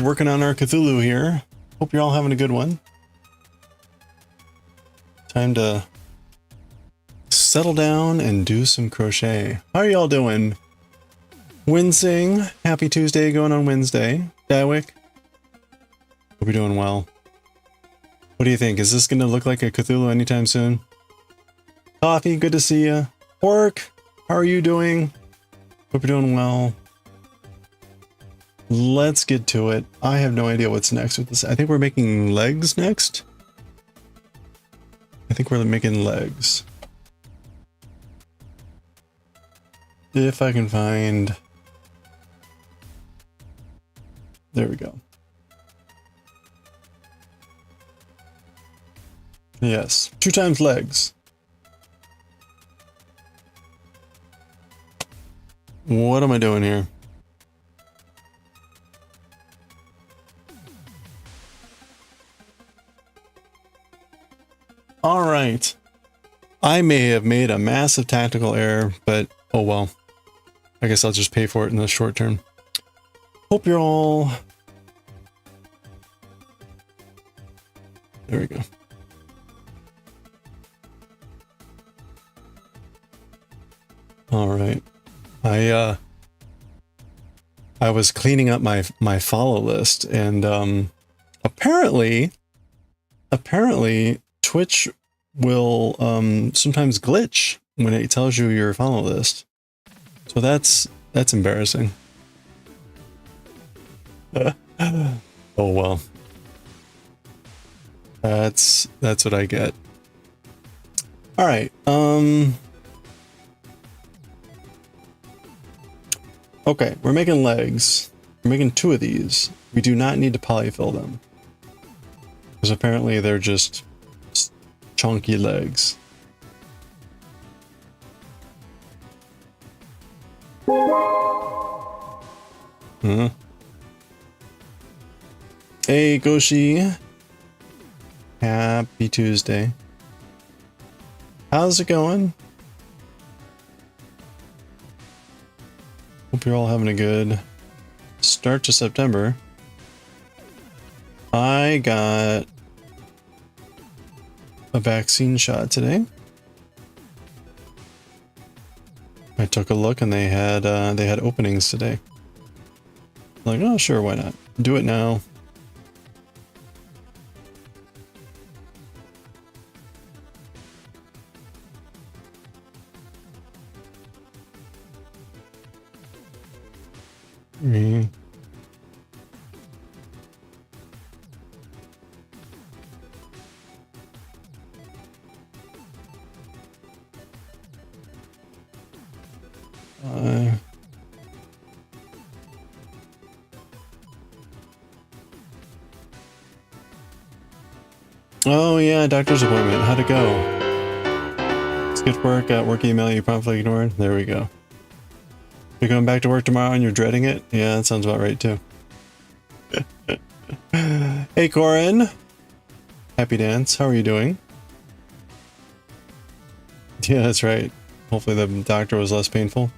working on our Cthulhu here. Hope you're all having a good one. Time to settle down and do some crochet. How are y'all doing? Winsing, happy Tuesday going on Wednesday. Daioh, hope you're doing well. What do you think? Is this going to look like a Cthulhu anytime soon? Coffee, good to see you. Orc, how are you doing? Hope you're doing well. Let's get to it. I have no idea what's next with this. I think we're making legs next. I think we're making legs. If I can find... There we go. Yes, 2 times legs. What am I doing here? All right. I may have made a massive tactical error, but oh well. I guess I'll just pay for it in the short term. Hope you're all... There we go. All right. I was cleaning up my follow list, and apparently Twitch will sometimes glitch when it tells you your follow list. So that's embarrassing. Oh well. That's what I get. All right. Okay, we're making legs. We're making 2 of these. We do not need to polyfill them, because apparently they're just chunky legs. Huh? Hey, Goshi. Happy Tuesday. How's it going? Hope you're all having a good start to September. I got a vaccine shot today. I took a look and they had openings today. Like, oh sure, why not? Do it now. Oh yeah, doctor's appointment. How'd it go? Skip work, got work email you promptly ignored. There we go. You're going back to work tomorrow and you're dreading it? Yeah, that sounds about right too. Hey Corin. Happy dance. How are you doing? Yeah, that's right. Hopefully the doctor was less painful.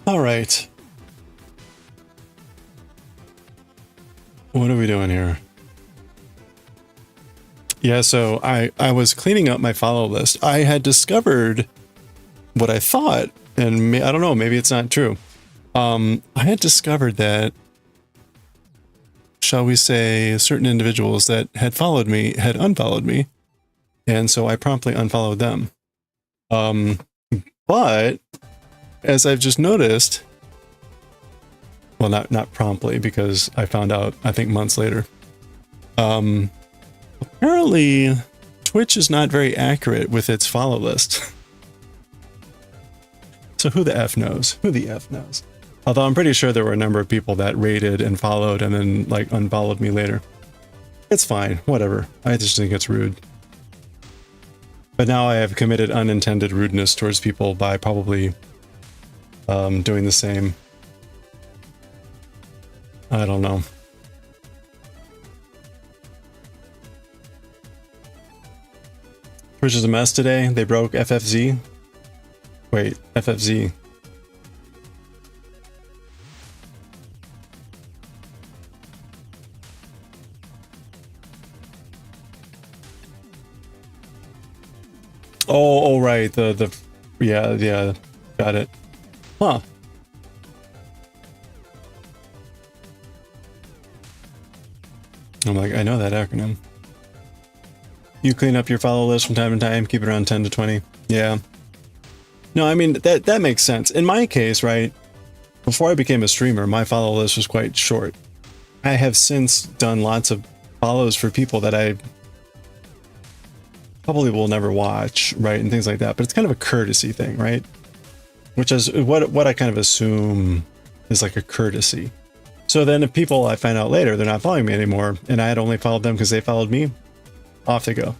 All right. What are we doing here? Yeah, so I was cleaning up my follow list. I had discovered what I thought, and I don't know, maybe it's not true. I had discovered that, shall we say, certain individuals that had followed me had unfollowed me, and so I promptly unfollowed them. But as I've just noticed, well, not promptly, because I found out, I think, months later. Apparently, Twitch is not very accurate with its follow list. So who the F knows? Who the F knows? Although I'm pretty sure there were a number of people that rated and followed and then, like, unfollowed me later. It's fine, whatever. I just think it's rude. But now I have committed unintended rudeness towards people by probably doing the same. I don't know. Twitch is a mess today. They broke FFZ. Wait, FFZ. Oh, right. Yeah, got it. Huh. I'm like, I know that acronym. You clean up your follow list from time to time, keep it around 10 to 20. Yeah. No, I mean, that makes sense. In my case, right, before I became a streamer, my follow list was quite short. I have since done lots of follows for people that I probably will never watch, right, and things like that. But it's kind of a courtesy thing, right? Which is what I kind of assume is like a courtesy. So then if people I find out later, they're not following me anymore, and I had only followed them because they followed me, off they go.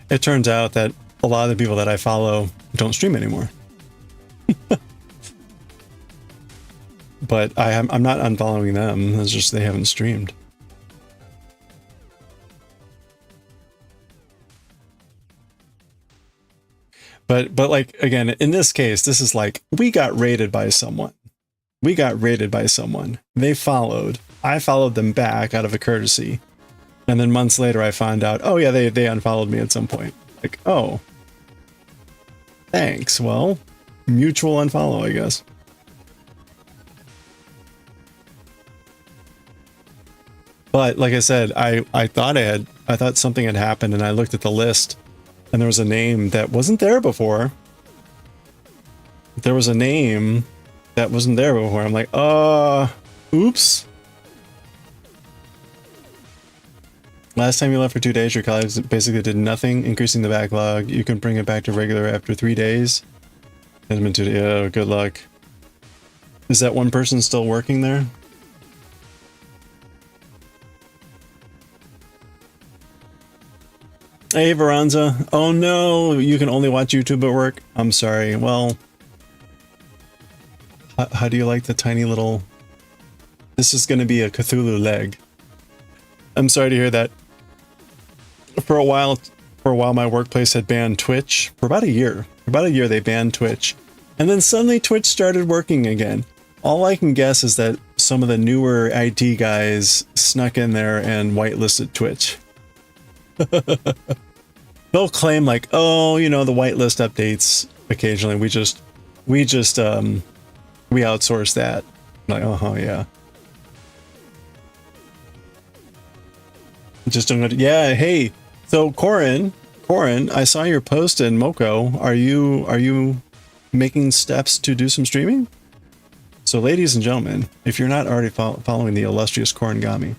It turns out that a lot of the people that I follow don't stream anymore. But I'm not unfollowing them, it's just they haven't streamed. But like, again, in this case, this is like, we got raided by someone. We got raided by someone. They followed. I followed them back out of a courtesy. And then months later, I found out, oh yeah, they unfollowed me at some point. Like, oh. Thanks. Well, mutual unfollow, I guess. But like I said, I thought something had happened, and I looked at the list, and there was a name that wasn't there before. There was a name that wasn't there before. I'm like, oops. Last time you left for 2 days, your colleagues basically did nothing, increasing the backlog. You can bring it back to regular after 3 days. It's been 2 days. Yeah, good luck. Is that one person still working there? Hey, Veranza. Oh no, you can only watch YouTube at work? I'm sorry. Well, how do you like the tiny little... This is going to be a Cthulhu leg. I'm sorry to hear that. For a while, my workplace had banned Twitch. For about a year. For about a year, they banned Twitch. And then suddenly Twitch started working again. All I can guess is that some of the newer IT guys snuck in there and whitelisted Twitch. They'll claim like, oh, you know, the whitelist updates occasionally. We outsource that. I'm like, oh yeah. Just don't go to, yeah. Hey, so Corin, I saw your post in Moko. Are you making steps to do some streaming? So, ladies and gentlemen, if you're not already following the illustrious Korangami.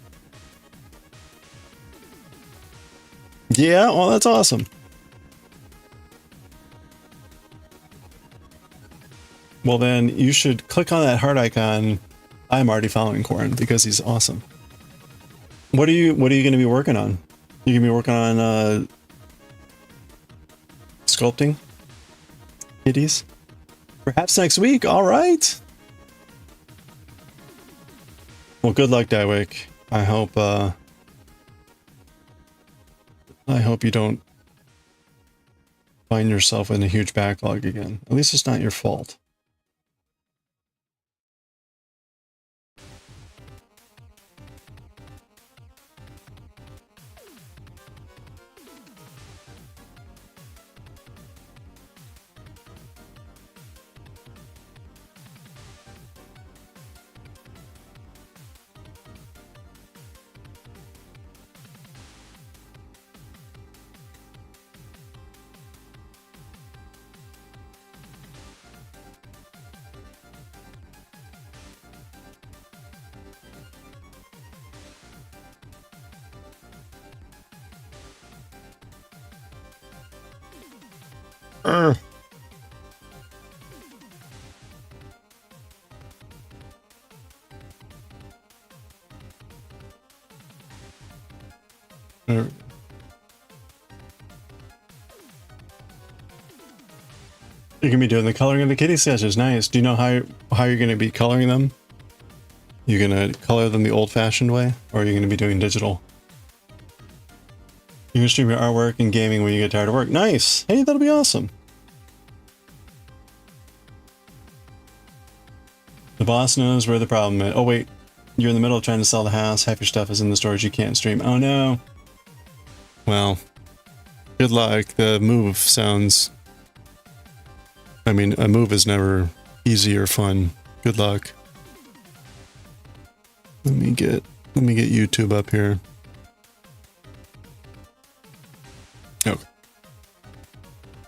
Yeah, well, that's awesome. Well, then you should click on that heart icon. I'm already following Corin because he's awesome. What are you going to be working on? You going to be working on sculpting kitties? Perhaps next week. All right. Well, good luck, Daioh. I hope you don't find yourself in a huge backlog again. At least it's not your fault. You're gonna be doing the coloring of the kitty sketches. Nice. Do you know how you're gonna be coloring them? You gonna color them the old-fashioned way, or are you gonna be doing digital? You can stream your artwork and gaming when you get tired of work. Nice! Hey, that'll be awesome. The boss knows where the problem is. Oh wait, you're in the middle of trying to sell the house. Half your stuff is in the storage. You can't stream. Oh no. Well, good luck. The move sounds... I mean, a move is never easy or fun. Good luck. Let me get YouTube up here. Okay.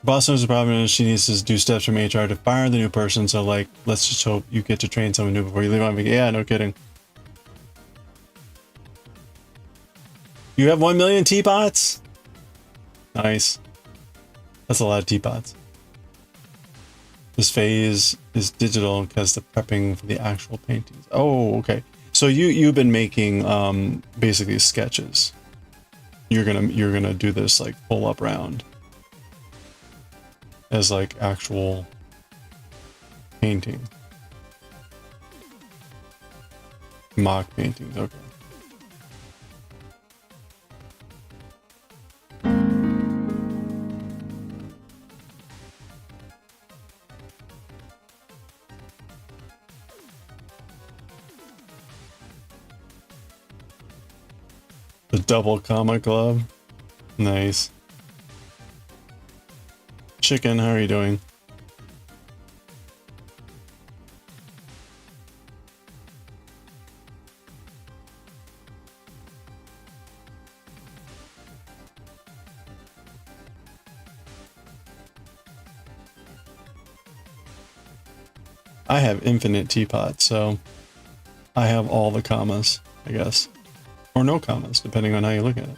Boss knows the problem is she needs to do steps from HR to fire the new person, so like, let's just hope you get to train someone new before you leave on vacation. Yeah, no kidding. You have 1 million teapots? Nice. That's a lot of teapots. This phase is digital because the prepping for the actual paintings. Oh, okay. So you've been making basically sketches. You're gonna do this like pull up round as like actual painting. Mock paintings, okay. The double comma club. Nice. Chicken, how are you doing? I have infinite teapots, so I have all the commas, I guess. Or no commas, depending on how you look at it.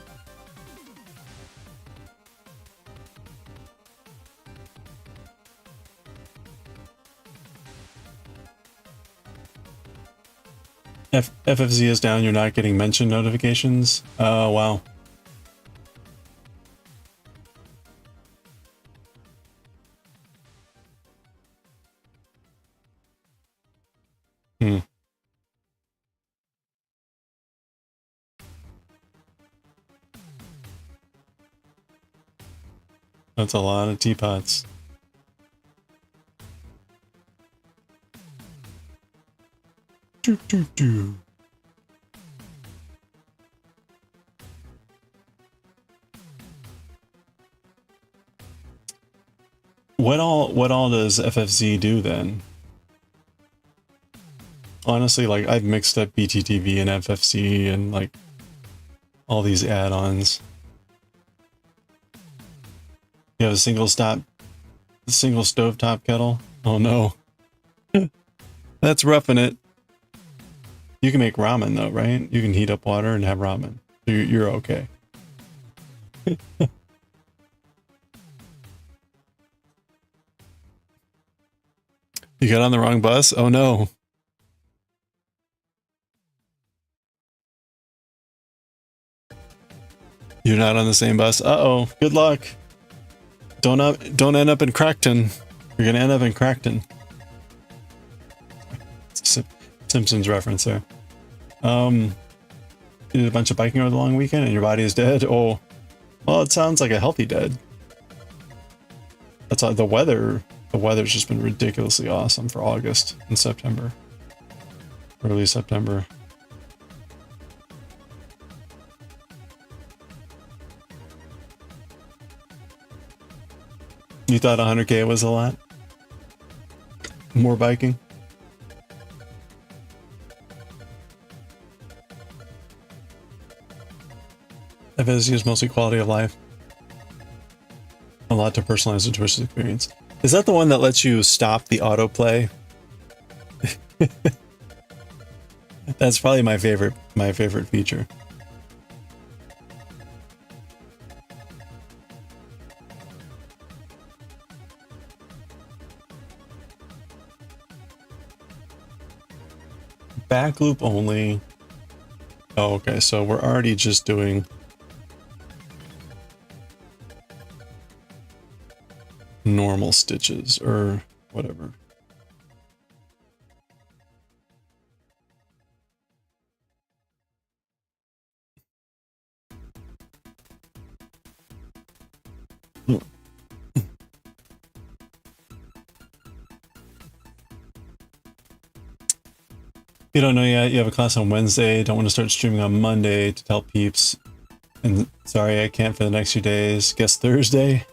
FFZ is down, you're not getting mention notifications? Oh, wow. Hmm. That's a lot of teapots. Doo, doo, doo. What all does FFZ do then? Honestly, like I've mixed up BTTV and FFC and like all these add-ons. You have a single stovetop kettle? Oh no. That's roughing it. You can make ramen though, right? You can heat up water and have ramen. You're okay. You got on the wrong bus? Oh no. You're not on the same bus? Uh-oh. Good luck. Don't end up in Crackton. You're gonna end up in Crackton. Simpsons reference there. You did a bunch of biking over the long weekend and your body is dead? Oh, well, it sounds like a healthy dead. That's all. The weather's just been ridiculously awesome for August and September. Early September. You thought 100K was a lot? More biking? FSD is mostly quality of life. A lot to personalize the Twitch experience. Is that the one that lets you stop the autoplay? That's probably my favorite feature. Back loop only. Oh, okay, so we're already just doing normal stitches or whatever. You don't know yet, you have a class on Wednesday, don't want to start streaming on Monday to tell peeps. And sorry, I can't for the next few days. Guess Thursday?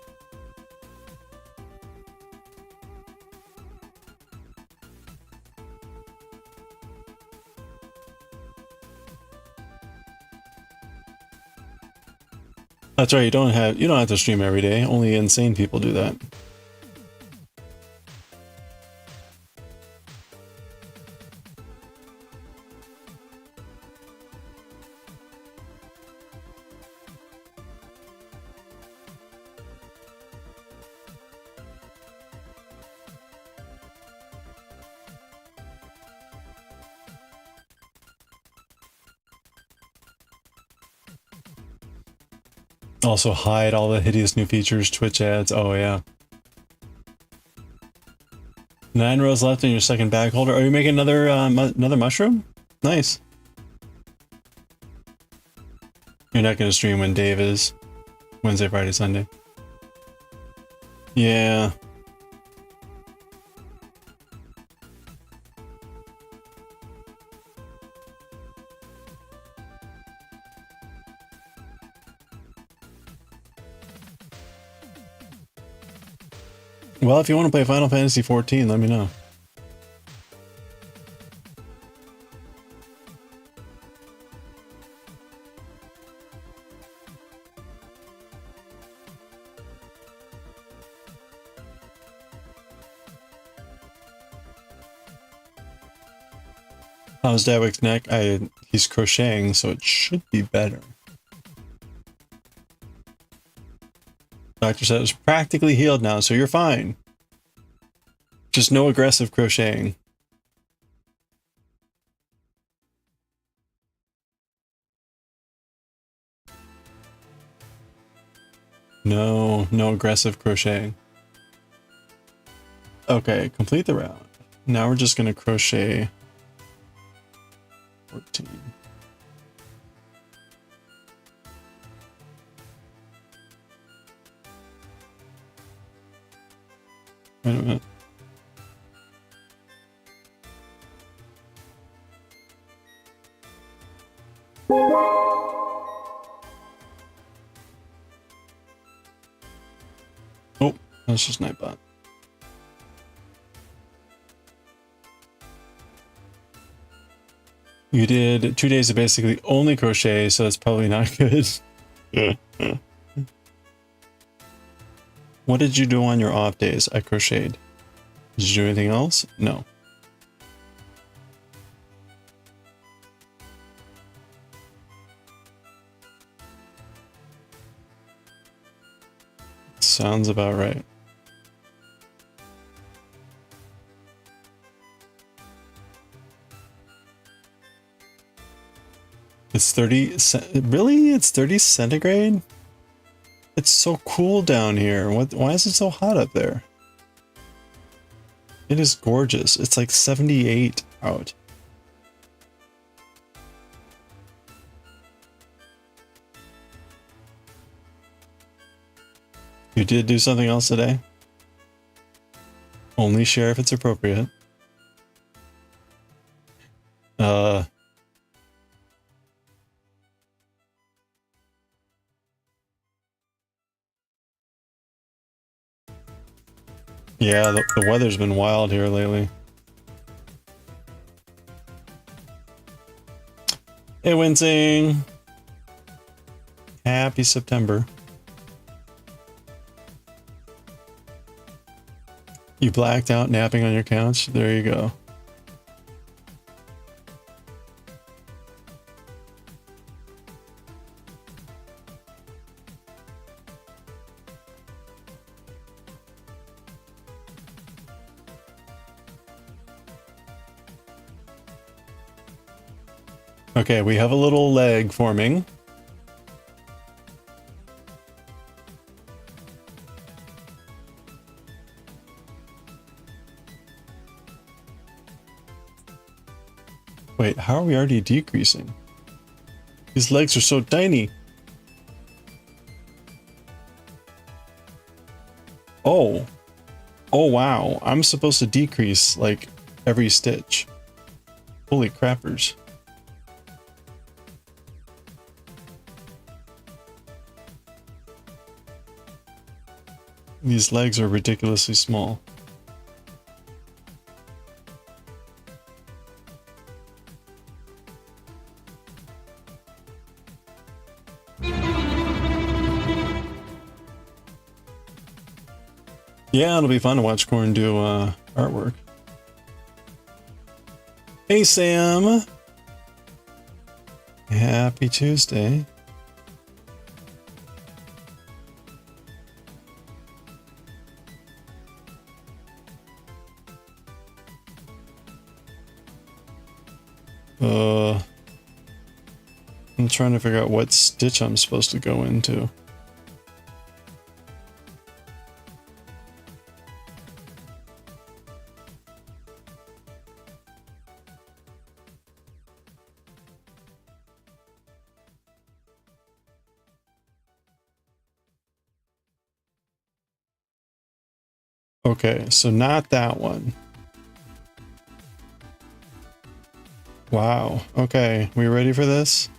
That's right, you don't have to stream every day. Only insane people do that. Also hide all the hideous new features, Twitch ads. Oh yeah. 9 rows left in your second bag holder. Are you making another another mushroom? Nice. You're not gonna stream when Dave is. Wednesday, Friday, Sunday. Yeah. Well, if you want to play Final Fantasy 14, let me know. How's Dawick's neck? He's crocheting, so it should be better. Doctor said it's practically healed now, so you're fine. Just no aggressive crocheting. No aggressive crocheting. Okay, complete the route. Now we're just gonna crochet 14. Wait a minute. Oh, that's just Nightbot. You did 2 days of basically only crochet, so that's probably not good. What did you do on your off days? I crocheted. Did you do anything else? No. Sounds about right. It's 30, really? It's 30 centigrade? It's so cool down here. Why is it so hot up there? It is gorgeous. It's like 78 out. You did do something else today? Only share if it's appropriate. Yeah, the weather's been wild here lately. Hey, Wincing! Happy September. You blacked out napping on your couch? There you go. Okay, we have a little leg forming. Wait, how are we already decreasing? These legs are so tiny. Oh. Oh, wow. I'm supposed to decrease, like, every stitch. Holy crappers. These legs are ridiculously small. Yeah, it'll be fun to watch Corn do artwork. Hey, Sam. Happy Tuesday. I'm trying to figure out what stitch I'm supposed to go into. Okay, so not that one. Wow. Okay, we ready for this?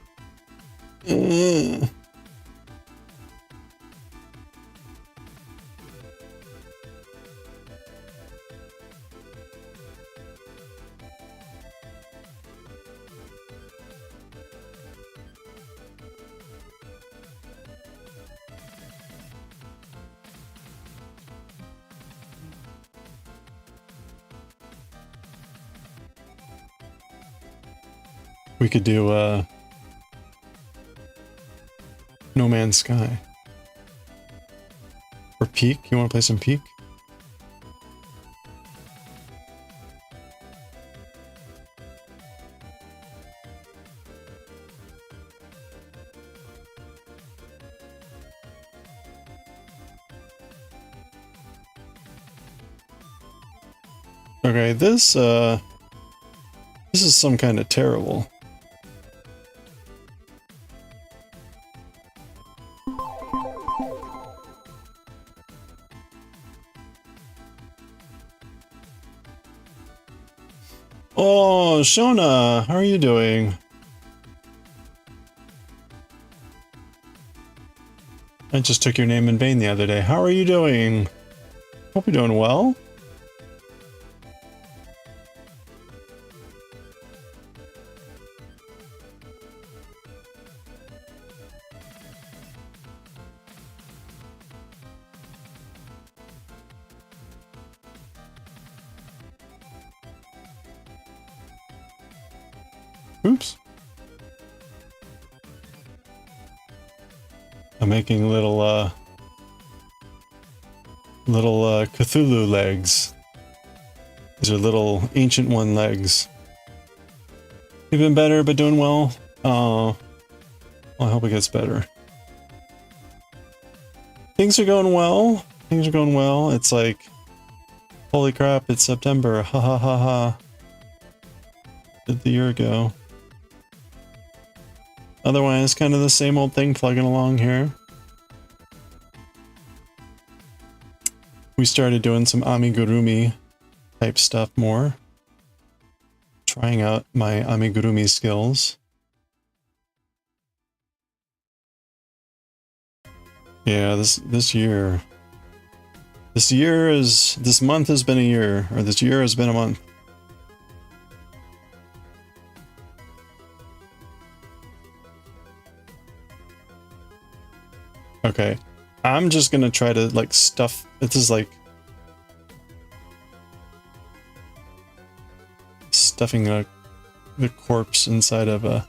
We could do No Man's Sky. Or Peak. You want to play some Peak? Okay, this is some kind of terrible. Oh, Shona, how are you doing? I just took your name in vain the other day. How are you doing? Hope you're doing well. Oops. I'm making little Cthulhu legs. These are little Ancient One legs. You've been better, but doing well. Oh, well, I hope it gets better. Things are going well. Things are going well. It's like, holy crap, it's September. Ha ha ha ha. Did the year ago. Otherwise, kind of the same old thing plugging along here. We started doing some amigurumi type stuff more. Trying out my amigurumi skills. Yeah, this month has been a year, or this year has been a month. Okay, I'm just gonna try to like stuff. This is like stuffing the corpse inside of a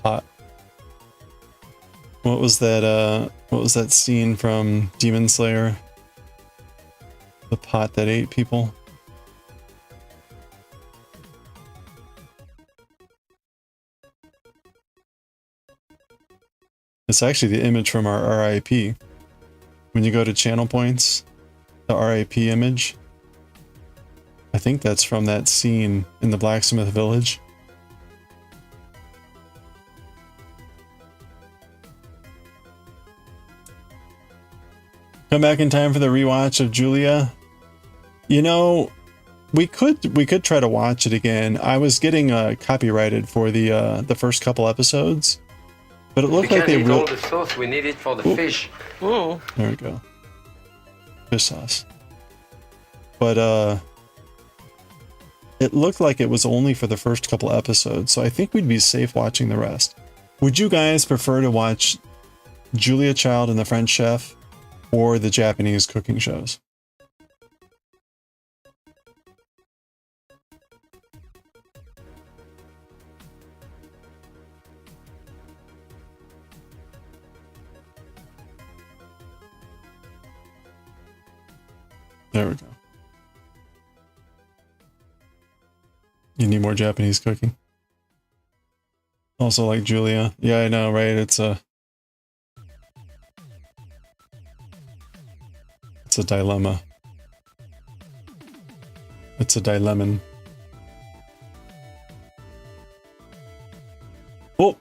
pot. What was that scene from Demon Slayer? The pot that ate people? It's actually the image from our RIP. When you go to channel points, the RIP image, I think that's from that scene in the blacksmith village. Come back in time for the rewatch of Julia. You know, we could try to watch it again. I was getting copyrighted for the first couple episodes, but it looked like they all the sauce we need it for the fish. There we go. Fish sauce. But it looked like it was only for the first couple episodes, so I think we'd be safe watching the rest. Would you guys prefer to watch Julia Child and the French Chef or the Japanese cooking shows? There we go. You need more Japanese cooking. Also like Julia. Yeah, I know, right? It's a dilemma. It's a dilemma. Oh,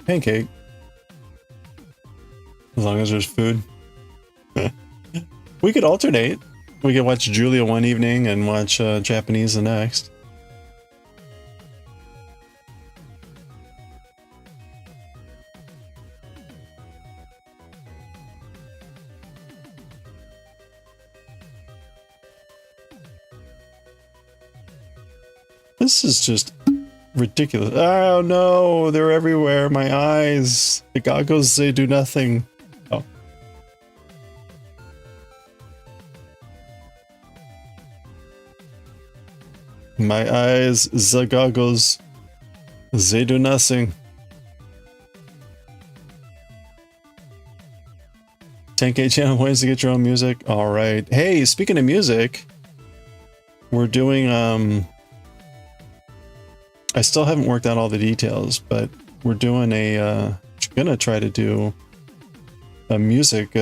pancake. As long as there's food. We could alternate. We could watch Julia one evening and watch Japanese the next. This is just ridiculous. Oh no, they're everywhere. My eyes. The goggles, they do nothing. Oh. My eyes, the goggles, they do nothing. 10K channel ways to get your own music. All right. Hey, speaking of music, we're doing I still haven't worked out all the details, but we're doing gonna try to do a music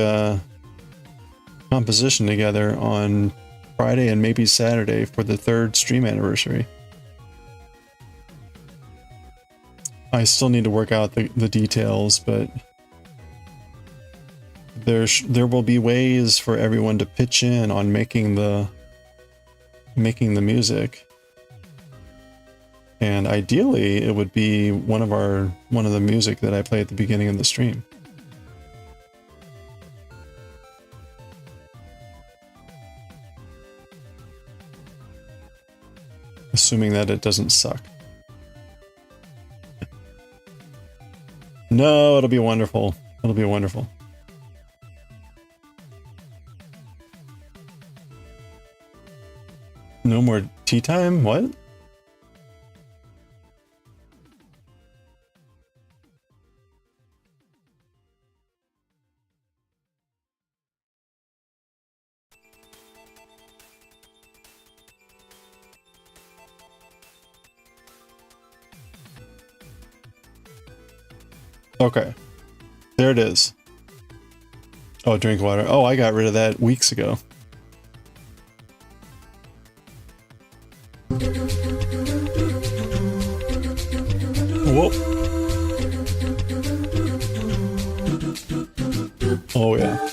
composition together on Friday and maybe Saturday for the 3rd stream anniversary. I still need to work out the details, but there will be ways for everyone to pitch in on making the music. And ideally, it would be one of the music that I play at the beginning of the stream. Assuming that it doesn't suck. No, it'll be wonderful. It'll be wonderful. No more tea time? What? Okay, there it is. Oh, drink water. Oh, I got rid of that weeks ago. Whoa. Oh, yeah.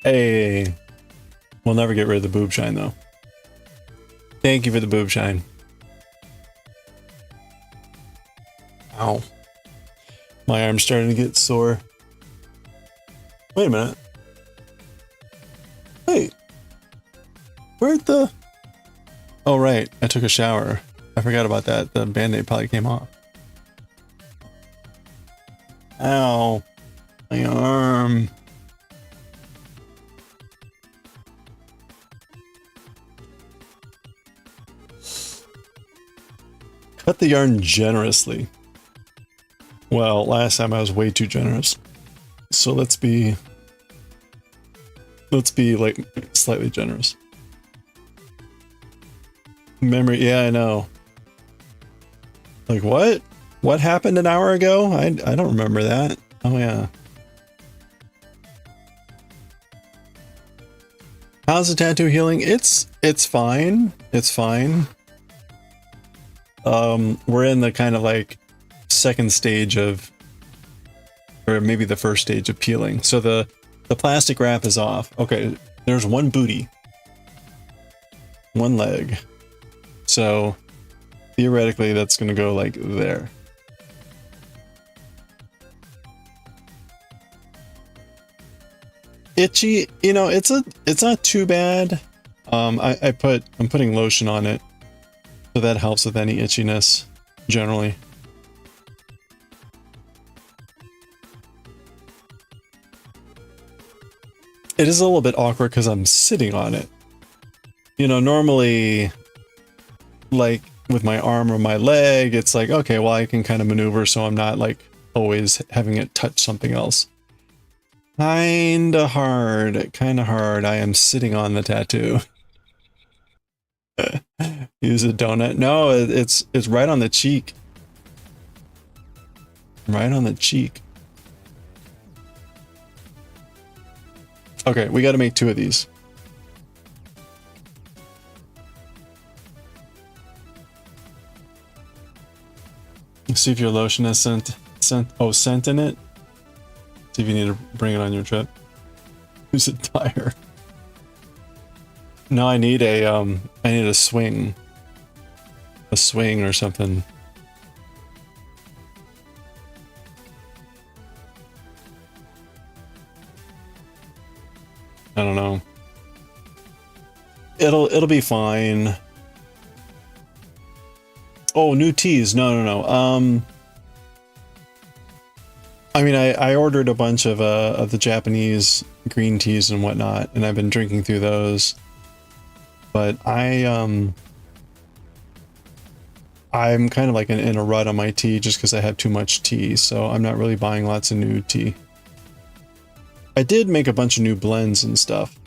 Hey. We'll never get rid of the boob shine, though. Thank you for the boob shine. Ow. My arm's starting to get sore. Wait a minute. Wait. Where'd the... Oh, right. I took a shower. I forgot about that. The band-aid probably came off. Ow. My arm. Cut the yarn generously. Well, last time I was way too generous. So let's be like slightly generous. Memory, yeah, I know. Like what? What happened an hour ago? I don't remember that. Oh yeah. How's the tattoo healing? It's fine. It's fine. We're in the kind of like second stage of or maybe the first stage of peeling. So the plastic wrap is off. Okay, there's one booty, one leg. So theoretically that's going to go like there. Itchy, you know, it's not too bad. I'm putting lotion on it, so that helps with any itchiness generally. It is a little bit awkward because I'm sitting on it. You know, normally, like with my arm or my leg, it's like, okay, well, I can kind of maneuver so I'm not like always having it touch something else. Kinda hard, kinda hard. I am sitting on the tattoo. Use a donut. No, it's right on the cheek. Right on the cheek. Okay, we got to make 2 of these. Let's see if your lotion has scent in it. See if you need to bring it on your trip. Who's a tire? No, I need a swing. A swing or something. I don't know. It'll be fine. Oh, new teas. No. I mean, I ordered a bunch of the Japanese green teas and whatnot, and I've been drinking through those. But I'm kind of like in a rut on my tea just because I have too much tea, so I'm not really buying lots of new tea. I did make a bunch of new blends and stuff.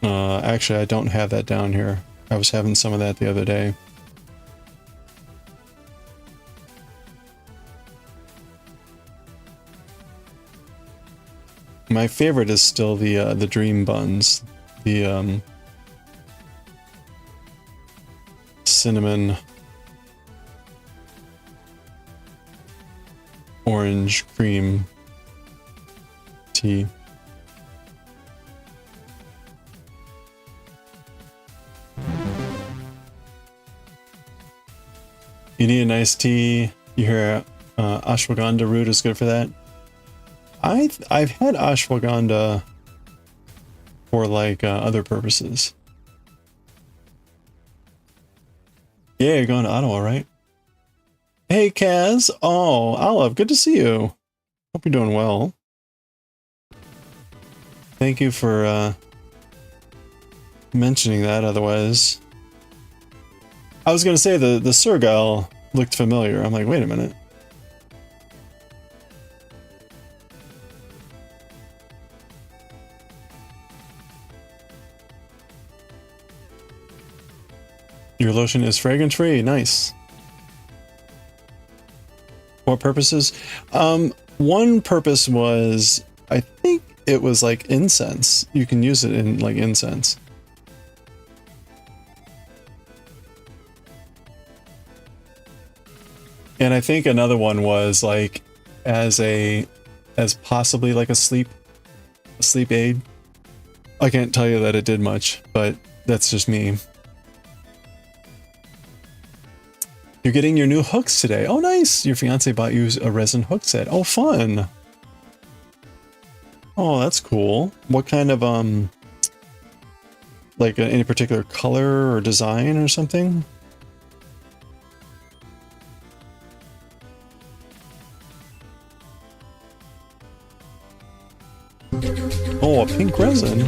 Actually, I don't have that down here. I was having some of that the other day. My favorite is still the dream buns, the cinnamon orange cream tea. You need a nice tea. You hear ashwagandha root is good for that. I've had ashwagandha for like other purposes. Yeah, you're going to Ottawa, right? Hey, Kaz. Oh, Olive, good to see you. Hope you're doing well. Thank you for mentioning that. Otherwise, I was going to say the Sergal looked familiar. I'm like, wait a minute. Your lotion is fragrance free. Nice. What purposes? One purpose was, I think it was like incense. You can use it in like incense. And I think another one was like as possibly like a sleep aid. I can't tell you that it did much, but that's just me. You're getting your new hooks today. Oh, nice. Your fiance bought you a resin hook set. Oh, fun. Oh, that's cool. What kind of, like any particular color or design or something? Oh, a pink resin.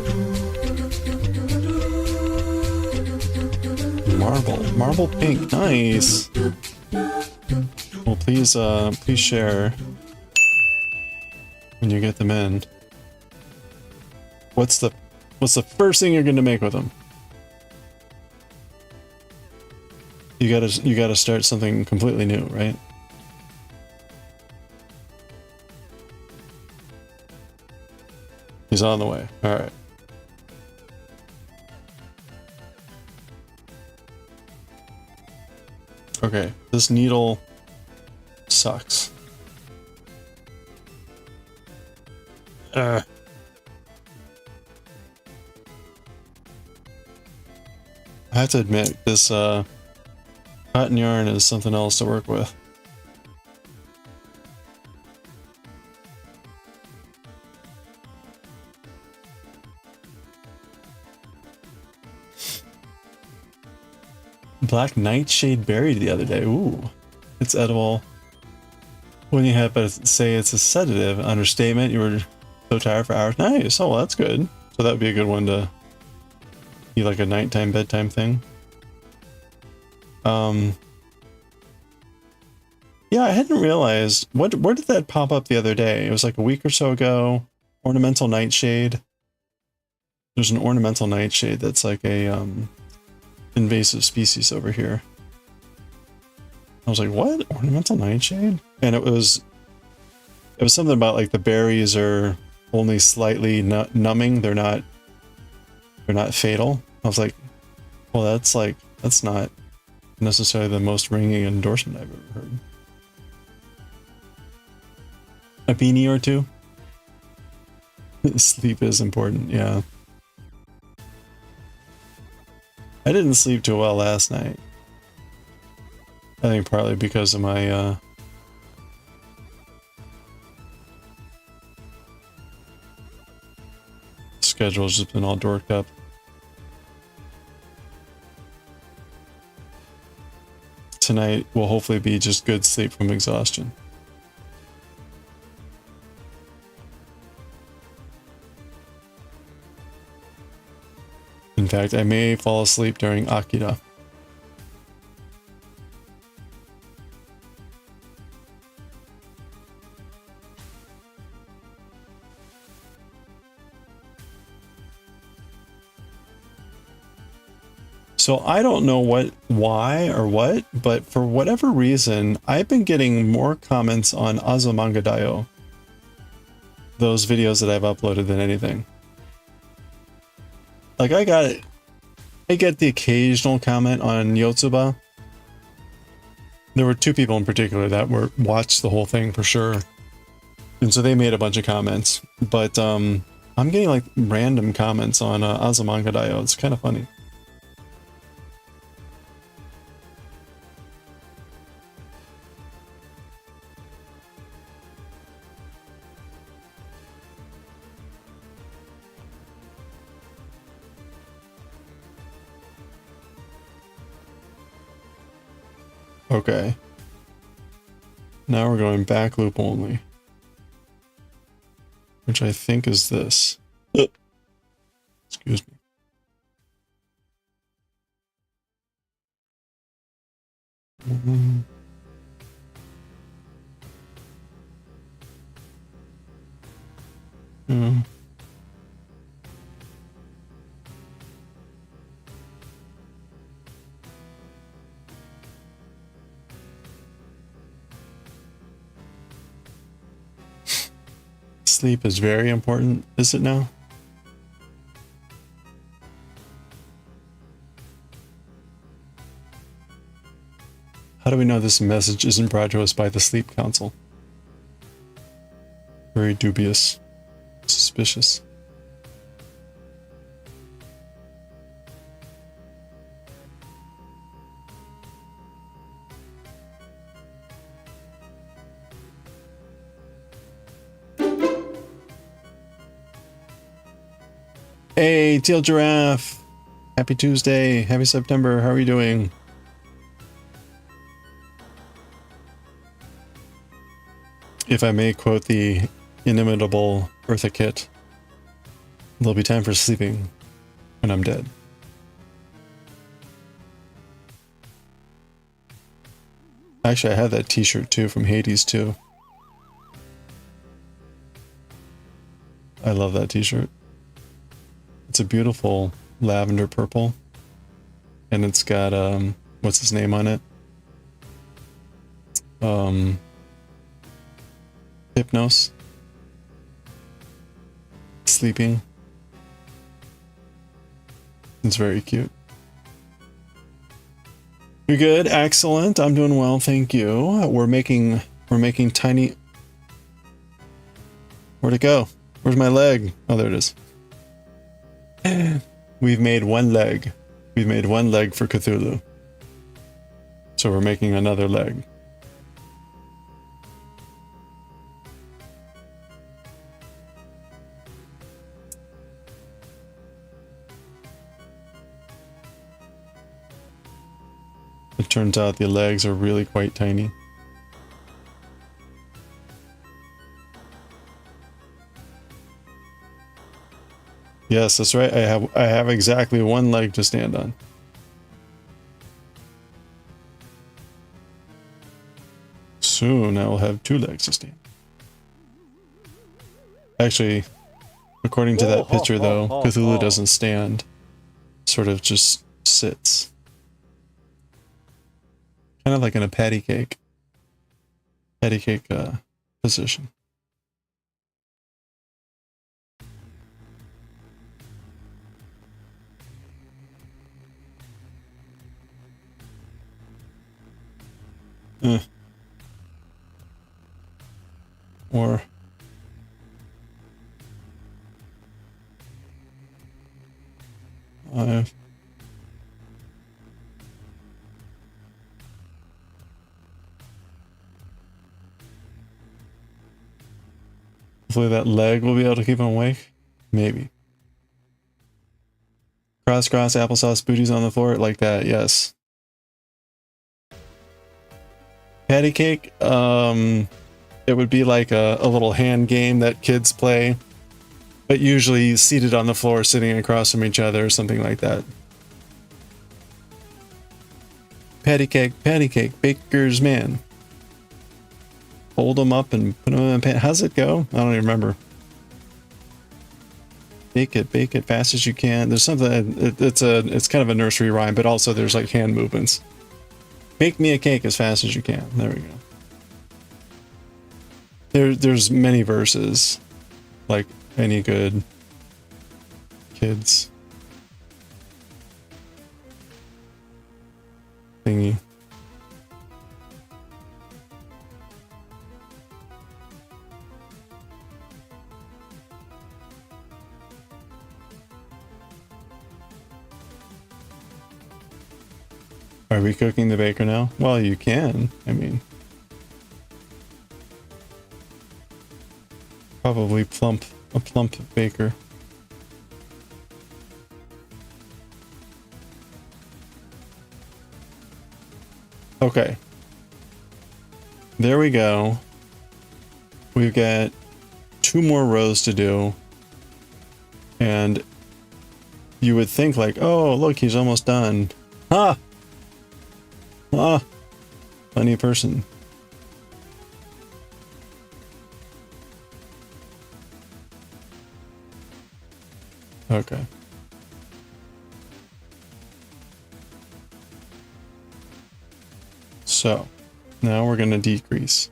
Marble pink, nice. Well, please share when you get them in. What's the first thing you're going to make with them? You gotta start something completely new, right? He's on the way. All right. Okay, this needle sucks. I have to admit, this cotton yarn is something else to work with. Black nightshade berry the other day. Ooh, it's edible. When you had to say it's a sedative, understatement. You were so tired for hours. Nice. Oh, well, that's good. So that would be a good one to be like a nighttime bedtime thing. Yeah, I hadn't realized where did that pop up the other day? It was like a week or so ago. Ornamental nightshade. There's an ornamental nightshade that's like a invasive species over here. I was like, what? Ornamental nightshade? And it was something about like the berries are only slightly numbing. They're not fatal. I was like, well, that's not necessarily the most ringing endorsement I've ever heard. A beanie or two. Sleep is important, yeah. I didn't sleep too well last night. I think partly because of my schedule's just been all dorked up. Tonight will hopefully be just good sleep from exhaustion. In fact, I may fall asleep during Akira. So I don't know why or what, but for whatever reason, I've been getting more comments on Azumanga Daioh. Those videos that I've uploaded than anything. Like I get the occasional comment on Yotsuba. There were two people in particular that watched the whole thing for sure. And so they made a bunch of comments, but I'm getting like random comments on Azumanga Daioh. It's kind of funny. Okay. Now we're going back loop only. Which I think is this. Excuse me. Sleep is very important, is it now? How do we know this message isn't brought to us by the Sleep Council? Very dubious. Suspicious. Hey, Teal Giraffe! Happy Tuesday, happy September, how are you doing? If I may quote the inimitable Eartha Kitt, there'll be time for sleeping when I'm dead. Actually, I have that t-shirt too from Hades too. I love that t-shirt. It's a beautiful lavender purple. And it's got, what's his name on it? Hypnos. Sleeping. It's very cute. You're good, excellent. I'm doing well, thank you. We're making tiny. Where'd it go? Where's my leg? Oh, there it is. We've made one leg. We've made one leg for Cthulhu. So we're making another leg. It turns out the legs are really quite tiny. Yes, that's right. I have exactly one leg to stand on. Soon I will have two legs to stand. Actually, according to that picture though, Cthulhu doesn't stand. Sort of just sits. Kind of like in a patty cake position. Or hopefully that leg will be able to keep him awake. Maybe. Cross, applesauce, booties on the floor, like that, yes. Patty cake, it would be like a little hand game that kids play, but usually seated on the floor, sitting across from each other, or something like that. Patty cake, baker's man. Hold them up and put them in a pan. How's it go? I don't even remember. Bake it fast as you can. There's something. It's kind of a nursery rhyme, but also there's like hand movements. Bake me a cake as fast as you can. There we go. There's many verses, like any good kids thingy. Are we cooking the baker now? Well, you can. I mean, probably a plump baker. Okay. There we go. We've got 2 more rows to do. And you would think like, oh, look, he's almost done. Ha! Ah, funny person. Okay. So, now we're going to decrease.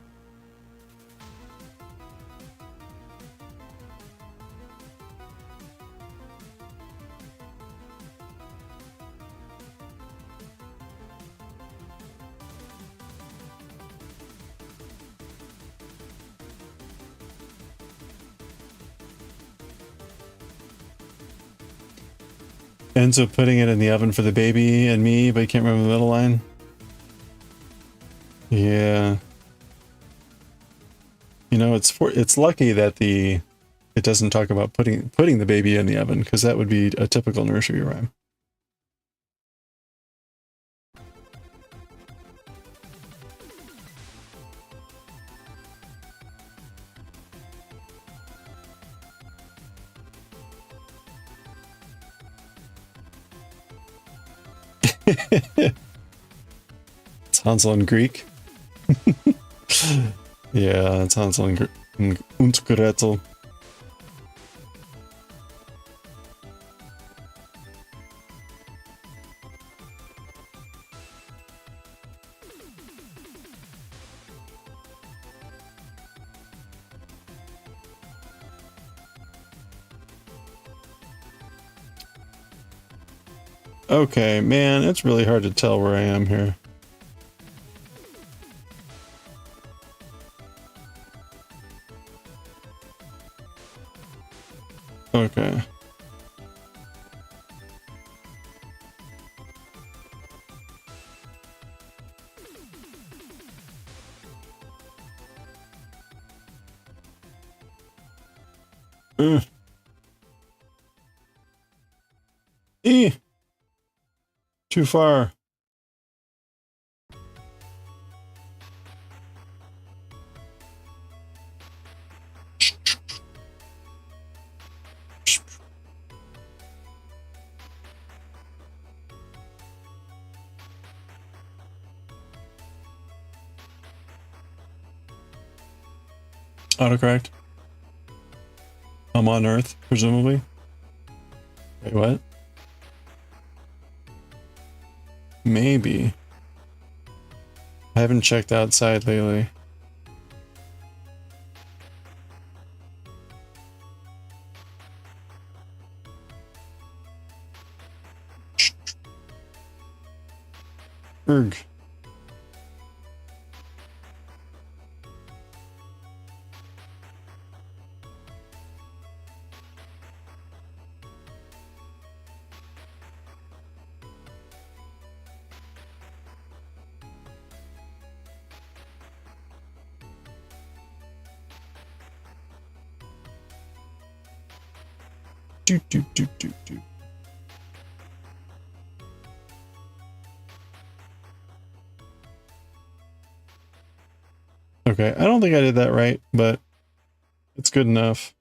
Ends up putting it in the oven for the baby and me, but you can't remember the middle line. Yeah. You know, it's lucky that it doesn't talk about putting the baby in the oven, because that would be a typical nursery rhyme. It's Hansel in Greek. Yeah, it's Hansel und Gretel. Okay, man, it's really hard to tell where I am here. Okay. Eh, too far. Autocorrect. I'm on Earth, presumably. Wait, what? Maybe. I haven't checked outside lately. Erg. Do, do, do, do, do. Okay, I don't think I did that right, but it's good enough.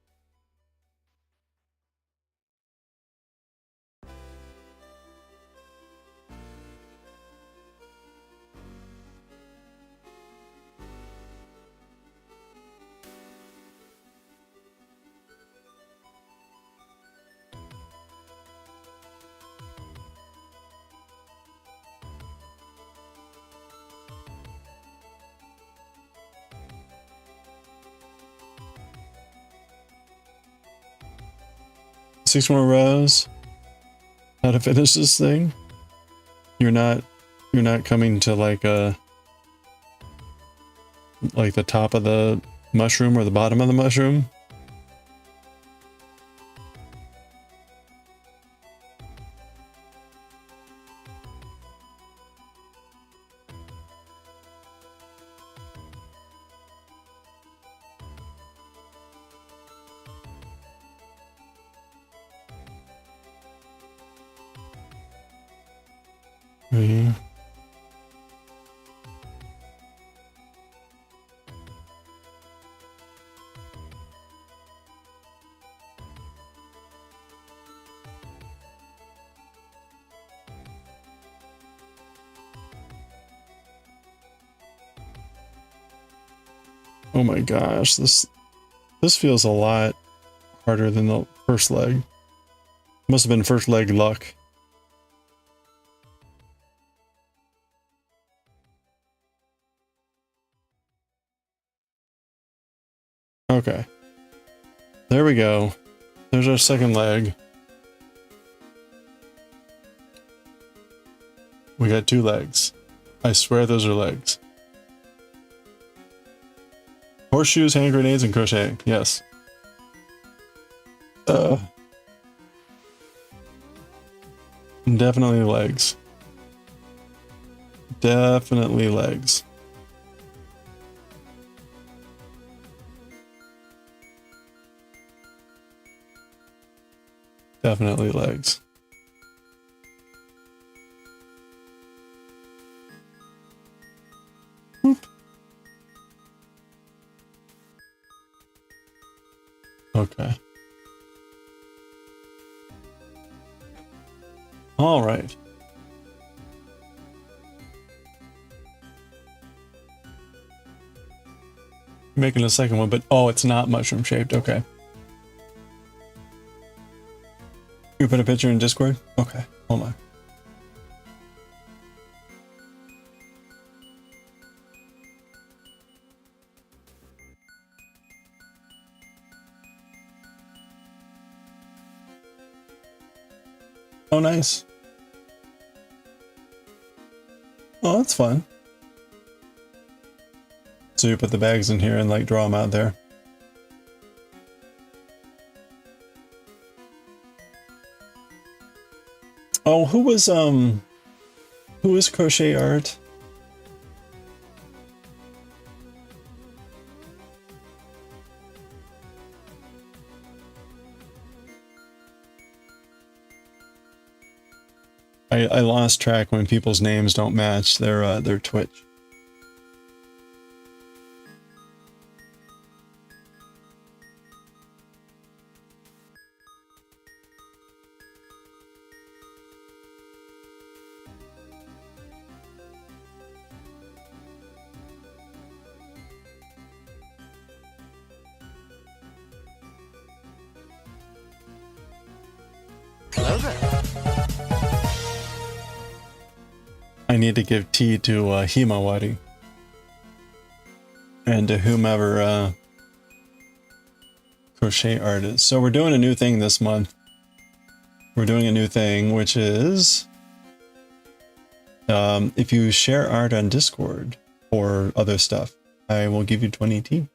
Six more rows. How to finish this thing? You're not coming to like the top of the mushroom or the bottom of the mushroom. Yeah. Oh my gosh, this feels a lot harder than the first leg. Must have been first leg luck. Okay. There we go. There's our second leg. We got two legs. I swear those are legs. Horseshoes, hand grenades, and crochet. Yes. Definitely legs. Definitely legs. Definitely legs. Whoop. Okay. All right. Making a second one, but oh, it's not mushroom shaped. Okay. You put a picture in Discord? Okay, hold on. Oh, nice. Oh, that's fun. So you put the bags in here and like draw them out there. Oh, who was crochet art? I lost track when people's names don't match their Twitch. I need to give tea to Himawari and to whomever crochet artist. So we're doing a new thing this month. We're doing a new thing, which is if you share art on Discord or other stuff, I will give you 20 tea.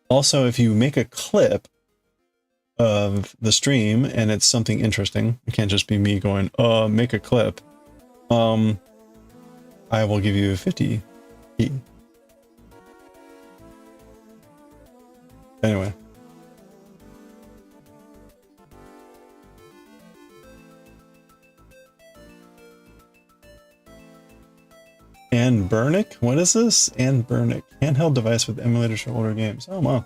Also, if you make a clip of the stream and it's something interesting, it can't just be me going, make a clip. I will give you 50 tea. Anyway. Ann Bernick? What is this? Ann Bernick. Handheld device with emulators for older games. Oh, wow.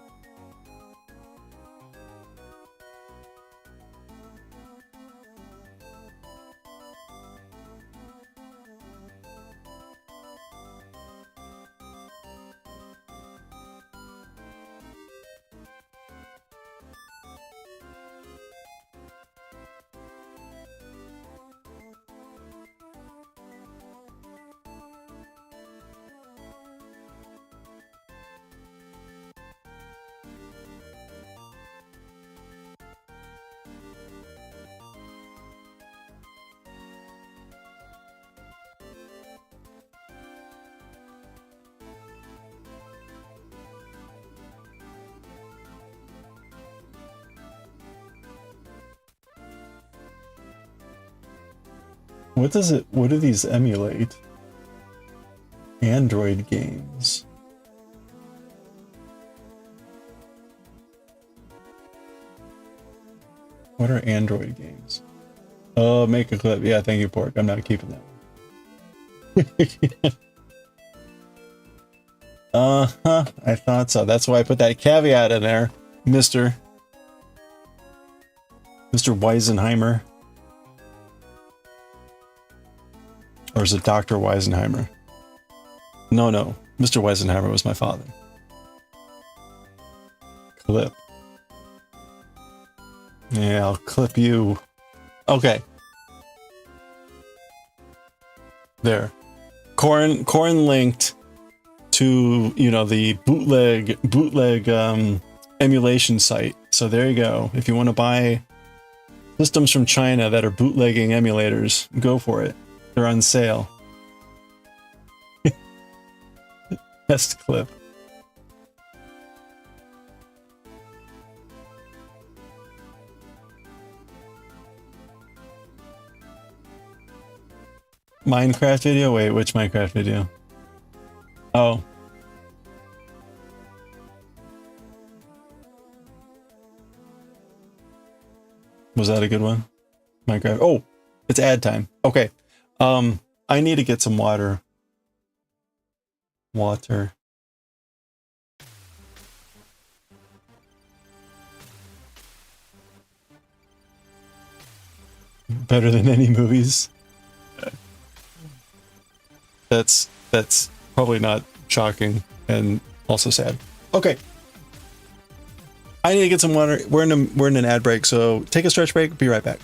What do these emulate? Android games. What are Android games? Oh, make a clip. Yeah, thank you, Pork. I'm not keeping that. Uh-huh. I thought so. That's why I put that caveat in there, Mr. Weisenheimer. Or is it Dr. Weisenheimer? No. Mr. Weisenheimer was my father. Clip. Yeah, I'll clip you. Okay. There. Corn linked to, you know, the bootleg emulation site. So there you go. If you want to buy systems from China that are bootlegging emulators, go for it. They're on sale. Test clip. Minecraft video? Wait, which Minecraft video? Oh. Was that a good one? Minecraft. Oh, it's ad time. Okay. I need to get some water. Water. Better than any movies. That's probably not shocking and also sad. Okay. I need to get some water. We're in an ad break, so take a stretch break. Be right back.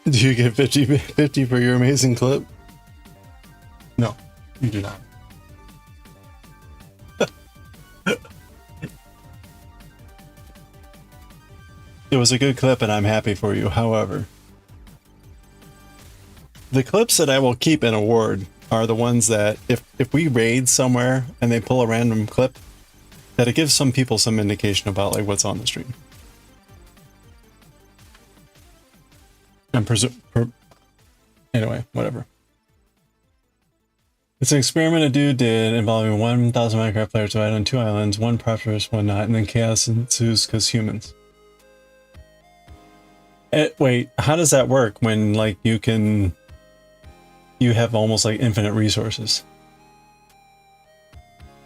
Do you get 50 for your amazing clip? No, you do not. It was a good clip and I'm happy for you. However, the clips that I will keep in award are the ones that if we raid somewhere and they pull a random clip, that it gives some people some indication about like what's on the stream. And anyway, whatever. It's an experiment a dude did involving 1,000 Minecraft players divided on 2 islands, one prosperous, one not, and then chaos ensues because humans. Wait, how does that work when like you have almost like infinite resources?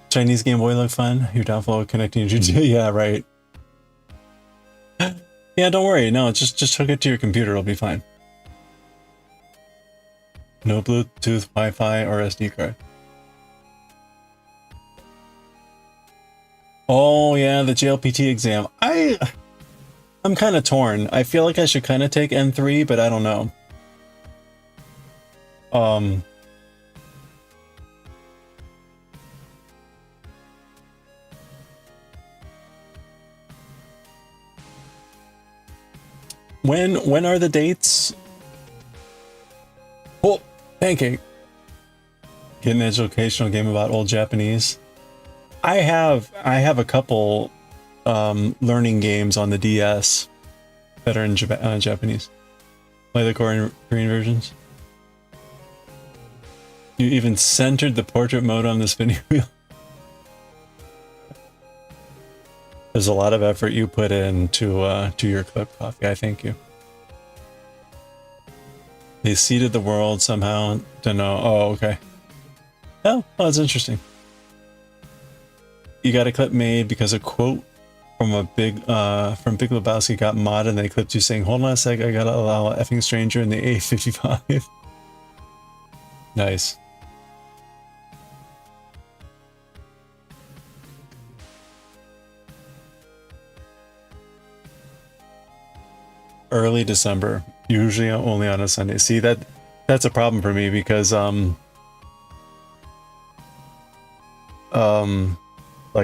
Chinese Game Boy look fun? Your downfall connecting your yeah, right. Yeah, don't worry. No, just hook it to your computer. It'll be fine. No Bluetooth, Wi-Fi, or SD card. Oh yeah, the JLPT exam. I'm kind of torn. I feel like I should kind of take N3, but I don't know. When are the dates? Oh, pancake. Get an educational game about old Japanese. I have a couple learning games on the DS that are in Japanese. Play the Korean versions. You even centered the portrait mode on the spinning wheel. There's a lot of effort you put into to your clip, Coffee. I thank you. They seeded the world somehow. Don't know. Oh, okay. Oh, that's interesting. You got a clip made because a quote from Big Lebowski got modded and they clipped you saying, "Hold on a sec, I gotta allow an effing stranger in the A55." Nice. Early December, usually only on a Sunday. See, that's a problem for me because like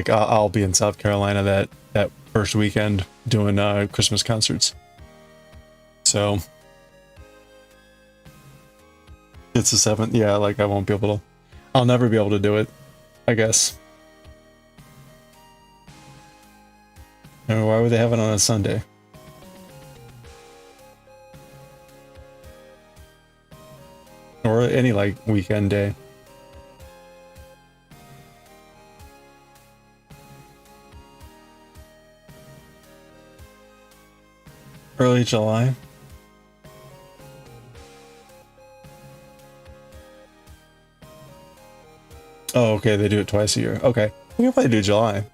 I'll be in South Carolina that first weekend doing Christmas concerts. So it's the 7th. Yeah, like I won't be able to. I'll never be able to do it, I guess. And why would they have it on a Sunday? Or any like weekend day. Early July. Oh, okay, they do it twice a year. Okay, we can probably do July.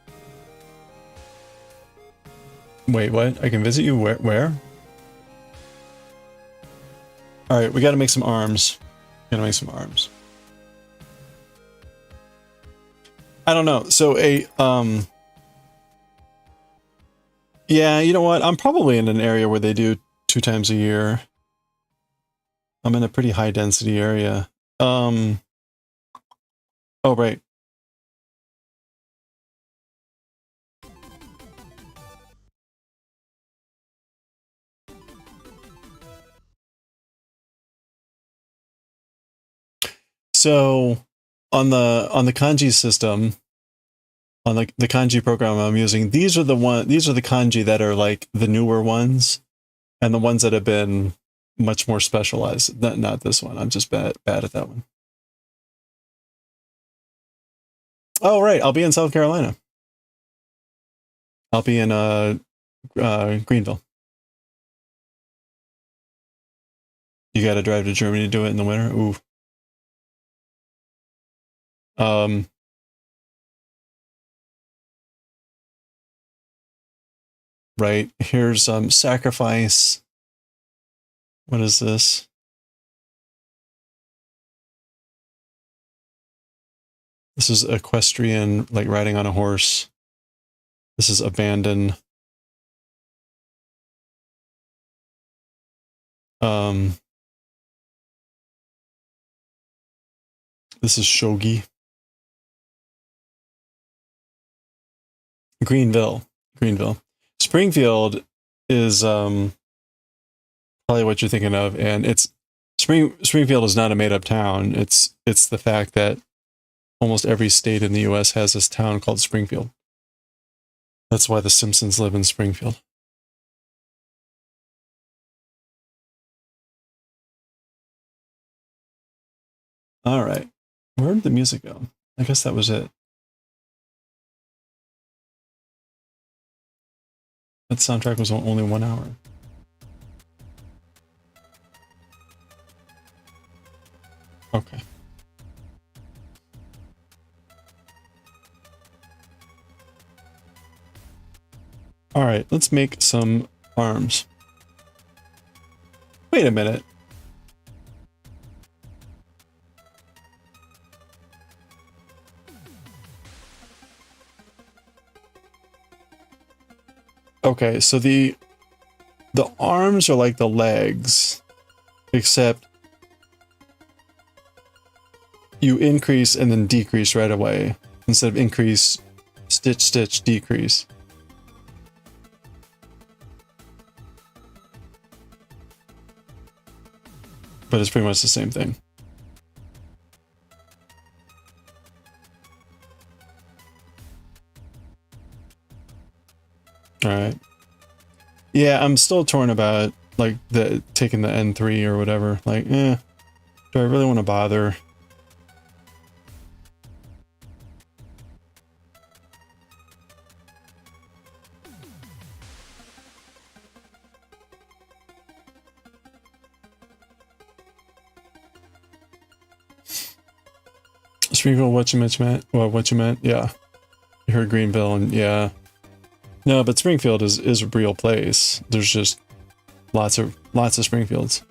Wait, what? I can visit you where? All right, we got to make some arms. Gotta make some arms. I don't know. So yeah, you know what? I'm probably in an area where they do 2 times a year. I'm in a pretty high density area. Oh, right. So on the kanji system, on the kanji program I'm using, these are the kanji that are like the newer ones and the ones that have been much more specialized. Not this one. I'm just bad at that one. Oh, right. I'll be in South Carolina. I'll be in Greenville. You got to drive to Germany to do it in the winter? Ooh. Right. Here's sacrifice. What is this? This is equestrian, like riding on a horse. This is abandon. This is Shogi. Greenville. Springfield is probably what you're thinking of, and it's Springfield is not a made-up town. It's the fact that almost every state in the U.S. has this town called Springfield. That's why the Simpsons live in Springfield. All right, where did the music go? I guess that was it. That soundtrack was only 1 hour. Okay. All right, let's make some arms. Wait a minute. Okay, so the arms are like the legs, except you increase and then decrease right away instead of increase, stitch, stitch, decrease. But it's pretty much the same thing. All right. Yeah, I'm still torn about like taking the N3 or whatever. Like, do I really want to bother? Springfield, what you meant? Well, what you meant? Yeah, you heard Greenville, and yeah. No, but Springfield is a real place. There's just lots of Springfields.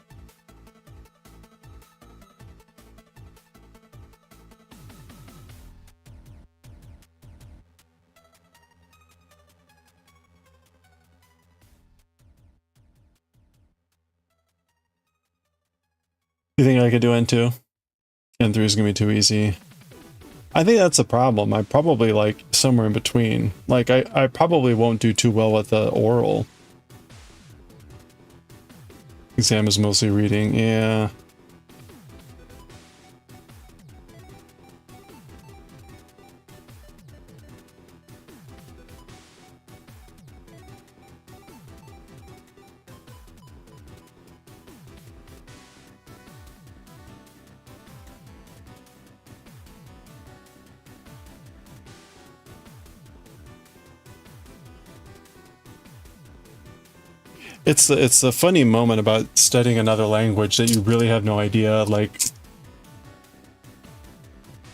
You think I could do N2? N3 is gonna be too easy. I think that's a problem. I probably like somewhere in between. Like I probably won't do too well with the oral. Exam is mostly reading, yeah. It's a funny moment about studying another language that you really have no idea, like,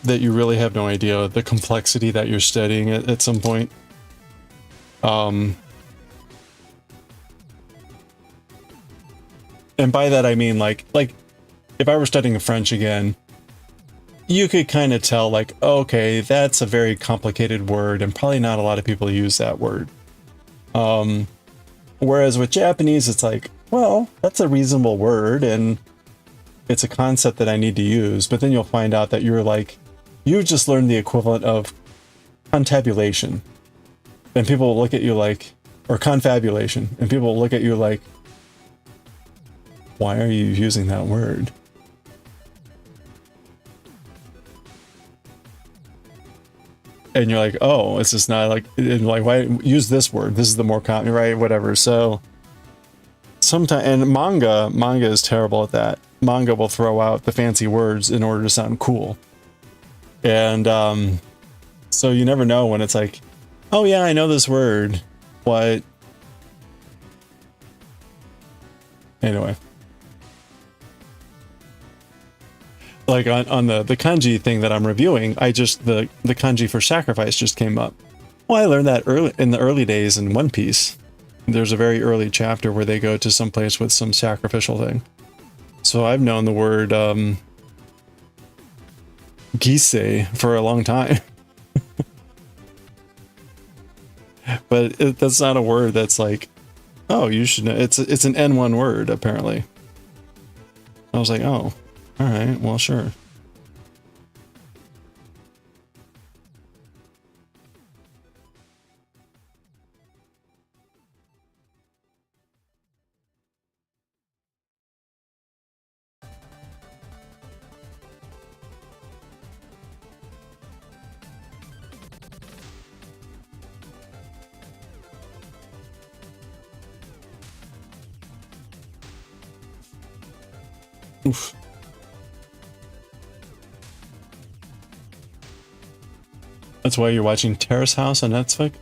that you really have no idea the complexity that you're studying at some point. And by that I mean like if I were studying French again, you could kind of tell like, okay, that's a very complicated word and probably not a lot of people use that word. Whereas with Japanese, it's like, well, that's a reasonable word and it's a concept that I need to use. But then you'll find out that you're like, you just learned the equivalent of contabulation. And people will look at you like, or confabulation, and people will look at you like, why are you using that word? And you're like, oh, it's just not like, why use this word? This is the more common, right? Whatever. So sometimes, and manga is terrible at that. Manga will throw out the fancy words in order to sound cool. And so you never know when it's like, oh yeah, I know this word. What? Anyway. Like on the kanji thing that I'm reviewing, the kanji for sacrifice just came up. Well, I learned that in the early days in One Piece. There's a very early chapter where they go to some place with some sacrificial thing. So I've known the word gisei for a long time. But that's not a word that's like, oh, you should know. It's an N1 word, apparently. I was like, oh, all right, well, sure. Oof. That's why you're watching Terrace House on Netflix?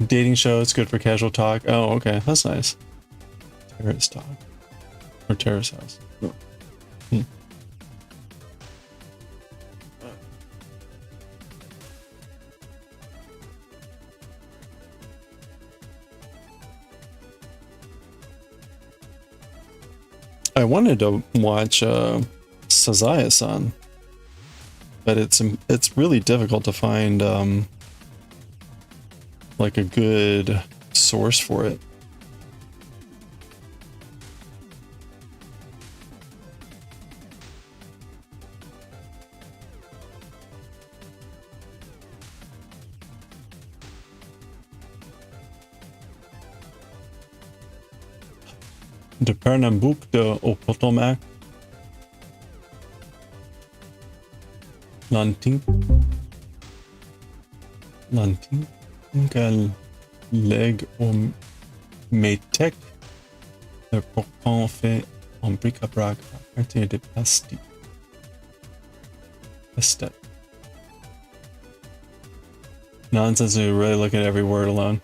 Dating show, it's good for casual talk. Oh, okay, that's nice. Terrace Talk. Or Terrace House. Hmm. I wanted to watch Sazaya-san, but it's really difficult to find like a good source for it. De Pernambouc au Potomac. Lantingal leg au Métec. Le pourtant fait en bric-à-brac à partir de plastique. Nonsense, you really look at every word alone.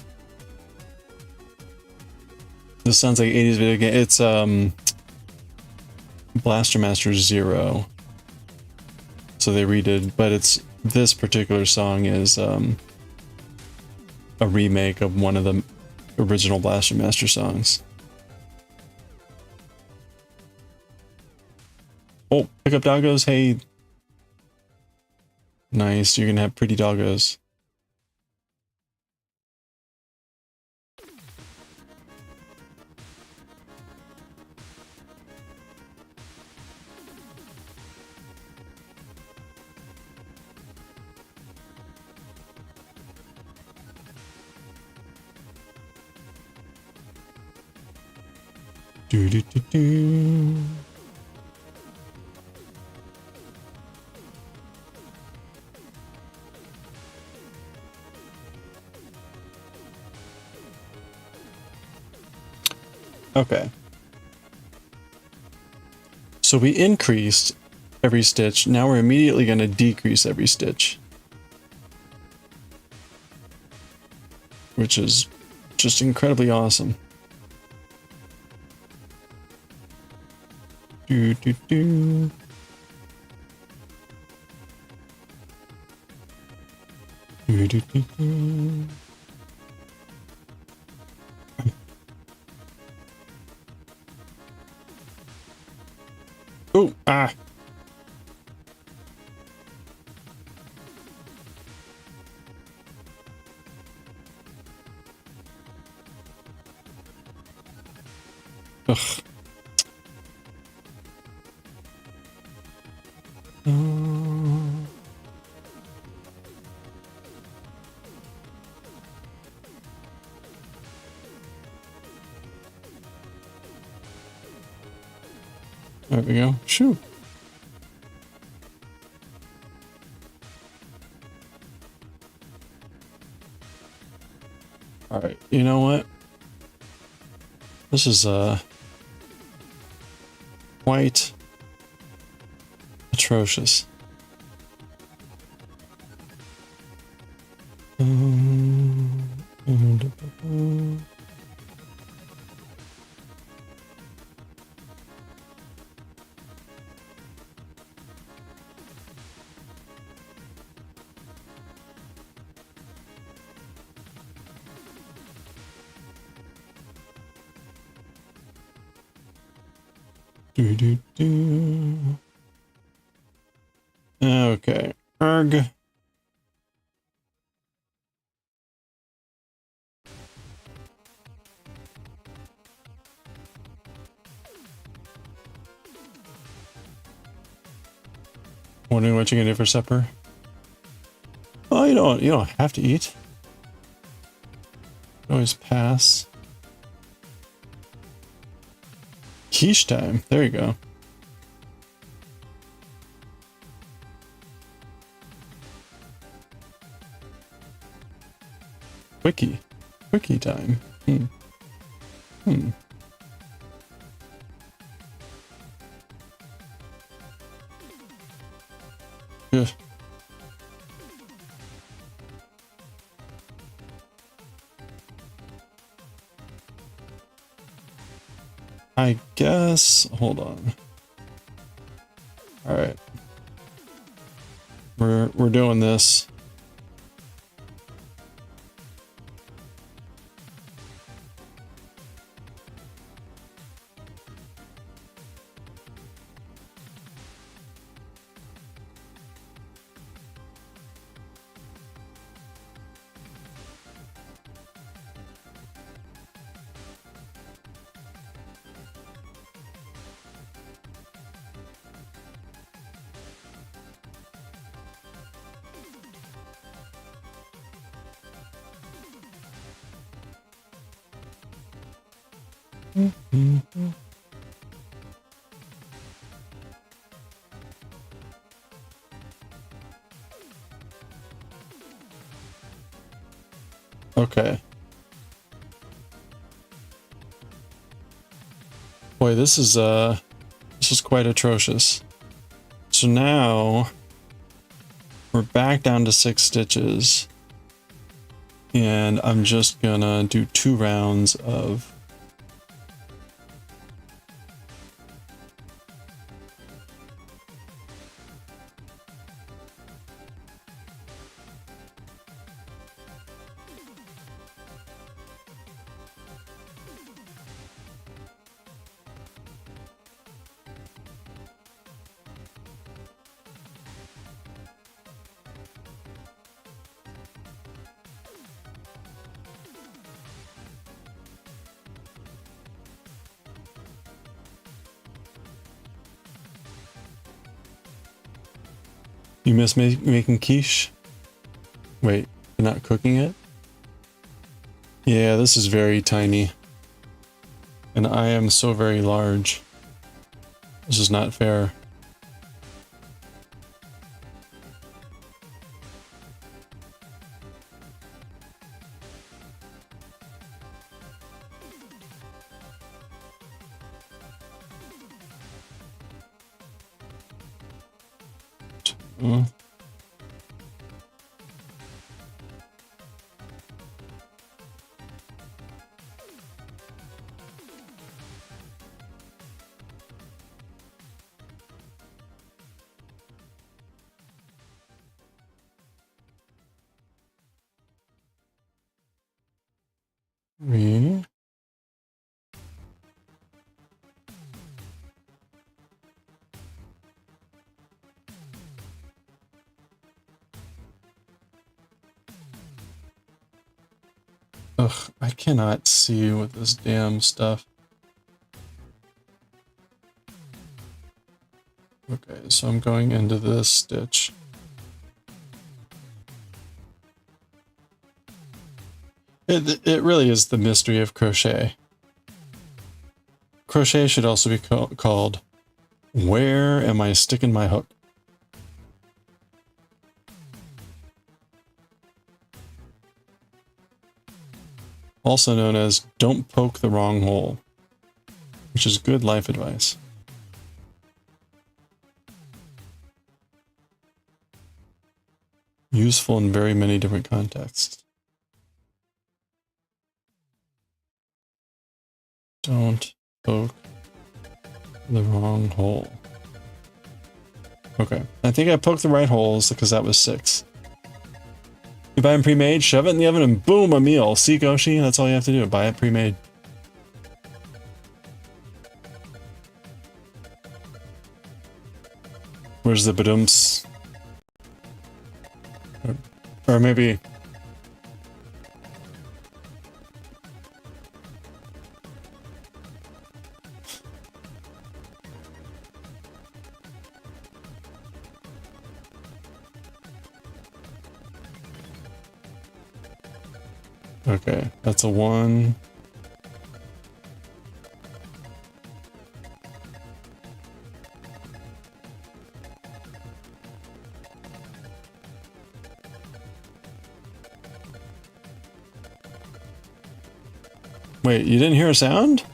This sounds like 80s video game. It's Blaster Master Zero. So they redid, but it's this particular song is a remake of one of the original Blaster Master songs. Oh, pick up doggos. Hey. Nice, you're gonna have pretty doggos. Do do do do. Okay. So we increased every stitch. Now we're immediately going to decrease every stitch. Which is just incredibly awesome. Do do do. Do do do do. Oh, ah. Ugh. There we go. Shoo. All right. You know what? This is quite atrocious. Do do do. Okay. Erg. Wondering what you're gonna do for supper? Oh, you don't have to eat. Always pass. Quiche time. There you go. Quickie time. Ugh. I guess, hold on. All right. We're doing this. Okay. Boy, this is quite atrocious. So now we're back down to 6 stitches. And I'm just gonna do 2 rounds of You miss making quiche? Wait, you're not cooking it? Yeah, this is very tiny. And I am so very large. This is not fair. Mm. Really? Ugh, I cannot see with this damn stuff. Okay, so I'm going into this stitch. It really is the mystery of crochet. Crochet should also be called, where am I sticking my hook? Also known as don't poke the wrong hole, which is good life advice. Useful in very many different contexts. Don't poke the wrong hole. Okay, I think I poked the right holes because that was 6. You buy them pre-made, shove it in the oven, and boom, a meal. See, Goshi? That's all you have to do. Buy it pre-made. Where's the badumps? Or maybe... Okay, that's a 1. Wait, you didn't hear a sound?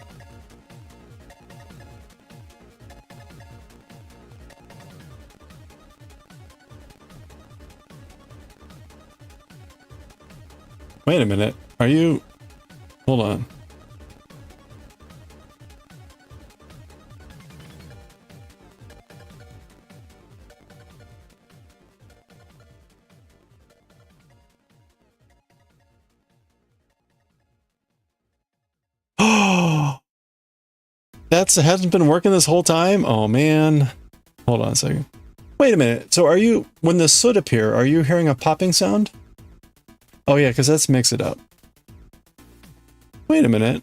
Wait a minute. Are you... Hold on. Oh, hasn't been working this whole time? Oh man. Hold on a second. Wait a minute. So are you, when the soot appear, are you hearing a popping sound? Oh yeah, because that's Mix It Up. Wait a minute.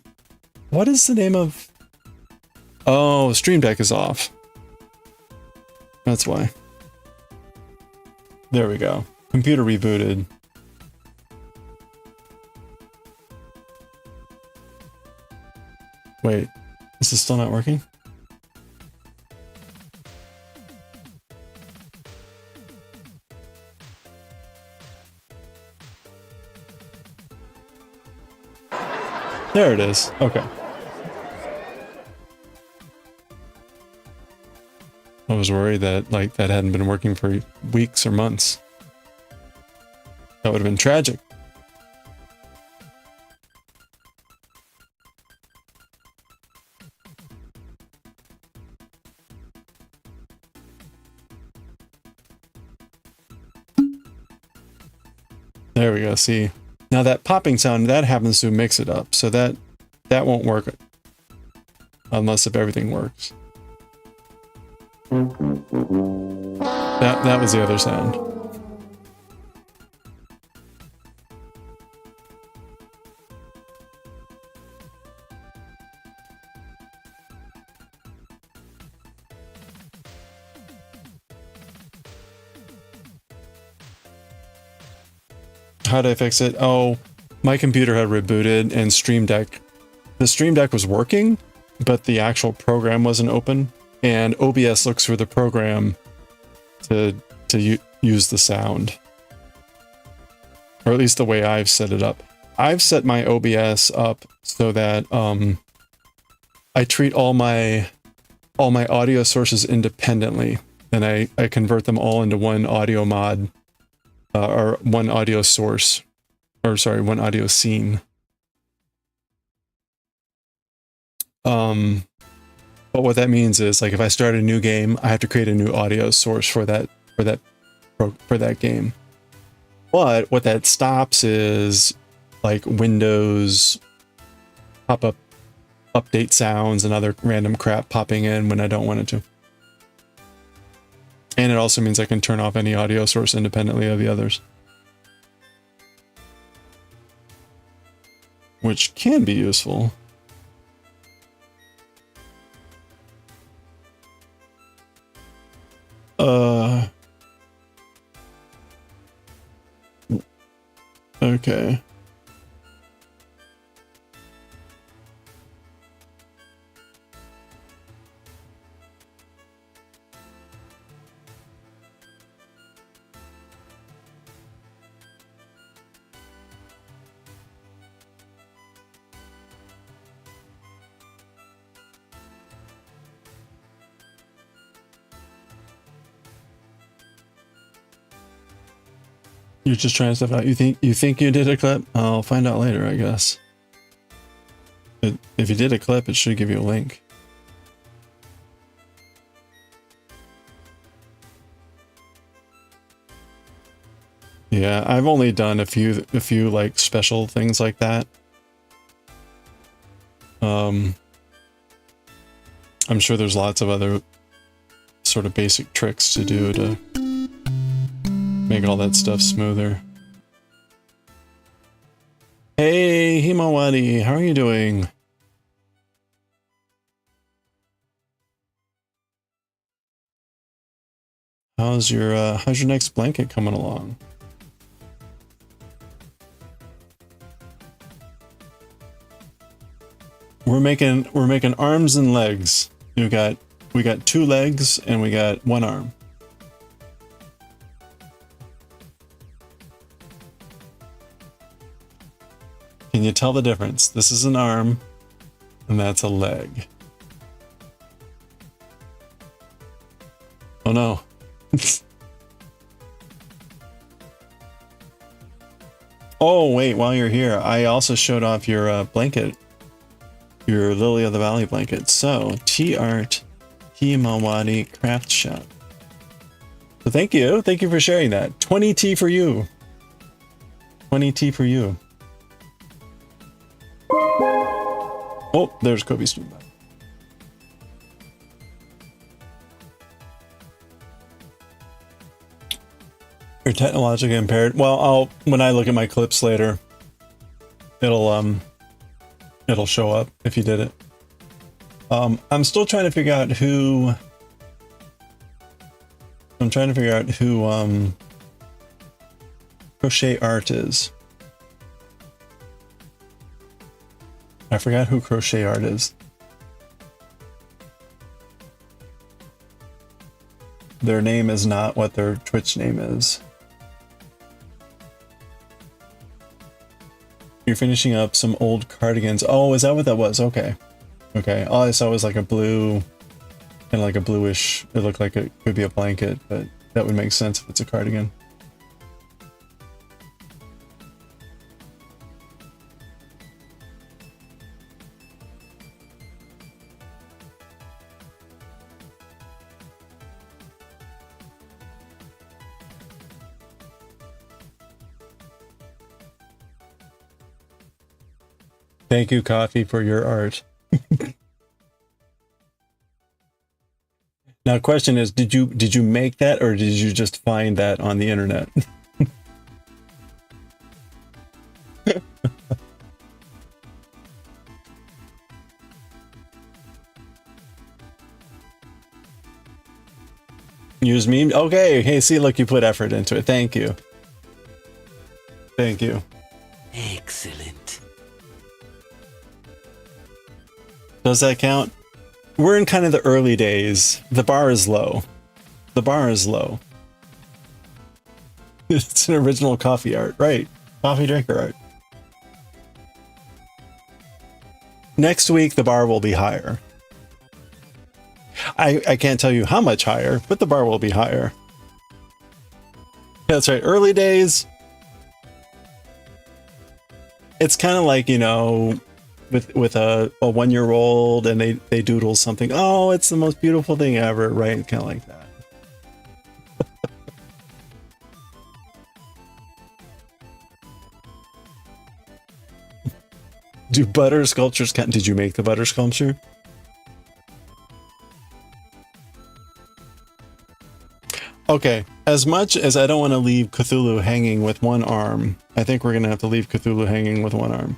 What is the name of... Oh, Stream Deck is off. That's why. There we go. Computer rebooted. Wait, this is still not working? There it is. Okay. I was worried that, like, that hadn't been working for weeks or months. That would have been tragic. There we go, see. Now that popping sound, that happens to Mix It Up, so that won't work unless if everything works. That was the other sound. How did I fix it? Oh, my computer had rebooted and Stream Deck. The Stream Deck was working, but the actual program wasn't open. And OBS looks for the program to use the sound. Or at least the way I've set it up. I've set my OBS up so that I treat all my audio sources independently. And I convert them all into one audio mod. Or one audio source, or sorry, one audio scene. But what that means is, like, if I start a new game, I have to create a new audio source for that game. But what that stops is, like, Windows pop-up update sounds and other random crap popping in when I don't want it to. And it also means I can turn off any audio source independently of the others. Which can be useful. Okay. You're just trying stuff out. You think you did a clip? I'll find out later, I guess. But if you did a clip, it should give you a link. Yeah, I've only done a few like special things like that. I'm sure there's lots of other sort of basic tricks to do to make all that stuff smoother. Hey, Himawari, how are you doing? How's your next blanket coming along? We're making arms and legs. We got 2 legs and we got 1 arm. Can you tell the difference? This is an arm and that's a leg. Oh no. Oh wait, while you're here, I also showed off your blanket. Your Lily of the Valley blanket. So, T-Art Himawari Craft Shop. So thank you for sharing that. 20T for you. 20T for you. Oh, there's Kobe's stream back. You're technologically impaired. Well, when I look at my clips later, it'll show up if you did it. I'm still trying to figure out who. I'm trying to figure out who Crochet Art is. I forgot who Crochet Art is. Their name is not what their Twitch name is. You're finishing up some old cardigans. Oh, is that what that was? Okay. Okay. All I saw was like a blue, kind of like a bluish. It looked like it could be a blanket, but that would make sense if it's a cardigan. Thank you, Coffee, for your art. Now, question is, did you make that, or did you just find that on the internet? Use meme? Okay, hey, see, look, you put effort into it. Thank you. Thank you. Excellent. Does that count? We're in kind of the early days. The bar is low. The bar is low. It's an original coffee art, right? Coffee drinker art. Next week, the bar will be higher. I can't tell you how much higher, but the bar will be higher. That's right, early days. It's kind of like, you know, with a 1-year-old and they doodle something. Oh, it's the most beautiful thing ever, right? Kind of like that. Do butter sculptures count? Did you make the butter sculpture? Okay, as much as I don't want to leave Cthulhu hanging with 1 arm, I think we're going to have to leave Cthulhu hanging with 1 arm.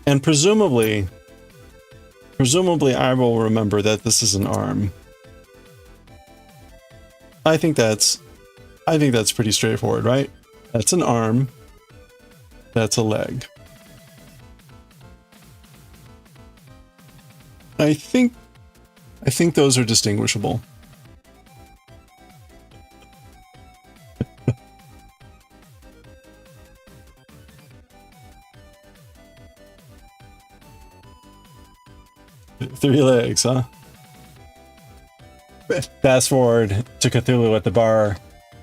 And presumably I will remember that this is an arm. I think that's pretty straightforward, right? That's an arm. That's a leg. I think those are distinguishable. Three legs, huh? Fast forward to Cthulhu at the bar,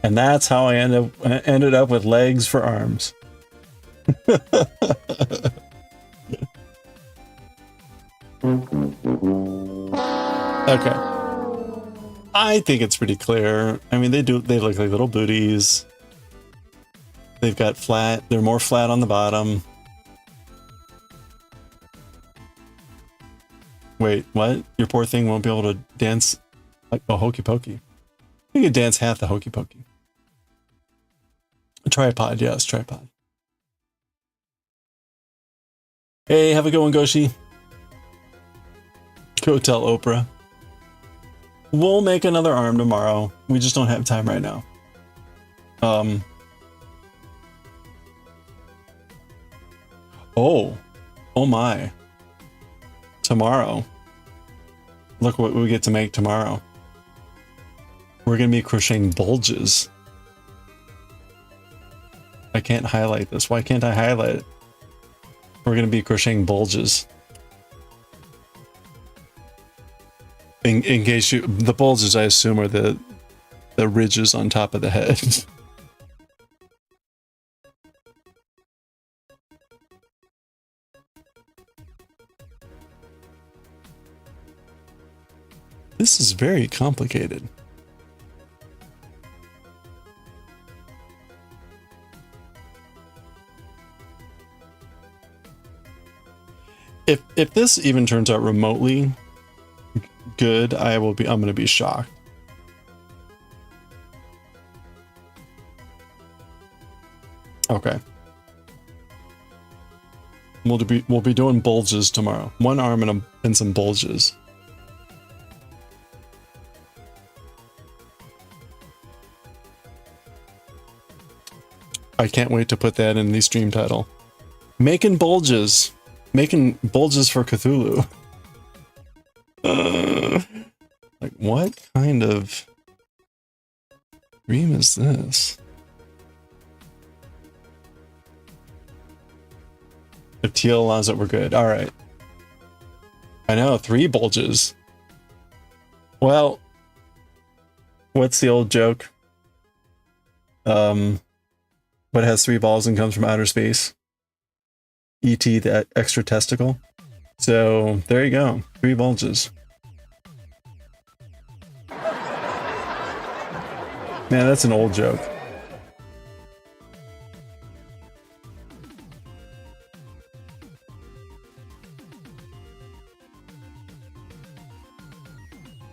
and that's how I ended up with legs for arms. Okay. I think it's pretty clear. I mean, they look like little booties. They've got they're more flat on the bottom. Wait, what? Your poor thing won't be able to dance like a hokey pokey. You can dance half the hokey pokey. A tripod, yes, tripod. Hey, have a good one, Goshi. Go tell Oprah. We'll make another arm tomorrow. We just don't have time right now. Oh, oh my. Tomorrow. Look what we get to make tomorrow. We're going to be crocheting bulges. I can't highlight this. Why can't I highlight it? We're going to be crocheting bulges. In case you... The bulges, I assume, are the ridges on top of the head. This is very complicated. If this even turns out remotely good, I'm gonna be shocked. Okay. We'll be doing bulges tomorrow. One arm and some bulges. I can't wait to put that in the stream title. Making bulges. Making bulges for Cthulhu. Like, what kind of dream is this? If teal allows it, we're good. All right. I know, 3 bulges. Well, what's the old joke? What has 3 balls and comes from outer space? E.T. the extra testicle. So there you go, 3 bulges. Man, that's an old joke.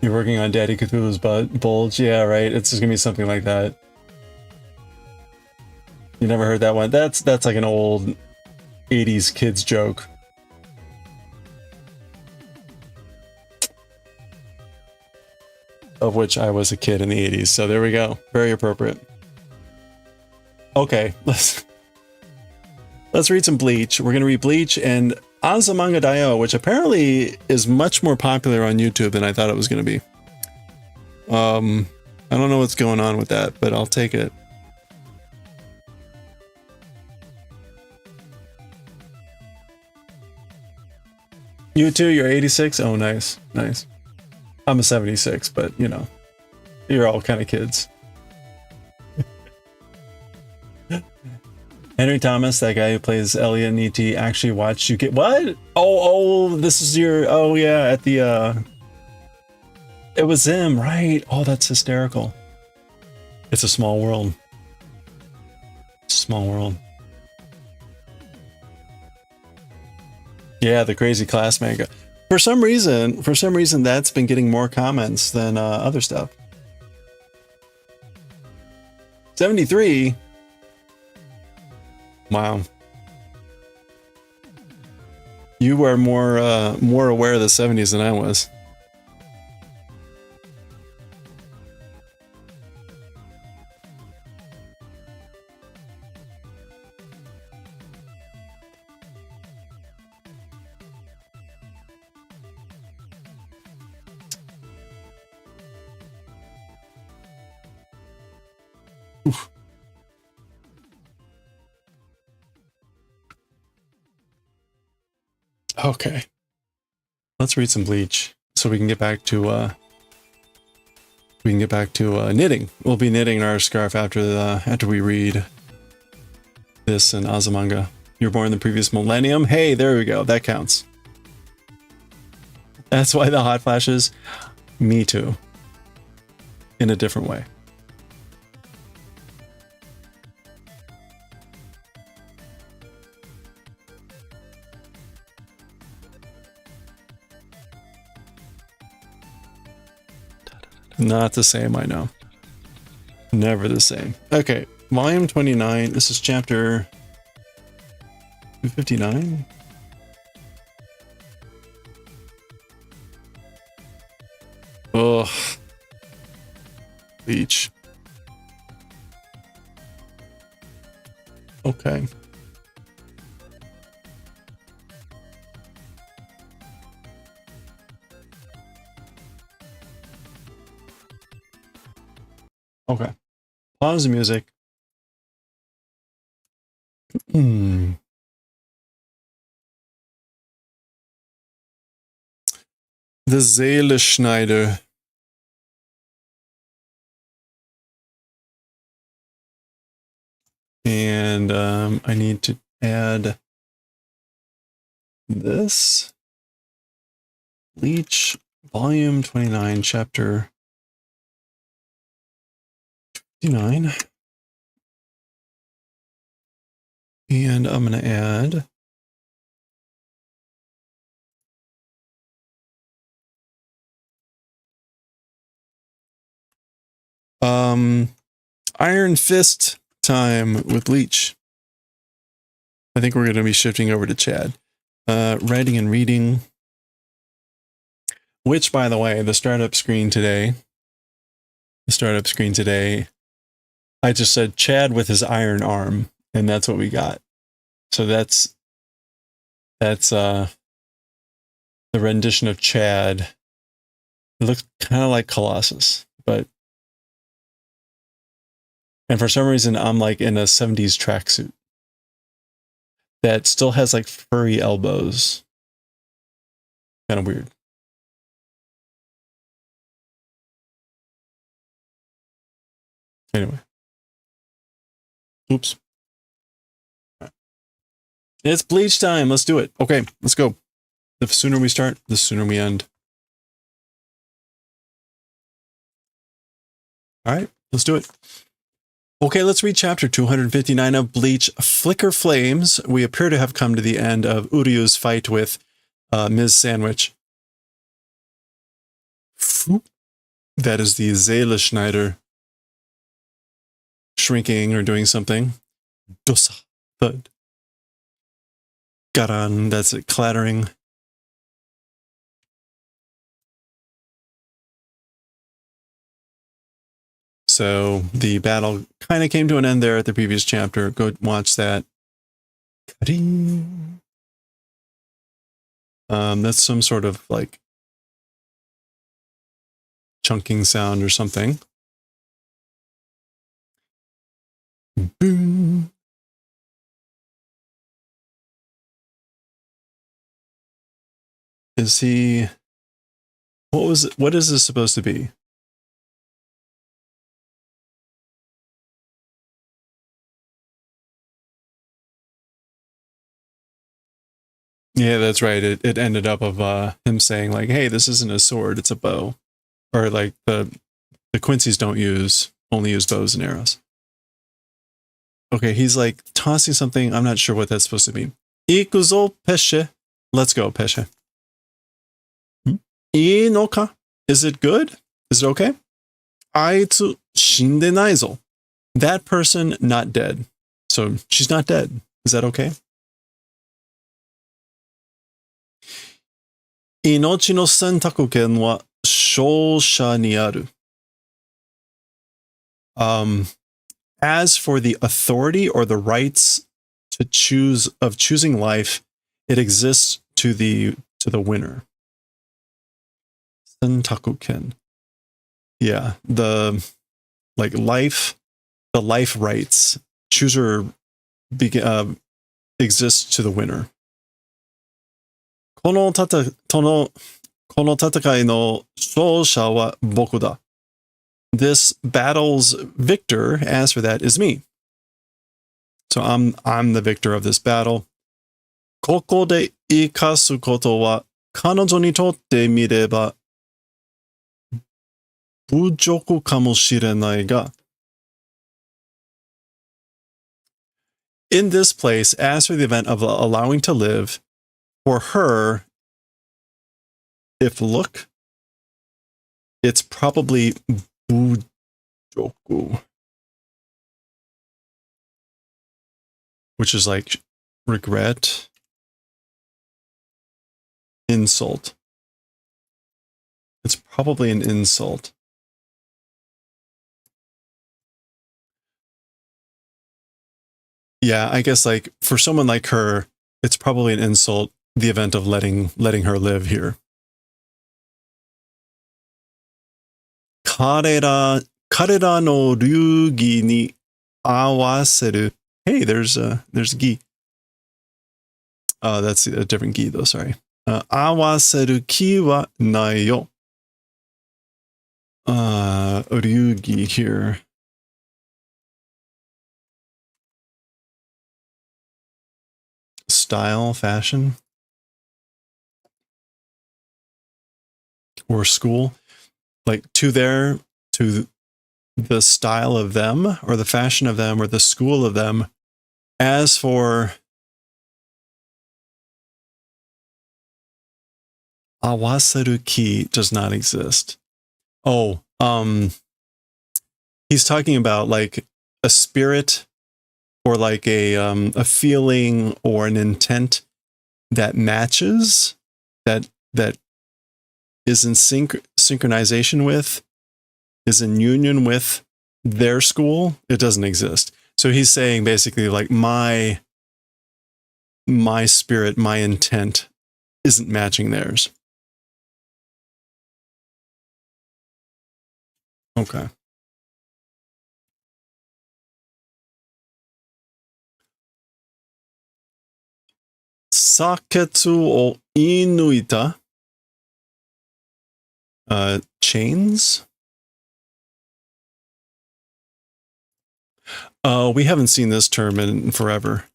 You're working on Daddy Cthulhu's bulge? Yeah, right. It's just gonna be something like that. You never heard that one? That's like an old 80s kids joke. Of which I was a kid in the 80s, so there we go. Very appropriate. Okay, let's read some Bleach. We're gonna read Bleach and Azumanga Daioh, which apparently is much more popular on YouTube than I thought it was gonna be. I don't know what's going on with that, but I'll take it. You too, you're 86? Oh, nice, nice. I'm a 76, but you know, you're all kind of kids. Henry Thomas, that guy who plays Elliot in E.T., actually watched you get what? Oh, this is your, oh yeah, at the, it was him, right? Oh, that's hysterical. It's a small world. It's a small world. Yeah, the crazy class manga. For some reason, that's been getting more comments than other stuff. 73. Wow. You were more aware of the 70s than I was. Oof. Okay, let's read some Bleach so we can get back to knitting. We'll be knitting our scarf after we read this in Azumanga. You were born in the previous millennium. Hey, there we go. That counts. That's why the hot flashes. Me too. In a different way. Not the same, I know. Never the same. Okay, volume 29. This is chapter 259. Ugh. Bleach. Okay. Pause the music. The Seeleschneider. And I need to add this. Bleach, volume 29, chapter 59. And I'm going to add Iron Fist time with Bleach. I think we're going to be shifting over to Chad. Writing and reading. Which, by the way, the startup screen today, I just said Chad with his iron arm, and that's what we got. So that's the rendition of Chad. It looks kind of like Colossus, but and for some reason I'm like in a 70s tracksuit that still has like furry elbows. Kind of weird. Anyway. Oops. It's Bleach time. Let's do it. Okay, let's go. The sooner we start, the sooner we end. All right, let's do it. Okay, let's read chapter 259 of Bleach, Flicker Flames. We appear to have come to the end of Uryu's fight with Ms. Sandwich. That is the Seeleschneider shrinking or doing something. Dosa, thud. Garan, that's it, clattering. So the battle kind of came to an end there at the previous chapter. Go watch that. That's some sort of like chunking sound or something. Boom. Is he... What is this supposed to be? Yeah, that's right. It ended up of him saying like, "Hey, this isn't a sword; it's a bow," or like the Quincy's don't only use bows and arrows. Okay, he's like tossing something. I'm not sure what that's supposed to mean. Ikuzo peshe. Let's go, peshe. Inoka. Is it good? Is it okay? Aitsu shinde naizo. That person not dead. So she's not dead. Is that okay? Inochi no sentakuken wa shōsha ni aru. As for the authority or the rights to choosing life, it exists to the winner. Sentakuken. Yeah, the life rights. Chooser exists to the winner. この戦いの勝者は僕だ. This battle's victor, as for that, is me. So I'm the victor of this battle. ここで生かすことは彼女にとってみれば侮辱かもしれないが In this place, as for the event of allowing to live, for her, it's probably bujoku, which is like regret, insult. It's probably an insult. Yeah, I guess like for someone like her, it's probably an insult, the event of letting her live here. 彼ら Karera no ryugi ni awaseru. Hey, there's gi. That's a different gi though, sorry. Awaseru ki wa nai yo. Ryugi here. Style, fashion, or school. Like to the style of them, or the fashion of them, or the school of them. As for awaseru ki does not exist. Oh, he's talking about like a spirit or like a feeling or an intent that matches, that is in synchronization with, is in union with their school. It doesn't exist. So he's saying basically like my spirit, my intent isn't matching theirs. Okay. Saketsu o inuita. Chains? We haven't seen this term in forever.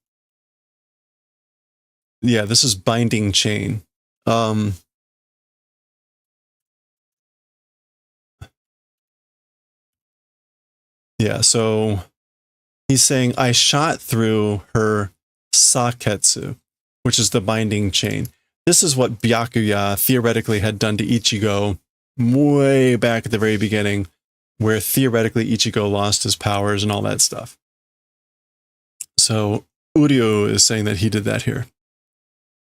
Yeah, this is binding chain. Yeah, so he's saying, I shot through her saketsu, which is the binding chain. This is what Byakuya theoretically had done to Ichigo way back at the very beginning, where theoretically Ichigo lost his powers and all that stuff. So Uryu is saying that he did that here.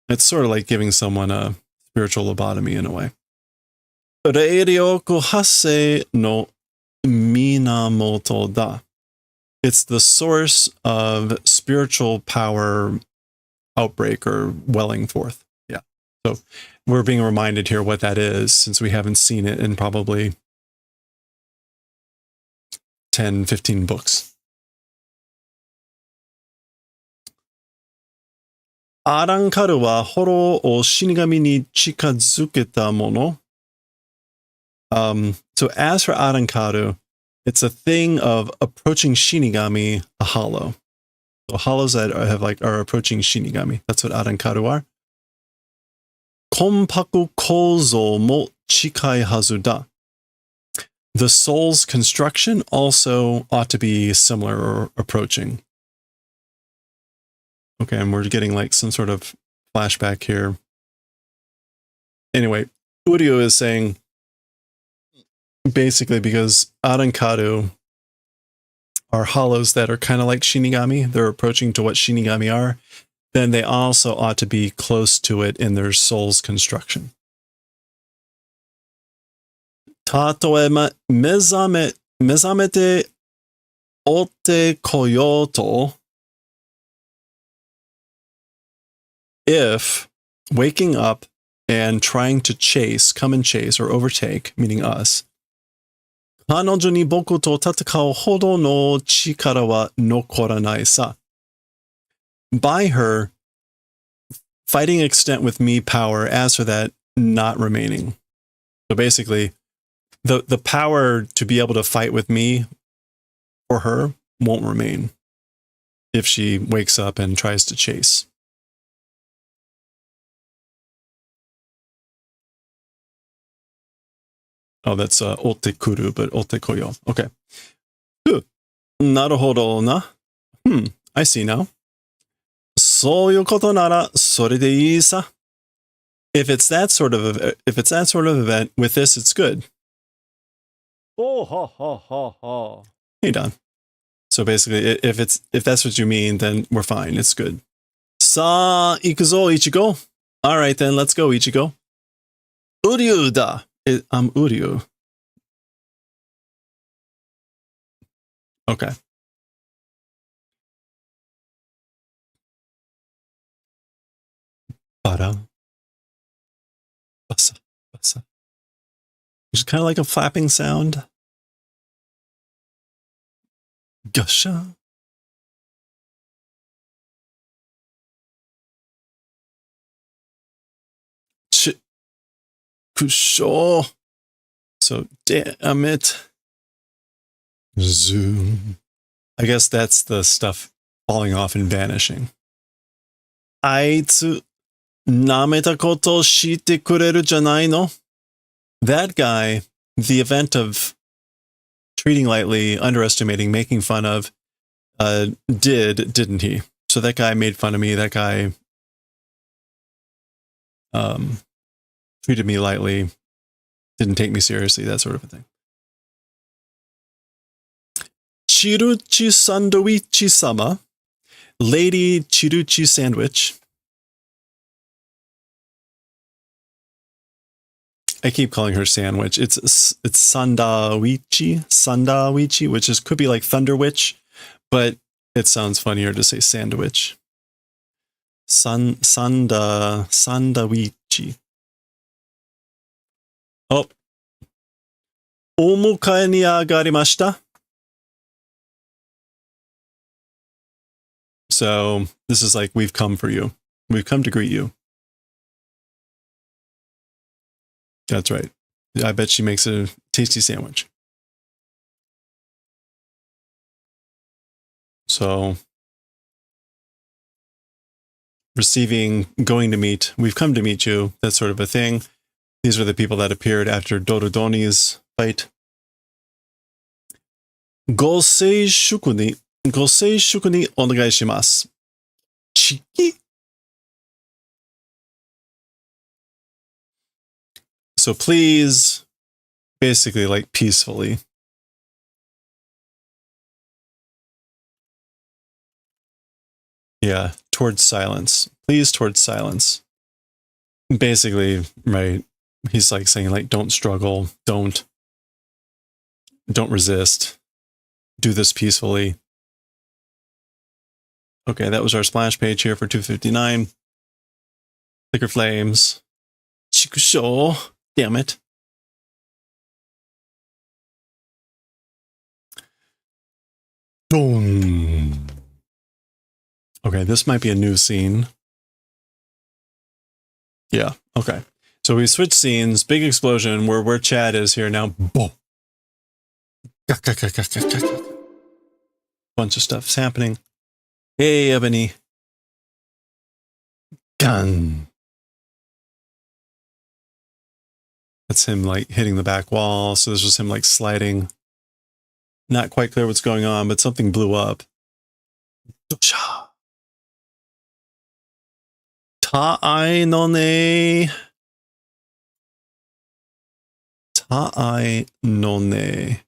It's sort of like giving someone a spiritual lobotomy in a way. Reiryoku Hase no Minamoto da. It's the source of spiritual power outbreak or welling forth. Yeah. So we're being reminded here what that is, since we haven't seen it in probably 10, 15 books. Arankaru wa horo o shinigami ni chikazuketa mono. So as for Arankaru, it's a thing of approaching Shinigami, a hollow. So hollows that are approaching Shinigami. That's what Arankaru are. Konpaku kouzo mo chikai hazu da. The soul's construction also ought to be similar or approaching. Okay, and we're getting like some sort of flashback here. Anyway, Uryu is saying, basically because Arankaru are hollows that are kind of like Shinigami, they're approaching to what Shinigami are, then they also ought to be close to it in their soul's construction. Tatoe mezamete ote koyoto. If waking up and trying to chase, come and chase or overtake, meaning us, kanojo ni boku to tatakao hodo no chikara wa nokoranai sa. By her fighting extent with me power, as for that, not remaining. So basically, the power to be able to fight with me or her won't remain if she wakes up and tries to chase. Oh, that's otekuru, but otekoyo. Okay. Naruhodo na. I see now. Souyu koto nara sore de ii sa. If it's that sort of event, with this it's good. Oh ha ha ha ha. Hey Don. So basically, if that's what you mean, then we're fine. It's good. Sa ikuzo Ichigo. All right then, let's go Ichigo. Uryu da. I'm Uryu. Okay. Bada. Basa. Basa. It's kind of like a flapping sound. Yasha. Kusho. So damn it. Zoom. I guess that's the stuff falling off and vanishing. Aitsu nameta koto shite kureru janai no? That guy, the event of treating lightly, underestimating, making fun of, didn't he? So that guy made fun of me. That guy treated me lightly, didn't take me seriously, that sort of a thing. Chiruchi Sandoichi sama, Lady Chiruchi Sandwich. I keep calling her Sandwich. It's Sandawichi, which could be like Thunder Witch, but it sounds funnier to say Sandwich. Sandawichi. Oh. Omokae ni agarimashita. So this is like, we've come for you. We've come to greet you. That's right. I bet she makes a tasty sandwich. So receiving, going to meet, we've come to meet you, that sort of a thing. These are the people that appeared after Dorodoni's fight. Gosei shuku ni onegai shimasu. Chiki? So please, basically like peacefully. Yeah, towards silence. Please, towards silence. Basically, right, he's like saying like, don't struggle, don't resist, do this peacefully. Okay, that was our splash page here for 259. Flicker flames. Chikusho. Damn it. Boom. Okay, this might be a new scene. Yeah, okay. So we switch scenes, big explosion, where Chad is here now. Boom. Bunch of stuff's happening. Hey, Ebony. Gun. That's him like hitting the back wall. So this was him like sliding. Not quite clear what's going on, but something blew up. Ta'ai no ne. Ta'ai no ne.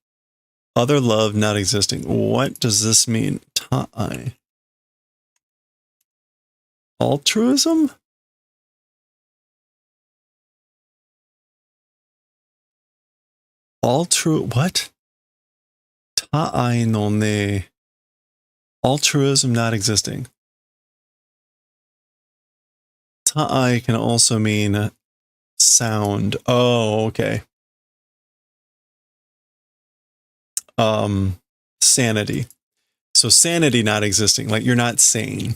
Other love not existing. What does this mean? Ta'ai. Altruism? What? Ta'ai no ne. Altruism not existing. Ta'ai can also mean sound. Oh, okay. Sanity. So sanity not existing, like you're not sane.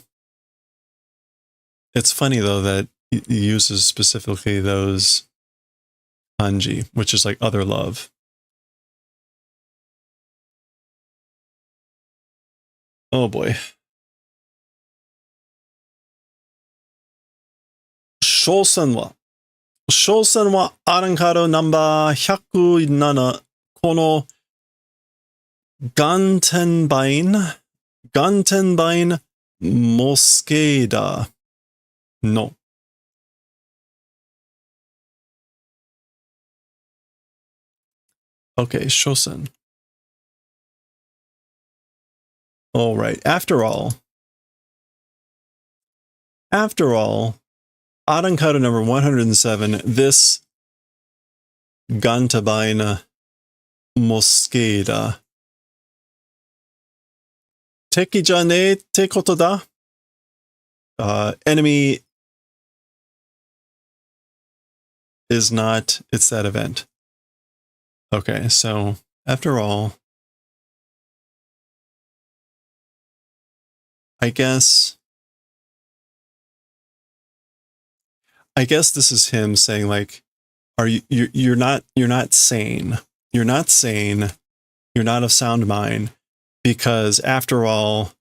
It's funny though that he uses specifically those kanji, which is like other love. Oh boy. Shousen wa Arankaro number 107 kono Gantenbein Mosqueda no. Okay, Shosen. All right. After all, Arankaro number 107, this Gantenbein Mosqueda. Teki ja ne te koto da? Enemy is not, it's that event. Okay, so after all, I guess this is him saying like, are you're not sane. You're not sane. You're not of sound mind, because after all,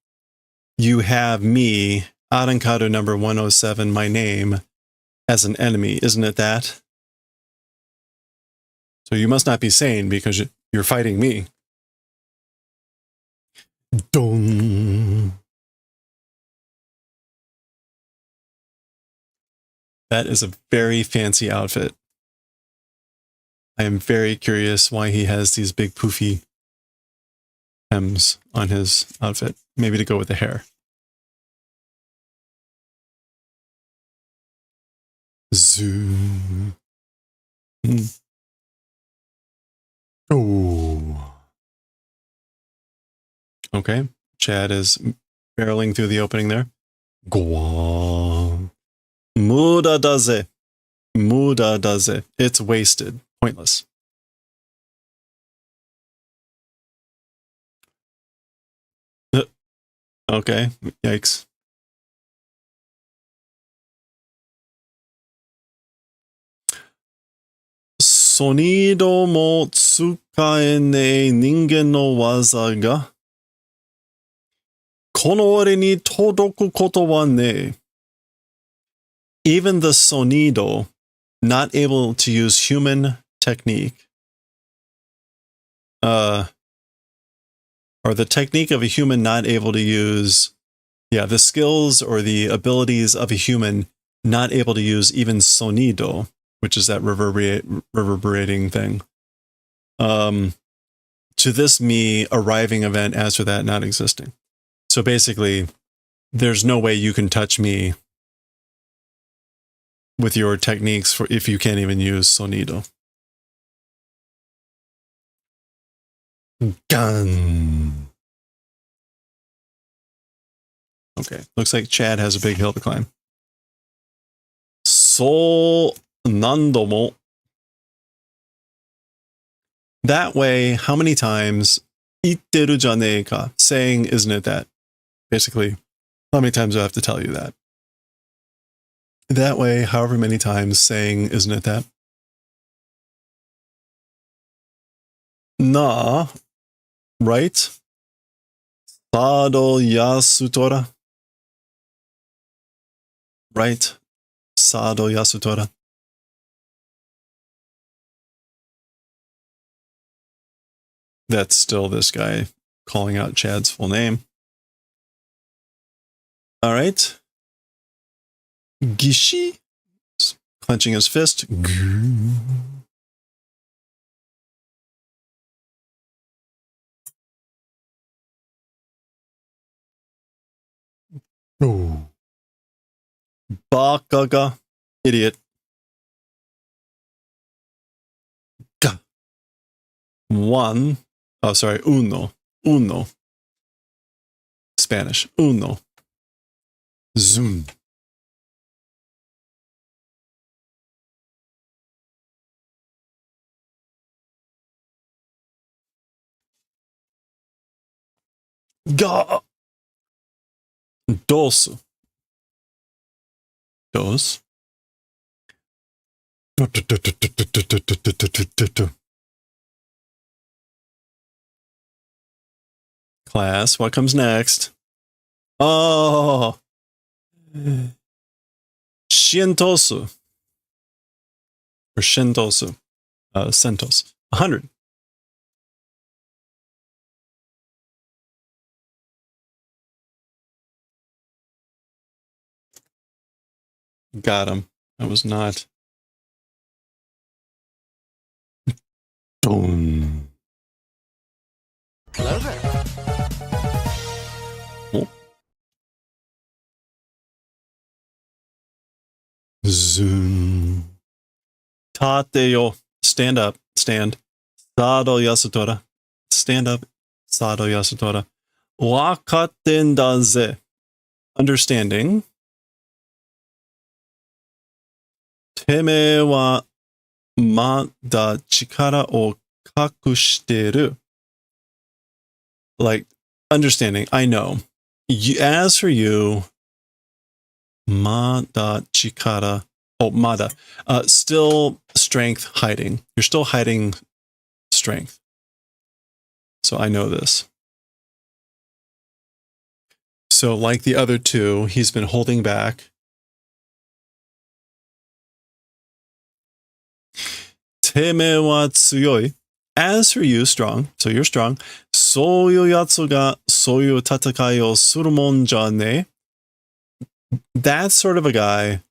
you have me, Arankaru number 107, my name, as an enemy, isn't it that? So you must not be sane because you're fighting me. Dong. That is a very fancy outfit. I am very curious why he has these big poofy hems on his outfit. Maybe to go with the hair. Zoom. Oh. Okay. Chad is barreling through the opening there. Guam. Muda daze. Muda daze. It's wasted. Pointless. Okay. Yikes. Sonido mo tsukaenei ningen no waza ga kono ore ni todoku koto wa ne. Even the sonido, not able to use human technique, or the technique of a human not able to use, the skills or the abilities of a human not able to use even sonido, which is that reverberating thing. To this me, arriving event as for that not existing. So basically, there's no way you can touch me with your techniques for if you can't even use sonido. Gun. Okay, looks like Chad has a big hill to climb. So nandomo. That way, how many times itteru janei ka, saying isn't it that? Basically, how many times do I have to tell you that? That way, however many times saying isn't it that? Na, right? Sado yasutora. Right? Sado yasutora. That's still this guy calling out Chad's full name. All right. Gishi, clenching his fist. Oh. Bakaga, idiot. Ga. One. Oh, sorry. Uno. Uno. Spanish. Uno. Zoom. Ga. Dos. Dos. Class, what comes next? Oh. Shintosu. Or Shintosu. Sentos. 100. Got him. I was not. Boom. Hello there. Oh. Zoom. Daioh. Stand up. Stand. Sado yasutora. Stand up. Sado yasutora. Wakatten da ze. Understanding. Teme wa mada chikara o kakushiteru. Like, understanding, I know. As for you, Mada Chikara. Oh, Mada. Still strength hiding. You're still hiding strength. So I know this. So like the other two, he's been holding back. Teme wa tsuyoi. As for you, strong. So you're strong. Soyu yatsu ga soyu tatakai o suru mon ja ne. That sort of a guy,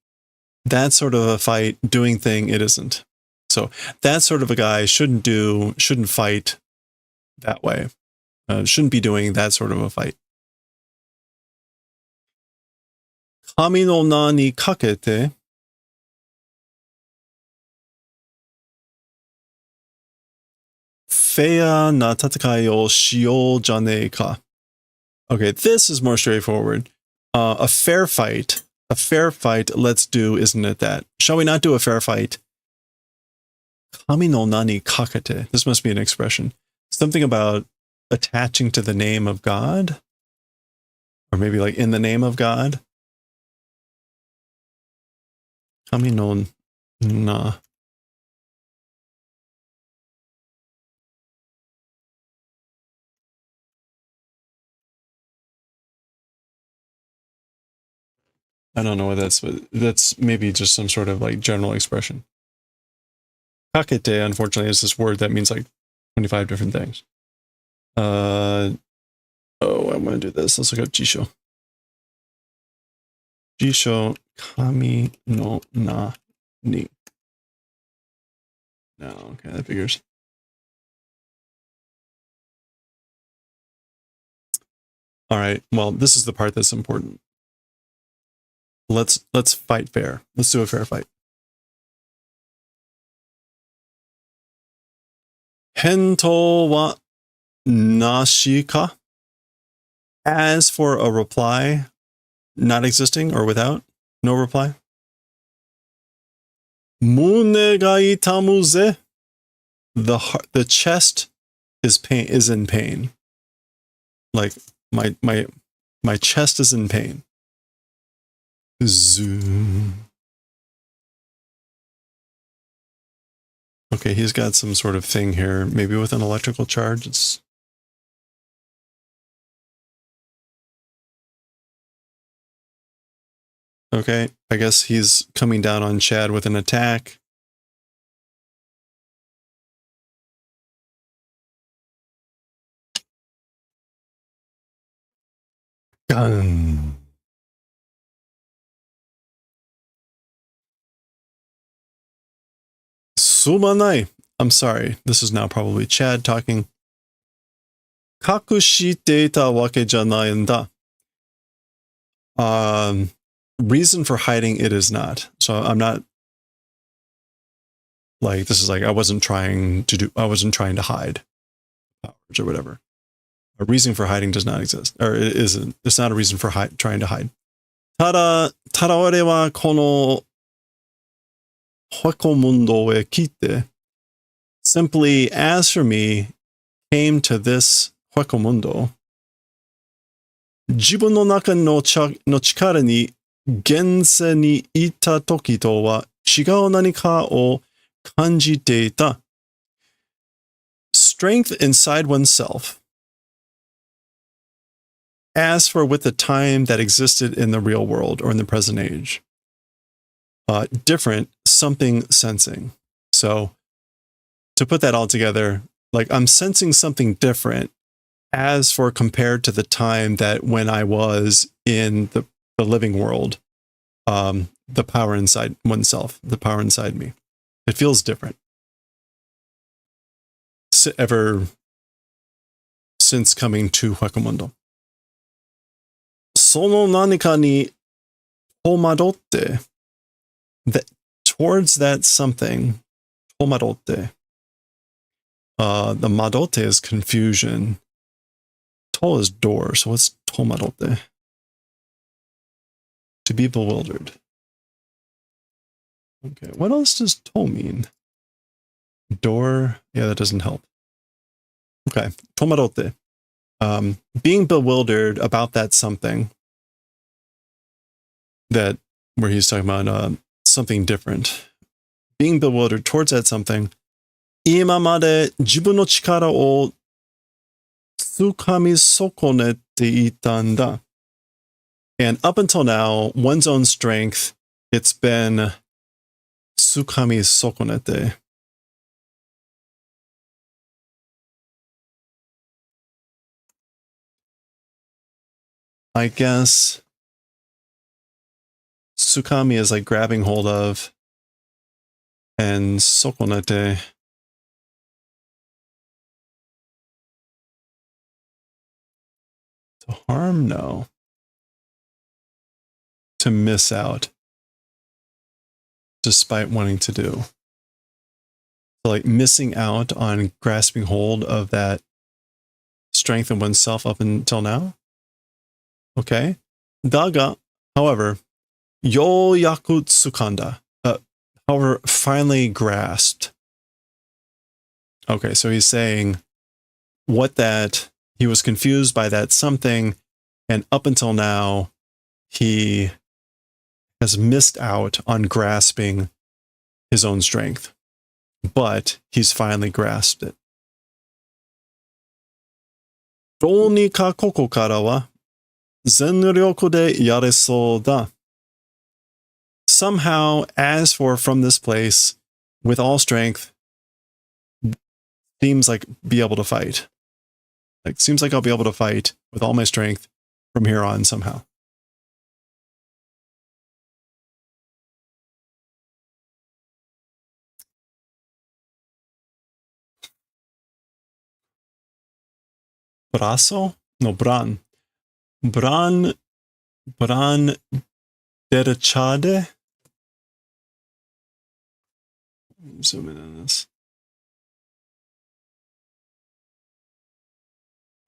that sort of a fight doing thing, it isn't. So that sort of a guy shouldn't fight that way. Shouldn't be doing that sort of a fight. Kami no na ni kakete. Feia na tatakai o shio jane ka. Okay, this is more straightforward. A fair fight, let's do, isn't it that? Shall we not do a fair fight? Kami no nani kakete. This must be an expression. Something about attaching to the name of God? Or maybe like in the name of God? Kami no na. I don't know what that's maybe just some sort of like general expression. Kakete, unfortunately, is this word that means like 25 different things. Oh, I'm going to do this. Let's look up Jisho. Jisho kami no na ni. No, okay, that figures. All right, well, this is the part that's important. Let's fight fair. Let's do a fair fight. Hento wa nashika. As for a reply, not existing or without, no reply. Mune ga itamu ze. The chest is in pain. Like my chest is in pain. Zoom. Okay, he's got some sort of thing here, maybe with an electrical charge. It's okay. I guess he's coming down on Chad with an attack. Gun. Sumanai. I'm sorry. This is now probably Chad talking. Kakushite ta wake janai n da. Reason for hiding it is not. So I'm not like, this is like, I wasn't trying to hide powers or whatever. A reason for hiding does not exist, or it isn't. It's not a reason for trying to hide. Tada ore wa kono Huecomundo e kite. Simply, as for me, came to this Huecomundo. Jibun no naka no chikara ni gense ni ita toki to wa chigau nanika o kanjite ita. Strength inside oneself. As for with the time that existed in the real world or in the present age. Different, something sensing. So to put that all together, like I'm sensing something different as for compared to the time that when I was in the living world, the power inside oneself, the power inside me. It feels different. Ever since coming to Huecomundo. Sono nanika ni tomadotte. That towards that something, tomadotte. The madotte is confusion. To is door, so what's tomadotte? To be bewildered. Okay, what else does to mean? Door, yeah, that doesn't help. Okay, tomadotte. being bewildered about that something that where he's talking about something different. Being bewildered towards that something. 今まで自分の力を掴み損ねていたんだ. And up until now, one's own strength, it's been 掴み損ねて. I guess tsukami is like grabbing hold of, and sokonete to harm? No. To miss out, despite wanting to do. So like missing out on grasping hold of that strength in oneself up until now. Okay. Daga, however, yo yaku tsukanda. However, finally grasped. Okay, so he's saying what that he was confused by that something, and up until now, he has missed out on grasping his own strength, but he's finally grasped it. どうにかここからは全力でやれそうだ. Somehow, as for from this place, with all strength, seems like be able to fight. Like seems like I'll be able to fight with all my strength from here on somehow. Brazo? No, Bran. Bran derechade? Zoom in on this.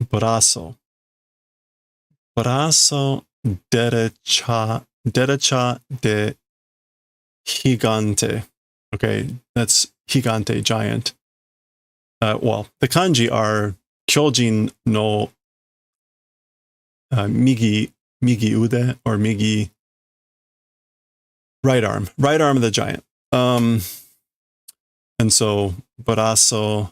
Brazo derecha de gigante. Okay, that's gigante, giant. Well, the kanji are kyojin no migi ude or migi right arm of the giant. And so brazo,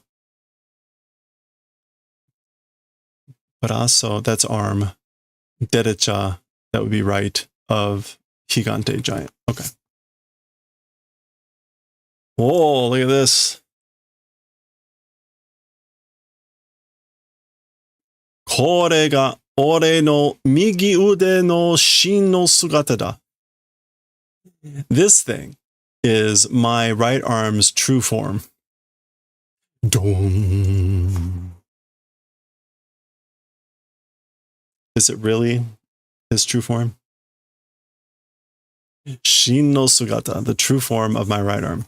that's arm. Derecha, that would be right of gigante, giant. Okay. Oh, look at this. これが俺の右腕の真の姿だ. This thing is my right arm's true form. Dong. Is it really his true form? Shin no sugata, the true form of my right arm.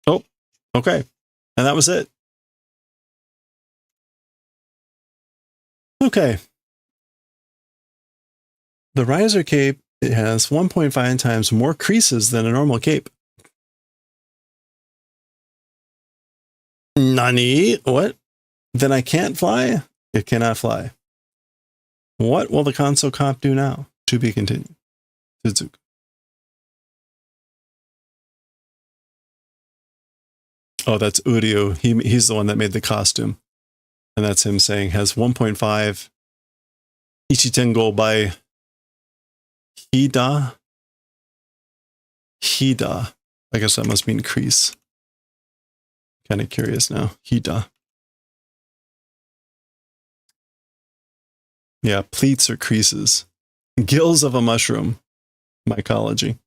Oh, okay. And that was it. Okay. The riser cape, it has 1.5 times more creases than a normal cape. Nani? What? Then I can't fly? It cannot fly. What will the console cop do now? To be continued. Suzuka. Oh, that's Uryu. He's the one that made the costume. And that's him saying has 1.5 Ichitengo by Hida. I guess that must mean crease. Kind of curious now. Hida. Yeah, pleats or creases. Gills of a mushroom. Mycology.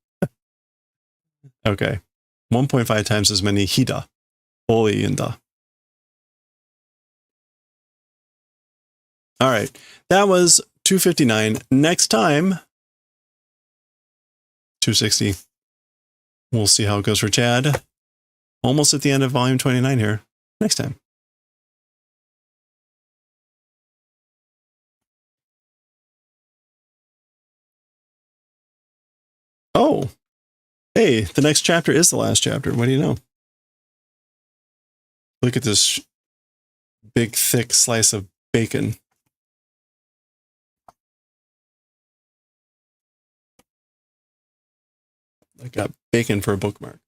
Okay. 1.5 times as many Hida. Oli inda. All right. That was 259. Next time, 260. We'll see how it goes for Chad. Almost at the end of volume 29 here. Next time. Oh, hey, the next chapter is the last chapter. What do you know? Look at this big, thick slice of bacon. I got bacon for a bookmark.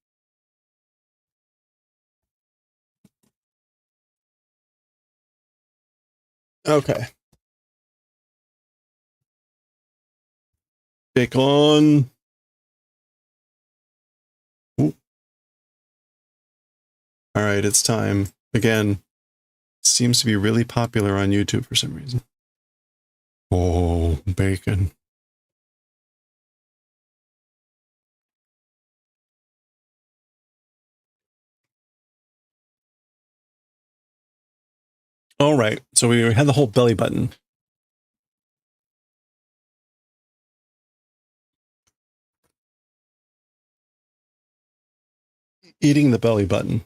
Okay. Bacon. Ooh. All right, it's time. Again, seems to be really popular on YouTube for some reason. Oh, bacon. All right, so we had the whole belly button. Eating the belly button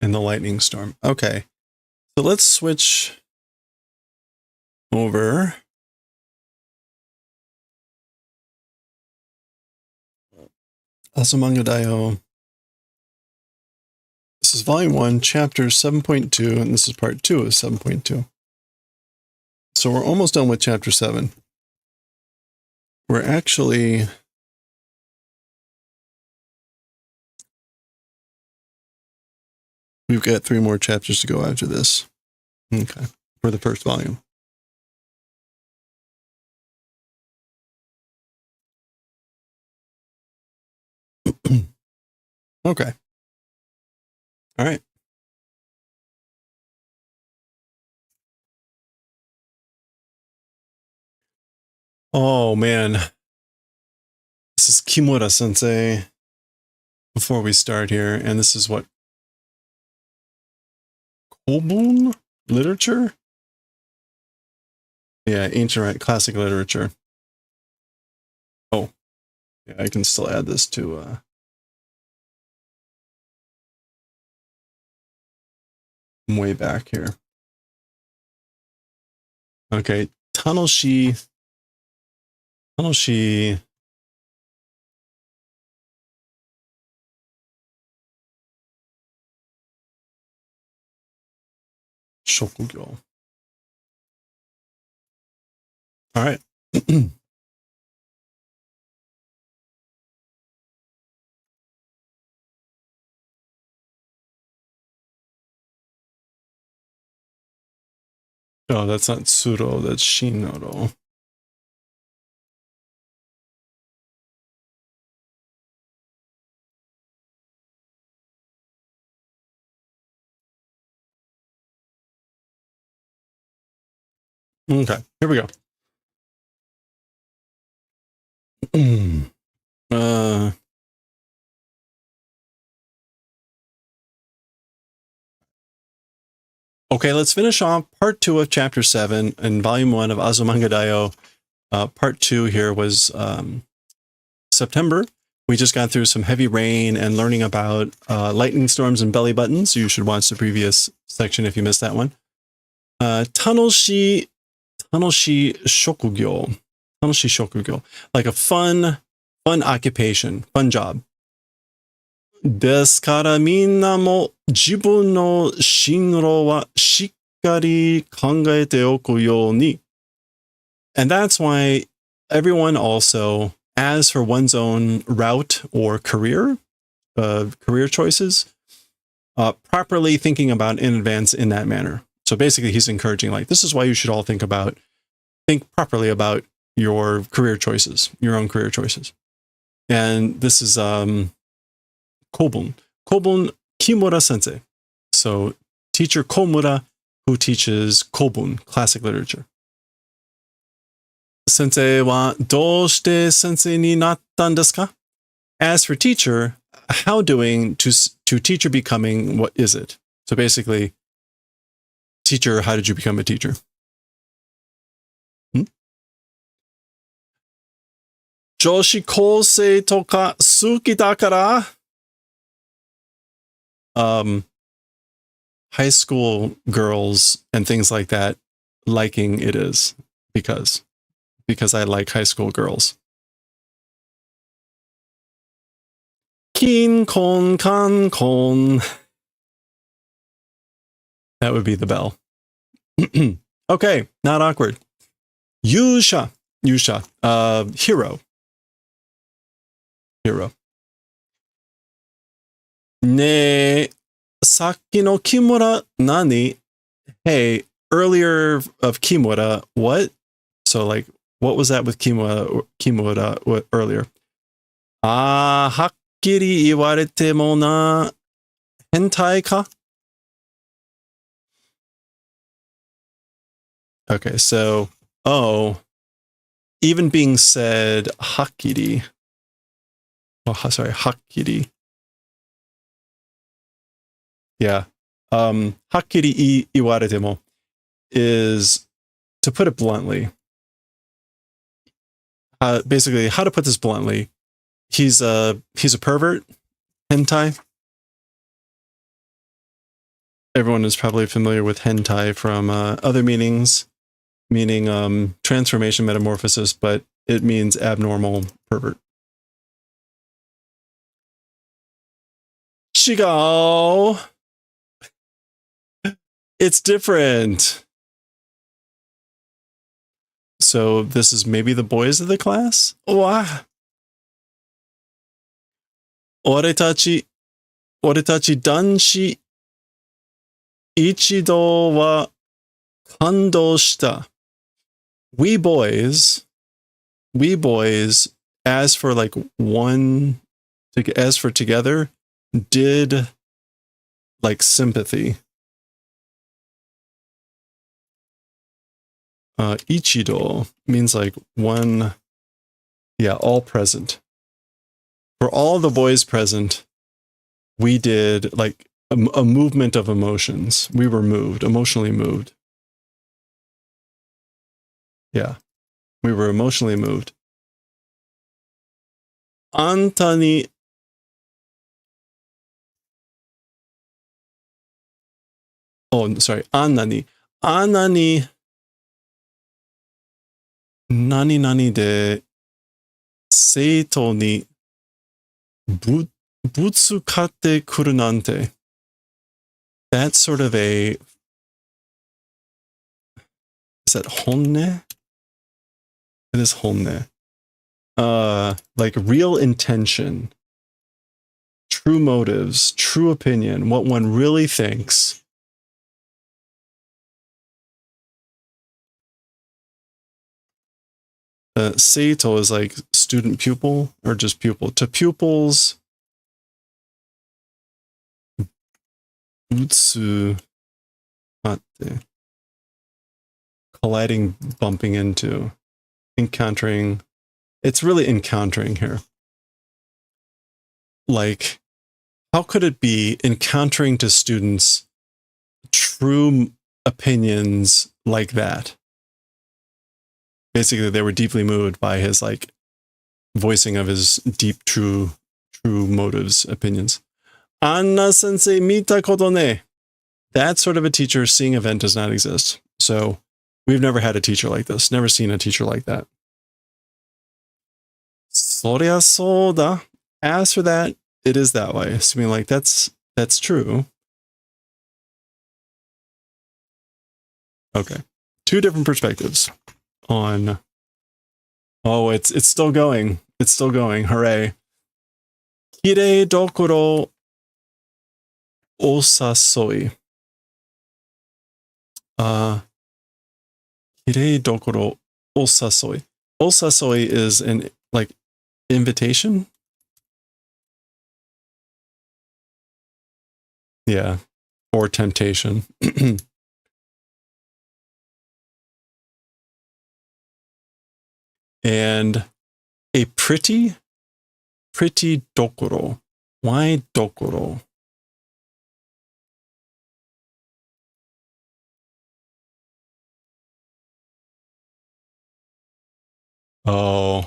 and the lightning storm. Okay, so let's switch over. Azumanga Daioh. This is volume 1, chapter 7.2, and this is part 2 of 7.2. So we're almost done with chapter 7. We're actually... We've got 3 more chapters to go after this. Okay, for the first volume. Okay. All right. Oh, man. This is Kimura Sensei before we start here, and this is what? Kobun literature? Yeah, ancient classic literature. Oh, yeah, I can still add this to... I'm way back here. Okay, Tanoshi... Shokugyo. All right. Oh, that's not Tsuro, that's Shinoro. Okay, here we go. Okay, let's finish off part 2 of chapter 7 in volume 1 of Azumanga Daioh. Part 2 here was September. We just got through some heavy rain and learning about lightning storms and belly buttons. You should watch the previous section if you missed that one. Tanoshi shokugyo. Tanoshi shokugyo. Like a fun occupation, fun job. ですからみんなも自分の進路はしっかり考えておくように. And that's why everyone also, as for one's own route or career choices, properly thinking about in advance in that manner. So basically he's encouraging, like, this is why you should all think properly about your career choices, your own career choices. And this is Kobun Kimura Sensei. So teacher Komura, who teaches Kobun, classic literature. Sensei wa doshite sensei ni natta desu ka? As for teacher, how doing to teacher becoming, what is it? So basically, teacher, how did you become a teacher? Joshi kousei toka suki dakara. High school girls and things like that, liking it is because I like high school girls. Kin kon kan kon. That would be the bell. Okay, not awkward. Yusha. Yusha. Hero. Hero. Ne saki no kimura nani? Hey, earlier of kimura, what? So like, what was that with kimura what, earlier? Hakkiri iwarete mo na hentai ka? Okay, so, oh, even being said hakkiri. Oh, sorry, hakkiri. Yeah. Hakkiri iwarete mo is, to put it bluntly, basically, how to put this bluntly, he's a pervert, hentai. Everyone is probably familiar with hentai from other meanings, meaning transformation, metamorphosis, but it means abnormal pervert. Chigao. It's different. So this is maybe the boys of the class? Wow. Oretachi danshi ichido wa kandou shita. We boys, as for like one, as for together, did like sympathy. Ichido means like one, yeah, all present. For all the boys present, we did like a movement of emotions. We were moved, emotionally moved. Yeah, we were emotionally moved. Anta ni Anna ni nani nani de seito ni butsukate kuru nante. That's sort of a, is that honne? It is honne. Like real intention, true motives, true opinion, what one really thinks. Seito is like student pupil or just pupil. To pupils, butsu, colliding, bumping into, encountering. It's really encountering here. Like, how could it be encountering to students true opinions like that? Basically, they were deeply moved by his like voicing of his deep, true motives, opinions. Anna sensei mita koto ne. That sort of a teacher seeing event does not exist. So we've never had a teacher like this. Never seen a teacher like that. Soria soda. As for that, it is that way. So I mean, like that's true. Okay, two different perspectives on. Oh, it's still going. It's still going. Hooray! Kirei dokoro osasoi. Kirei dokoro osasoi. Osasoi is an like invitation. Yeah, or temptation. And a pretty dokoro. Why dokoro? Oh,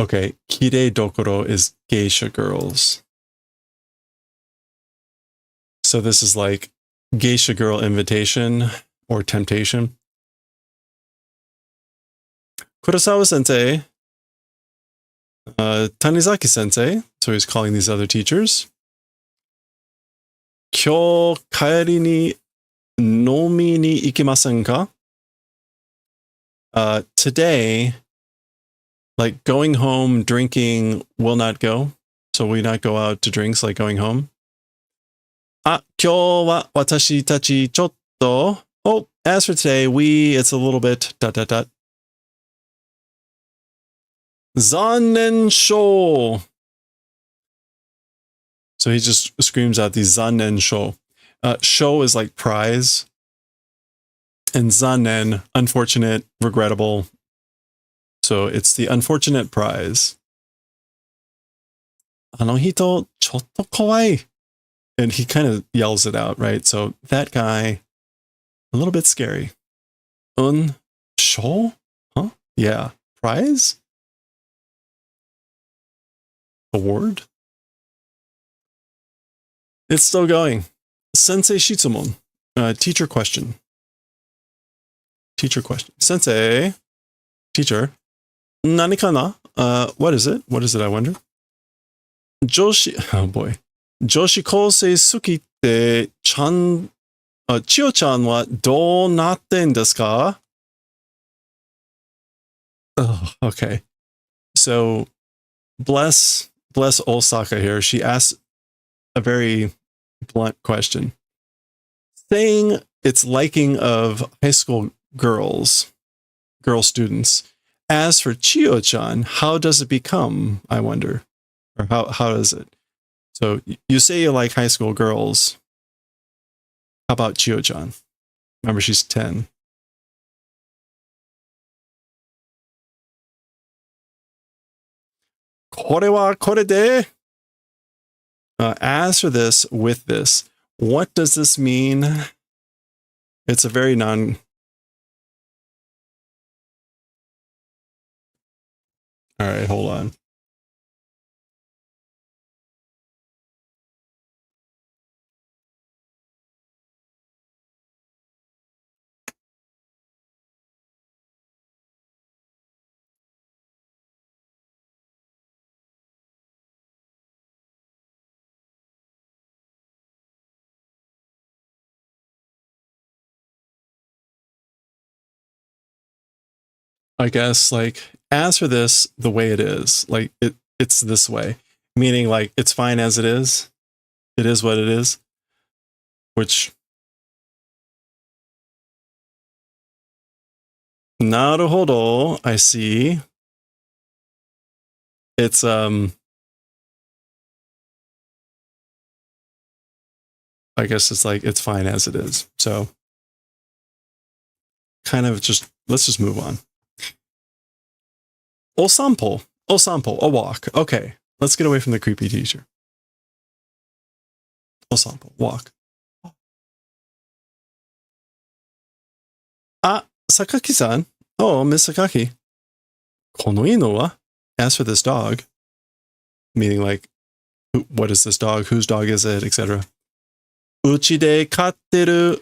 okay. Kirei dokoro is geisha girls. So this is like geisha girl invitation or temptation. Kurosawa sensei, Tanizaki sensei, so he's calling these other teachers. Kyo kaeri ni nomi ni ikimasen ka? Today, like going home, drinking will not go. So we not go out to drinks like going home. Kyou wa watashi tachi chotto. Oh, as for today, it's a little bit ... Zannen shou. So he just screams out the zannen shou. Shou is like prize. And zannen, unfortunate, regrettable. So it's the unfortunate prize. Hito chotto kawaii. And he kind of yells it out, right? So that guy, a little bit scary. Shou? Huh? Yeah. Prize? Award? It's still going. Sensei shitsumon. Teacher question. Teacher question. Sensei. Teacher. Nani kana? What is it? What is it, I wonder? Joshi. Oh boy. Joshi kousei suki te Chiyo-chan wa dou natten desu ka? Oh, okay. So bless Osaka here. She asks a very blunt question. Saying its liking of high school girl students. As for Chiyo-chan, how does it become, I wonder? Or how does it? So you say you like high school girls. How about Chiyo-chan? Remember, she's 10. Kore wa kore de? As for this, with this, what does this mean? It's a very All right, hold on. I guess, like, as for this, the way it is, like, it's this way. Meaning, like, it's fine as it is. It is what it is. Which... Naruhodo, I see. It's, I guess it's like, it's fine as it is. So, kind of just, let's just move on. Osampo, a walk. Okay, let's get away from the creepy teacher. Osampo, walk. Sakaki-san. Oh, Miss Sakaki. Kono ino wa? As for this dog, meaning like, what is this dog? Whose dog is it? Etc. Uchi de katteru.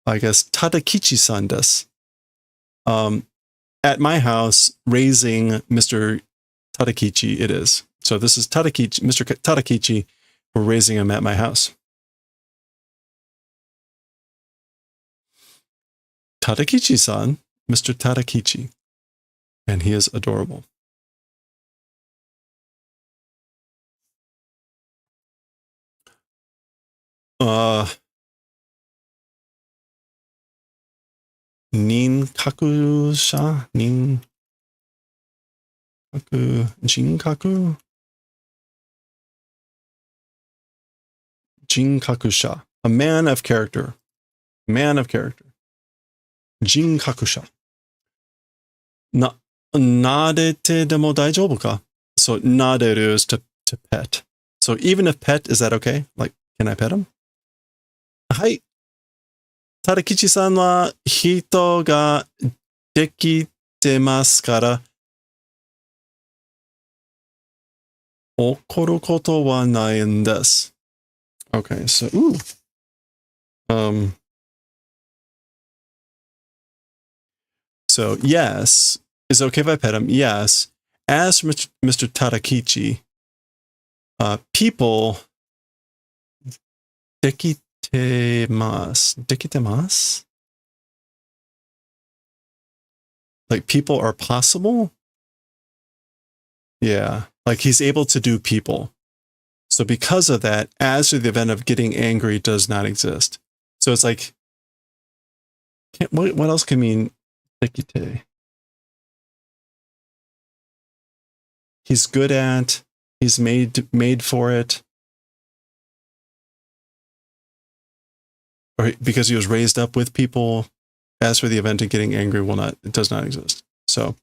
I guess Tadakichi-san desu. At my house, raising Mr. Tadakichi, it is. So this is Tadakichi, Mr. Tadakichi. We're raising him at my house. Tadakichi-san, Mr. Tadakichi. And he is adorable. Ninkaku-sha? Jinkaku? Jinkaku-sha. A man of character. Man of character. Jinkaku-sha. Nadete demo daijoubu ka? So naderu is to pet. So even if pet, is that okay? Like, can I pet him? Hai. Tadakichi-san wa hito ga dekitemasu kara okoru koto wa nai n desu. Okay, so so yes, is it okay if I pet him? Yes. As for Mr. Tadakichi, people Dekitemasu? Like people are possible? Yeah, like he's able to do people. So because of that, as to the event of getting angry does not exist. So it's like, what else can mean dekite? He's good at, he's made for it. Or because he was raised up with people. As for the event of getting angry, it does not exist. So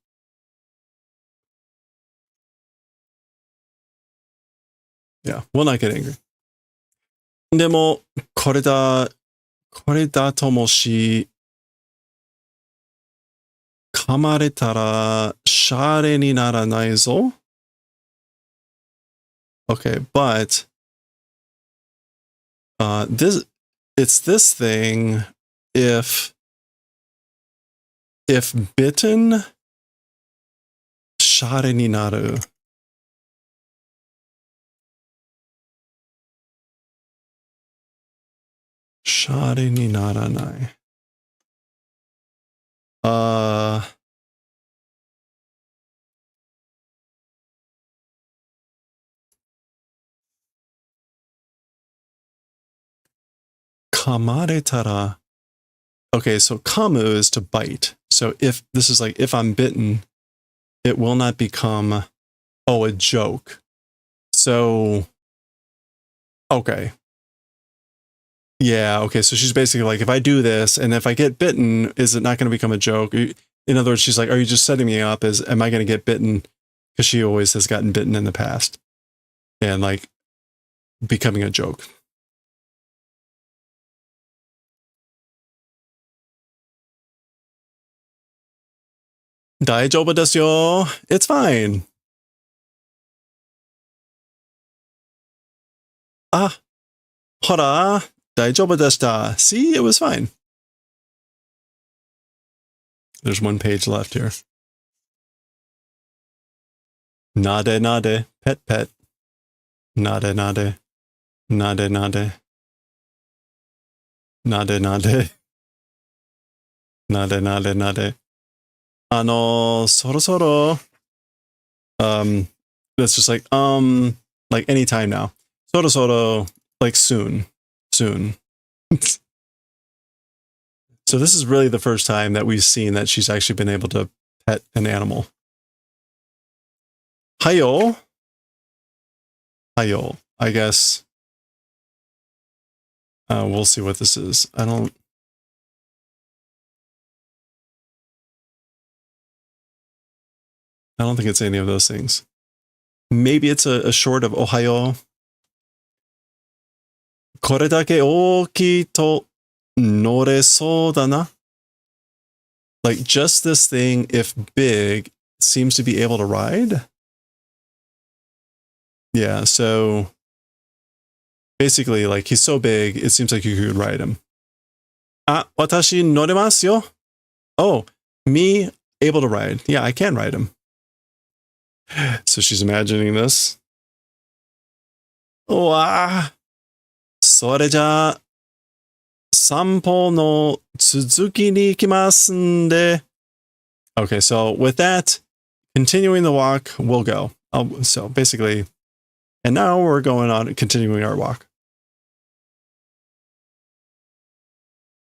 yeah, will not get angry. でも、これだともし、噛まれたら、シャレにならないぞ。Okay, but it's this thing if bitten, シャレになる. Shari ni naranai. Kamaretara. Okay, so kamu is to bite. So if this is like, if I'm bitten, it will not become, a joke. So, okay. Yeah, okay, so she's basically like, if I do this, and if I get bitten, is it not going to become a joke? In other words, she's like, are you just setting me up? Am I going to get bitten? Because she always has gotten bitten in the past. And like, becoming a joke. Daijoubu desu yo. It's fine. Ah, hora. Daijoubu deshita. See, it was fine. There's one page left here. Nade nade. Pet pet. Nade nade. Nade nade. Nade nade. Nade nade nade. Sorosoro. That's just like anytime now. Sorosoro, like soon. So this is really the first time that we've seen that she's actually been able to pet an animal. Hayo. Hayo. I guess. We'll see what this is. I don't think it's any of those things. Maybe it's a short of Ohayo. これだけ大きいと乗れそうだな. Like just this thing, if big, seems to be able to ride. Yeah, so basically, like he's so big, it seems like you could ride him. Ah, watashi noremasu yo. Oh, me able to ride. Yeah, I can ride him. So she's imagining this. Wow. それじゃあ、散歩の続きに行きますんで. Okay, so with that, continuing the walk, we'll go. So basically, and now we're going on continuing our walk.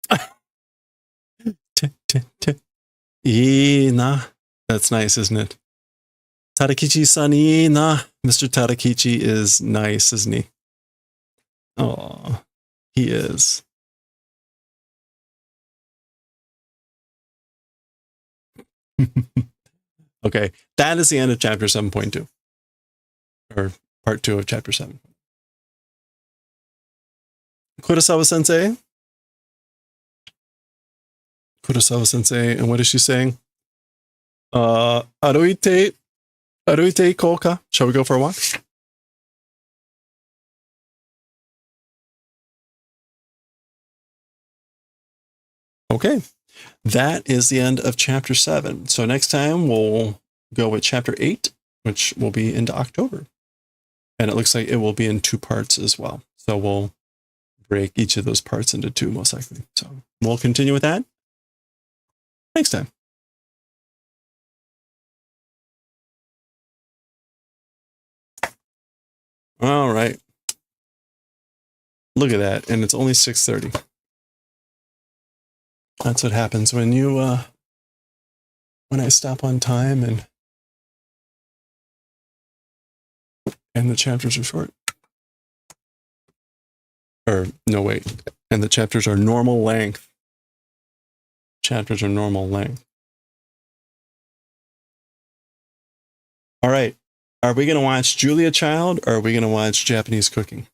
I na. That's nice, isn't it? Tadakichi-san ii na. Mr. Tadakichi is nice, isn't he? Oh, he is. Okay, that is the end of chapter 7.2. Or part 2 of chapter 7. Kurosawa-sensei? Kurosawa-sensei, and what is she saying? Aruite ikoka. Shall we go for a walk? Okay, that is the end of chapter 7. So next time we'll go with chapter 8, which will be into October. And it looks like it will be in 2 parts as well. So we'll break each of those parts into two, most likely. So we'll continue with that next time. All right. Look at that. And it's only 6:30. That's what happens when you, when I stop on time and the chapters are short. Or, no, wait. And the chapters are normal length. Chapters are normal length. All right. Are we going to watch Julia Child or are we going to watch Japanese cooking?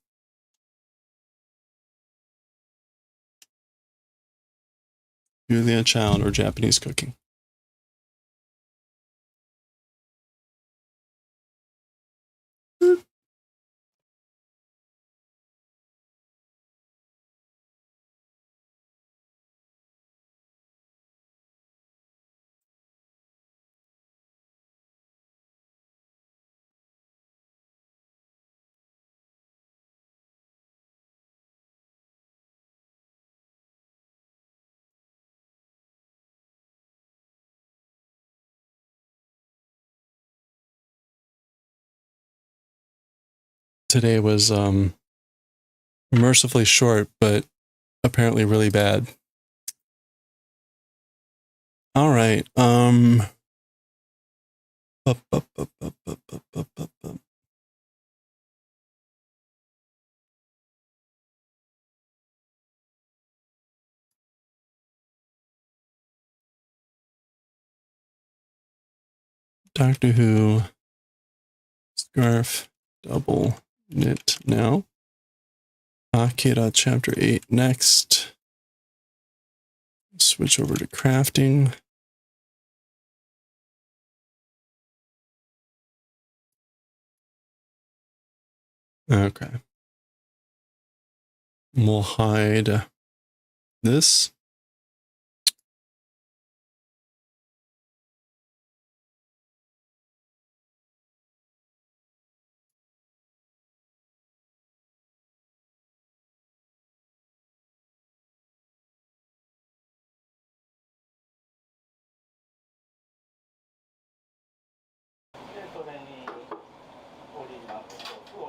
Julia Child or Japanese cooking? Today was mercifully short, but apparently really bad. All right. Doctor Who scarf double knit now. Akira chapter 8 next. Switch over to crafting. Okay. We'll hide this.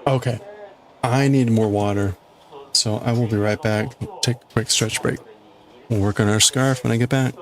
Okay. I need more water, so I will be right back. Take a quick stretch break. We'll work on our scarf when I get back.1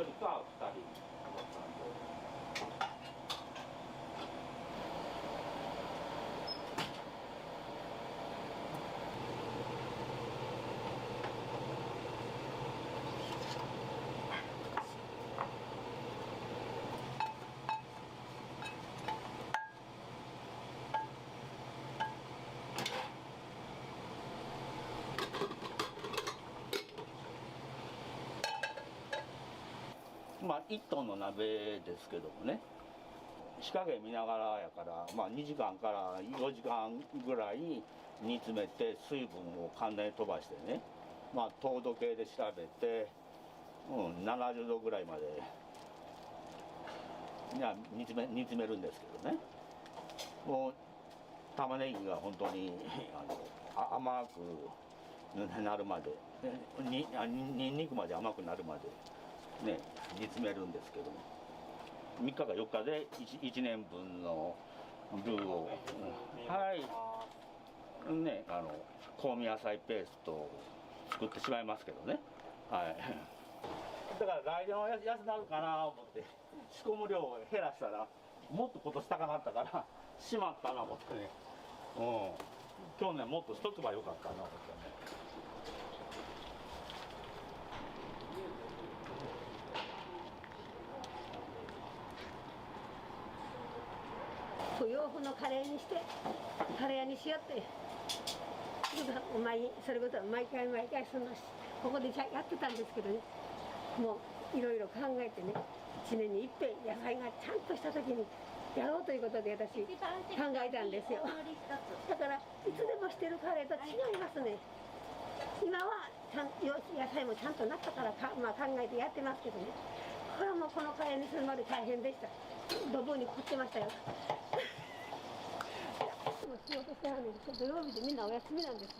トンの鍋ですけどもね、火加減見ながらやから、2時間から4時間ぐらい煮詰めて水分を簡単に飛ばしてね、糖度計で調べて、70度ぐらいまで煮詰めるんですけどね、もう玉ねぎが本当に甘くなるまで、にんにくまで甘くなるまでね、煮詰めるんですけども、3日か4日で 1年分のルーを、ね、香味野菜ペーストを作ってしまいますけどね、はい、だから来年は安なるかなと思って仕込む量を減らしたらもっと今年高かったからしまったな思ってね、去年もっとしとけばよかったな思ってね。洋風のカレーにしてカレー屋にしようってそれこそ毎回するのここでやってたんですけどね、もういろいろ考えてね、1年に一遍野菜がちゃんとした時にやろうということで私考えたんですよ。だからいつでもしてるカレーと違いますね。今は野菜もちゃんとなったから考えてやってますけどね、これはもうこのカレーにするまで大変でした。ドブに凝ってましたよ。仕事してはるんです。土曜日でみんなお休みなんです。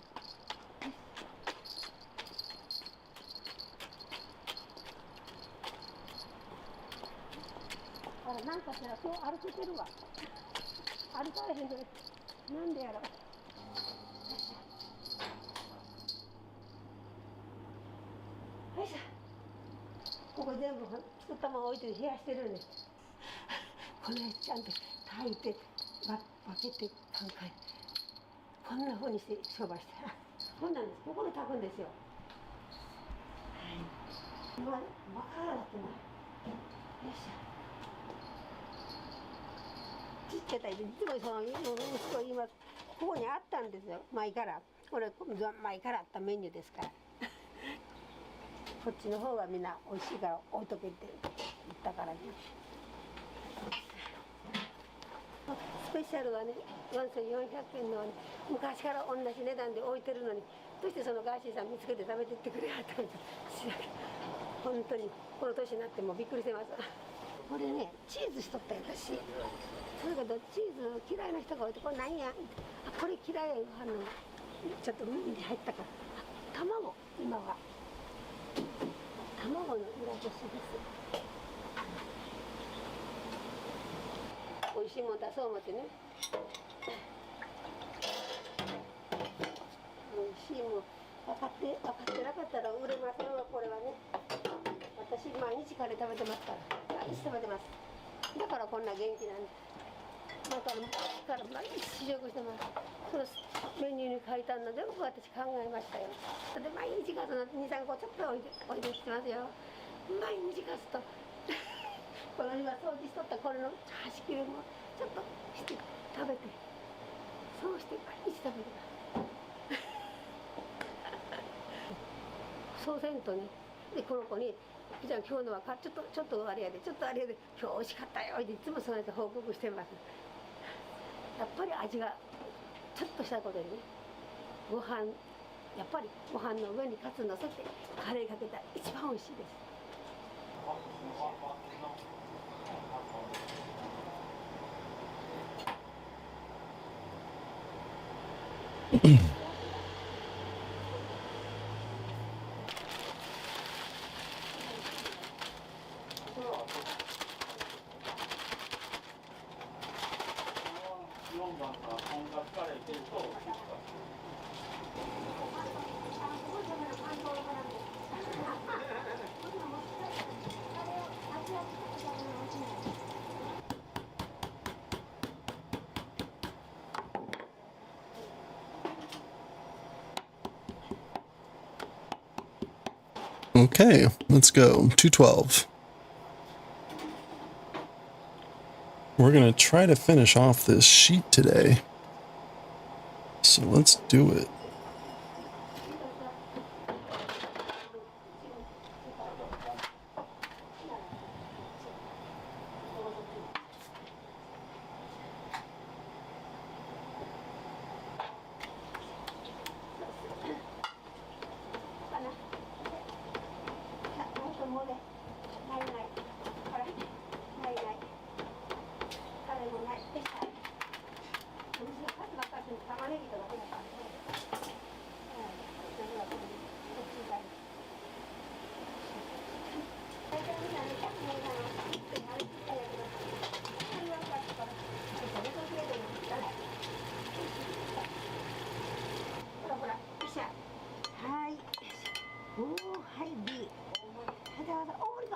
なんかさ、今日歩けてるわ。歩かれへんのに、なんでやろ。よいしょ。ここ全部作ったまま置いて冷やしてるんです。これちゃんと炊いて、分けて考えて、こんな風にして商売して、こんなんです。ここで炊くんですよ。はい。今、わからなってない。よいしょ。ちっちゃいタイプ、いつもその息子言います。ここにあったんですよ、前から。これ、前からあったメニューですから。こっちの方がみんな美味しいから置いとけって言ったからね。スペシャルはね、4400円の、ね、昔から同じ値段で置いてるのに、どうしてそのガーシーさん見つけて食べてってくれはったんです。本当にこの年になってもびっくりしてます。これね、チーズしとったよ私。それけどチーズ嫌いな人が多いと、これ何や、あ、これ嫌いやあのちょっと耳に入ったから、卵、今は卵の裏ごしです。美味しいもん出そう思ってね。美味しいもん分かってなかったら売れませんわ。これはね、私毎日カレー食べてますから、毎日食べてます。だからこんな元気なんです。だから毎日試食してます。そのメニューに書いてあるので僕私考えましたよ。で毎日ガスの2、3個ちょっと置いてきてますよ。毎日ガスとこの今掃除しとったこれの端切れもちょっとして食べて、そうして毎日食べてます。そうせんとね、でこの子にじゃあ今日のはちょっとあれやで、ちょっとあれやで、今日美味しかったよっていつもそうやって報告してます。やっぱり味がちょっとしたことでね、ご飯やっぱりご飯の上にカツ乗せてカレーかけたら一番美味しいです。Okay, let's go. 212. We're going to try to finish off this sheet today. So let's do it.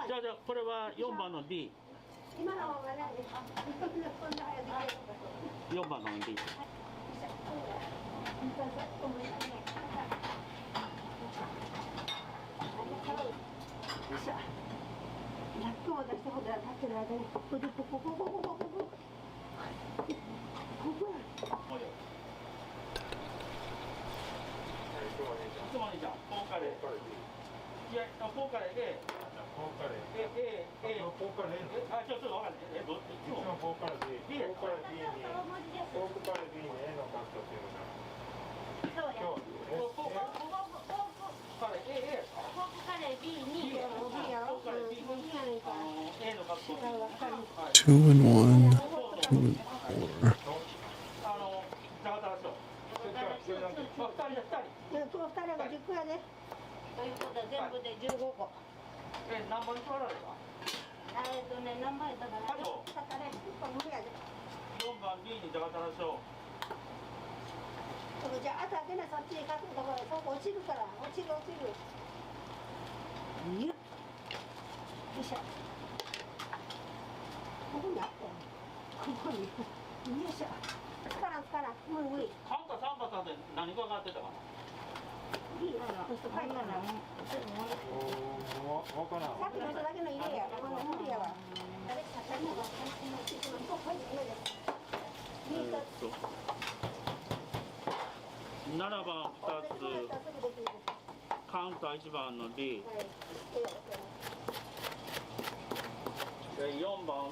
じゃあこれは4番の D。今の方がね、4番の D。ラックも出したことは立ってる間に、ここ。いや、ポーカレーで、ポーカレー。ポーカレー。あ、ちょっとわかんない。どっちもポーカレー D。ポーカレー D に、ポーカレー D に A のカットっていうのが。今日。ポーカレー A。ポーカレー B に、ポーカレー B に A のカット。 2 and 1, 2 and 4. 2人が10個やで。ということは全部で15個。何本取られた？何枚だからね。だからね、1本無理やで。4番 B にじゃがたらしょじゃあ、あと開けなそっちに書くところ、そこ落ちるから、落ちる。よっ。よいしょ。ここにあったよ。ここに。よいしょ。つからん。無理。カンカ3番さんで何が上がってたかな。いいな。そうすると書いてあるな。わからん。さっきの人だけの入れや。こんな無理やわ。誰か足りなかった。ここに入れる。7番2つ、カウンター1番の D、4番、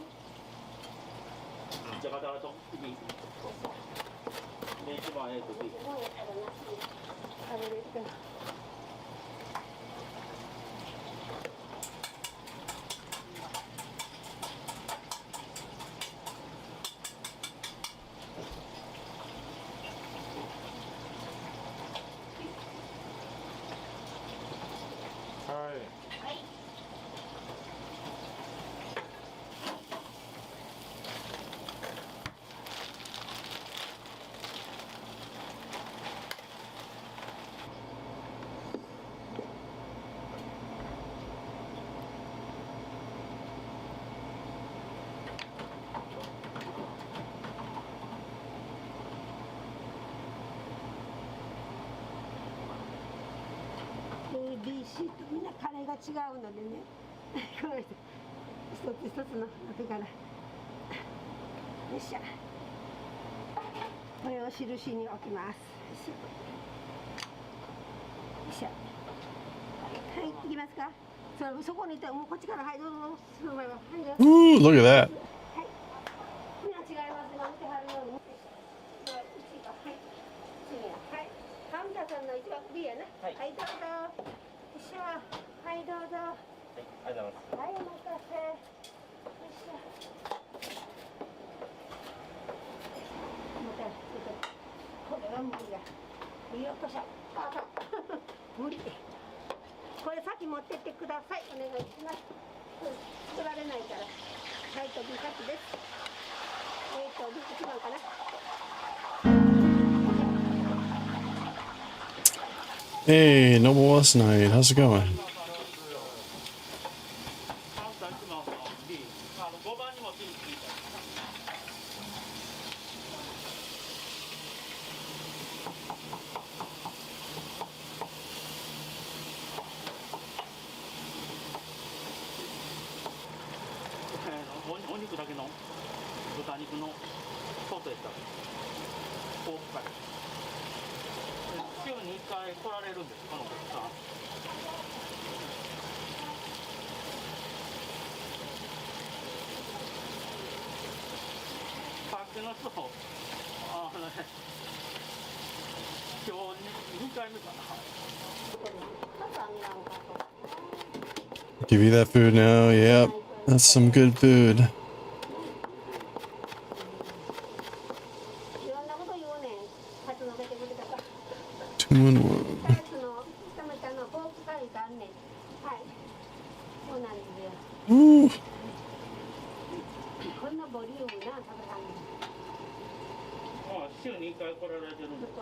じゃがたらと B、で1番 A と B。ABC とみんな金が違うのでね、この人一つの中からよいしょ、これを印に置きます。よいしょ、はい、いきますか。そこにいたらもうこっちからはいどうぞ、その前ははいどうぞ。Ooh, look at that. はい、みんな違います。今見てはるように。はい、カウンターさんの一番 B やな。はい、どうぞ。よいしょ、はい、どうぞ。はい、ありがとうございます。はい、お待たせ。よいしょ。また、これは無理だ。よっこしょ。あかん。無理。これ先持ってってください。お願いします。取られないから。はい、と B 先です。1番かな。Hey, Noble West Night. How's it going? カウンター1番の B、5番にも B ついた。お肉だけの豚肉のソースでした。ポークカレー。週に1回来られるんです、このお客さん。さっきの人、今日2回目かな。Give you that food now. Yep, that's some good food. 2 in 1. こ Ooh. んなボリュームな食べたんです。週に1回来られてるんです。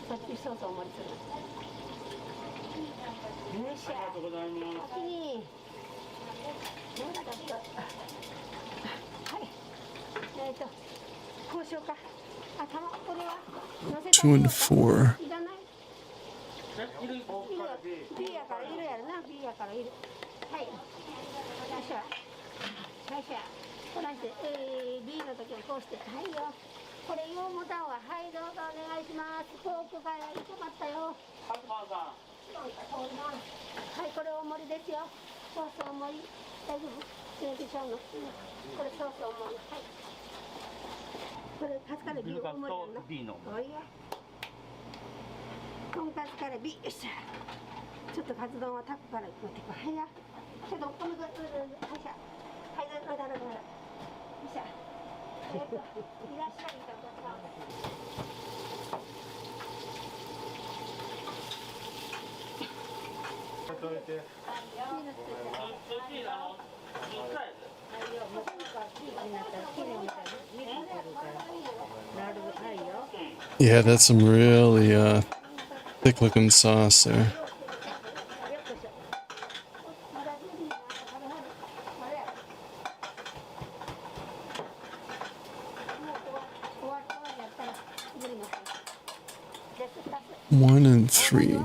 そっちソースを盛りつけます。よいしょ。ありがとうございます。はい。こうしようか。あ、これは乗せた。 2 and 4. いらない。B やからいるやろな。B やからいる。はい。よいしょ。よいしょ。こないして B の時はこうして。はいよ。これ用ボタンははいどうぞお願いします。フォークが痛かったよ。カズマさん。はい、これ大盛りですよ。ソース大盛り。大丈夫？入れてしょうの。これソース大盛り。はい。これカツカレー B 大盛りなの。B の。おいや。とんかつカレー B。よっしゃ。ちょっとカツ丼はタコから持ってこい。はいや。ちょっとお米がはいしゃ。はいだだだだだ。よっしゃ。いらっしゃいとかさ。Yeah, that's some really thick-looking sauce there. One and three.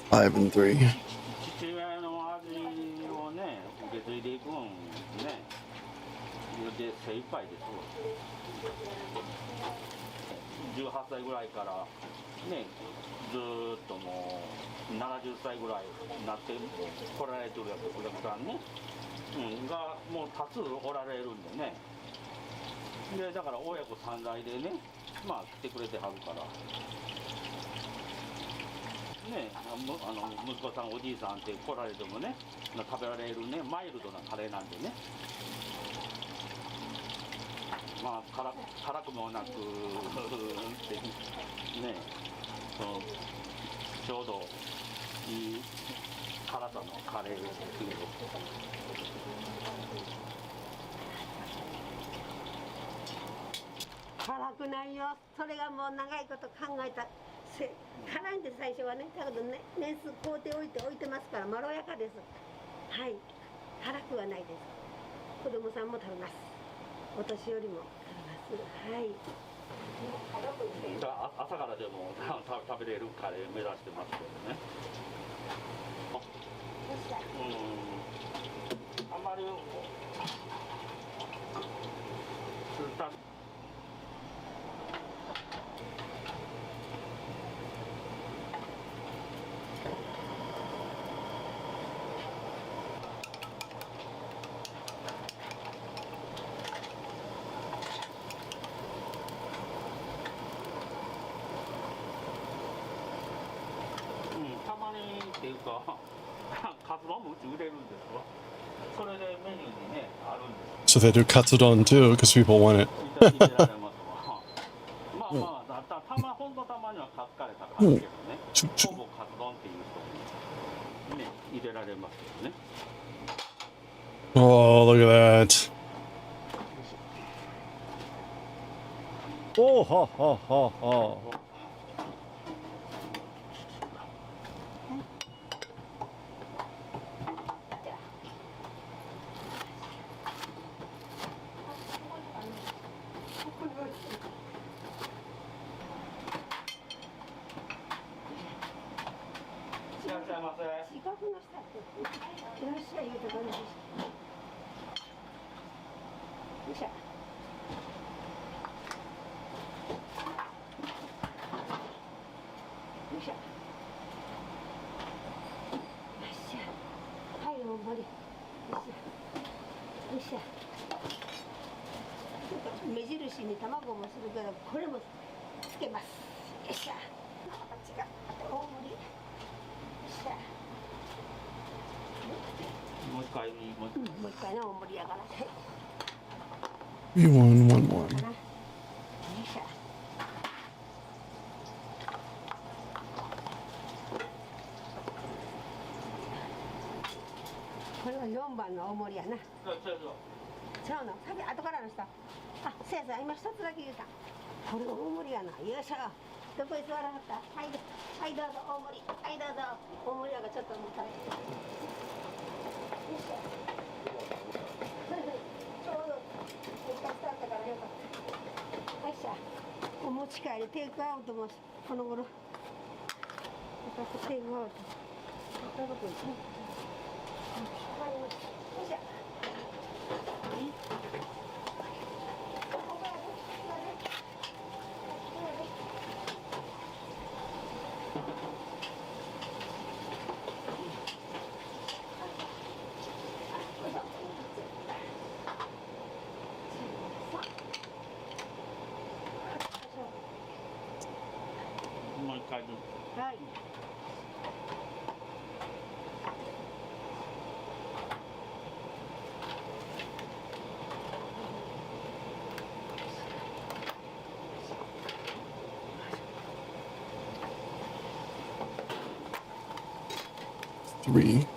Five and three. 父親の味をね、受け継いでいくんね、で精一杯ですわ。18歳ぐらいからね、ずーっともう70歳ぐらいになって来られてるお客さんね、がもう多数おられるんでね。でだから親子3代でね、まあ来てくれてはるから。ね、息子さんおじいさんって来られてもね食べられるねマイルドなカレーなんでね、まあ辛くもなくってね、ちょうどいい辛さのカレーですけど。辛くないよ。それがもう長いこと考えた。辛いんです最初はね。だけどね、年数工程置いてますからまろやかです。はい、辛くはないです。子供さんも食べます。お年寄りも食べます。はい。朝からでも食べれるカレー目指してますけどね。あんまりたまにっていうかカツ丼もうち売れるんですわ。それでメニューにねあるんです。 So they do katsudon too, because people want it. まあまあほんとたまにはカツカレー高いけどね、ほぼカツ丼っていう人にね入れられますけどね。 Oh, look at that. Oh, ha, ha, ha, ha. はい、目印に卵もするけど、これもつけます。よっしゃ。形が大盛り。よっしゃ。もう一回もう一回ね、大盛りやから。You won one more. よいしょ。これは4番の大盛りやな。違うの、さっき後からの人。あ、せやさん、今一つだけ言うた。これ大盛りやな。よいしょ。どこに座らはった。はい、はい、どうぞ大盛り。はい、どうぞ大盛りやがちょっともう食べて。よいしょ。ちょうど一回スタートからよかった。よいしょ。お持ち帰りテイクアウトもこの頃。テイクアウト。こういうことですね。わかりました。よいしょ。もう一回ずつ。はい。Three.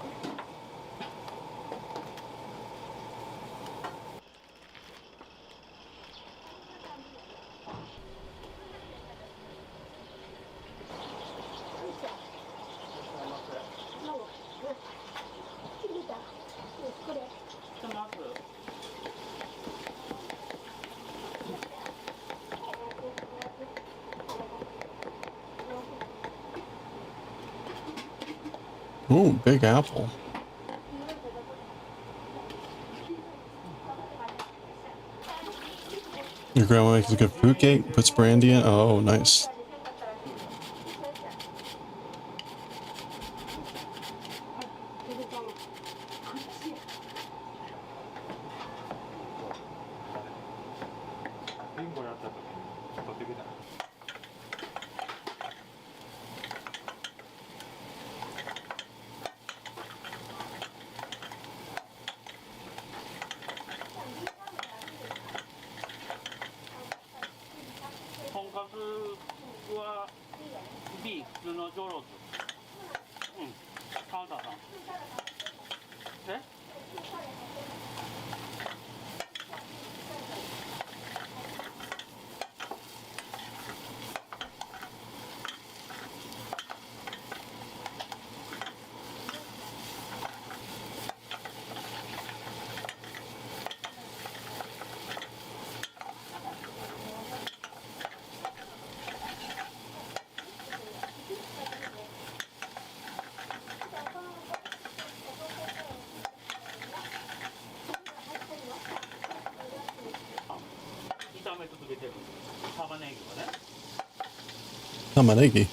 Oh, big apple. Your grandma makes a good fruit cake, puts brandy in. Oh, nice. B 普通の上ロース。カウンターさん。え？炒め続けてる玉ねぎがね。Tamaregi.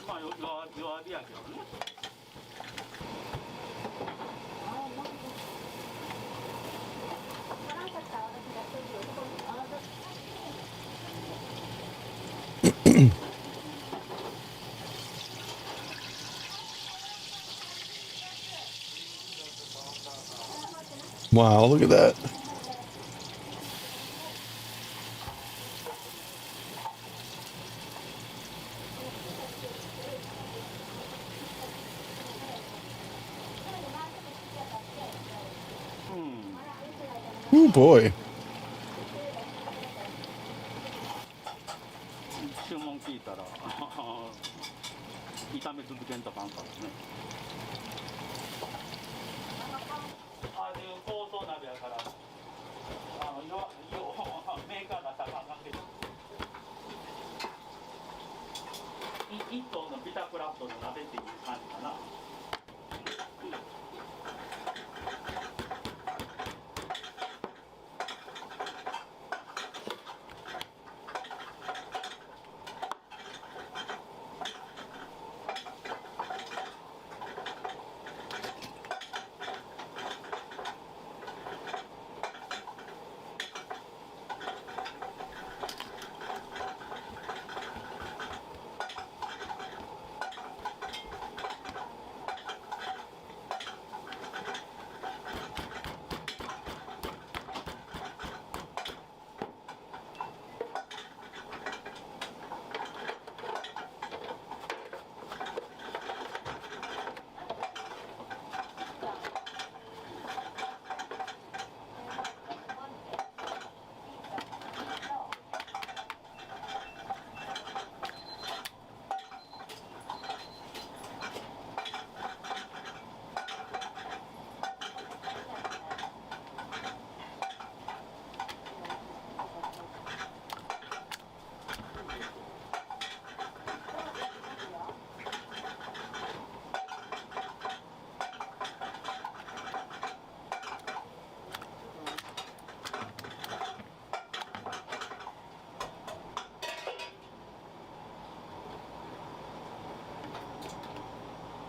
まあ弱火やけどね。Wow, look at that. Oh boy. 注文聞いたら炒め続けんとかんからね。ああいう高層鍋やからメーカー出したらあかんけど一頭のビタクラフトの鍋っていう感じかな。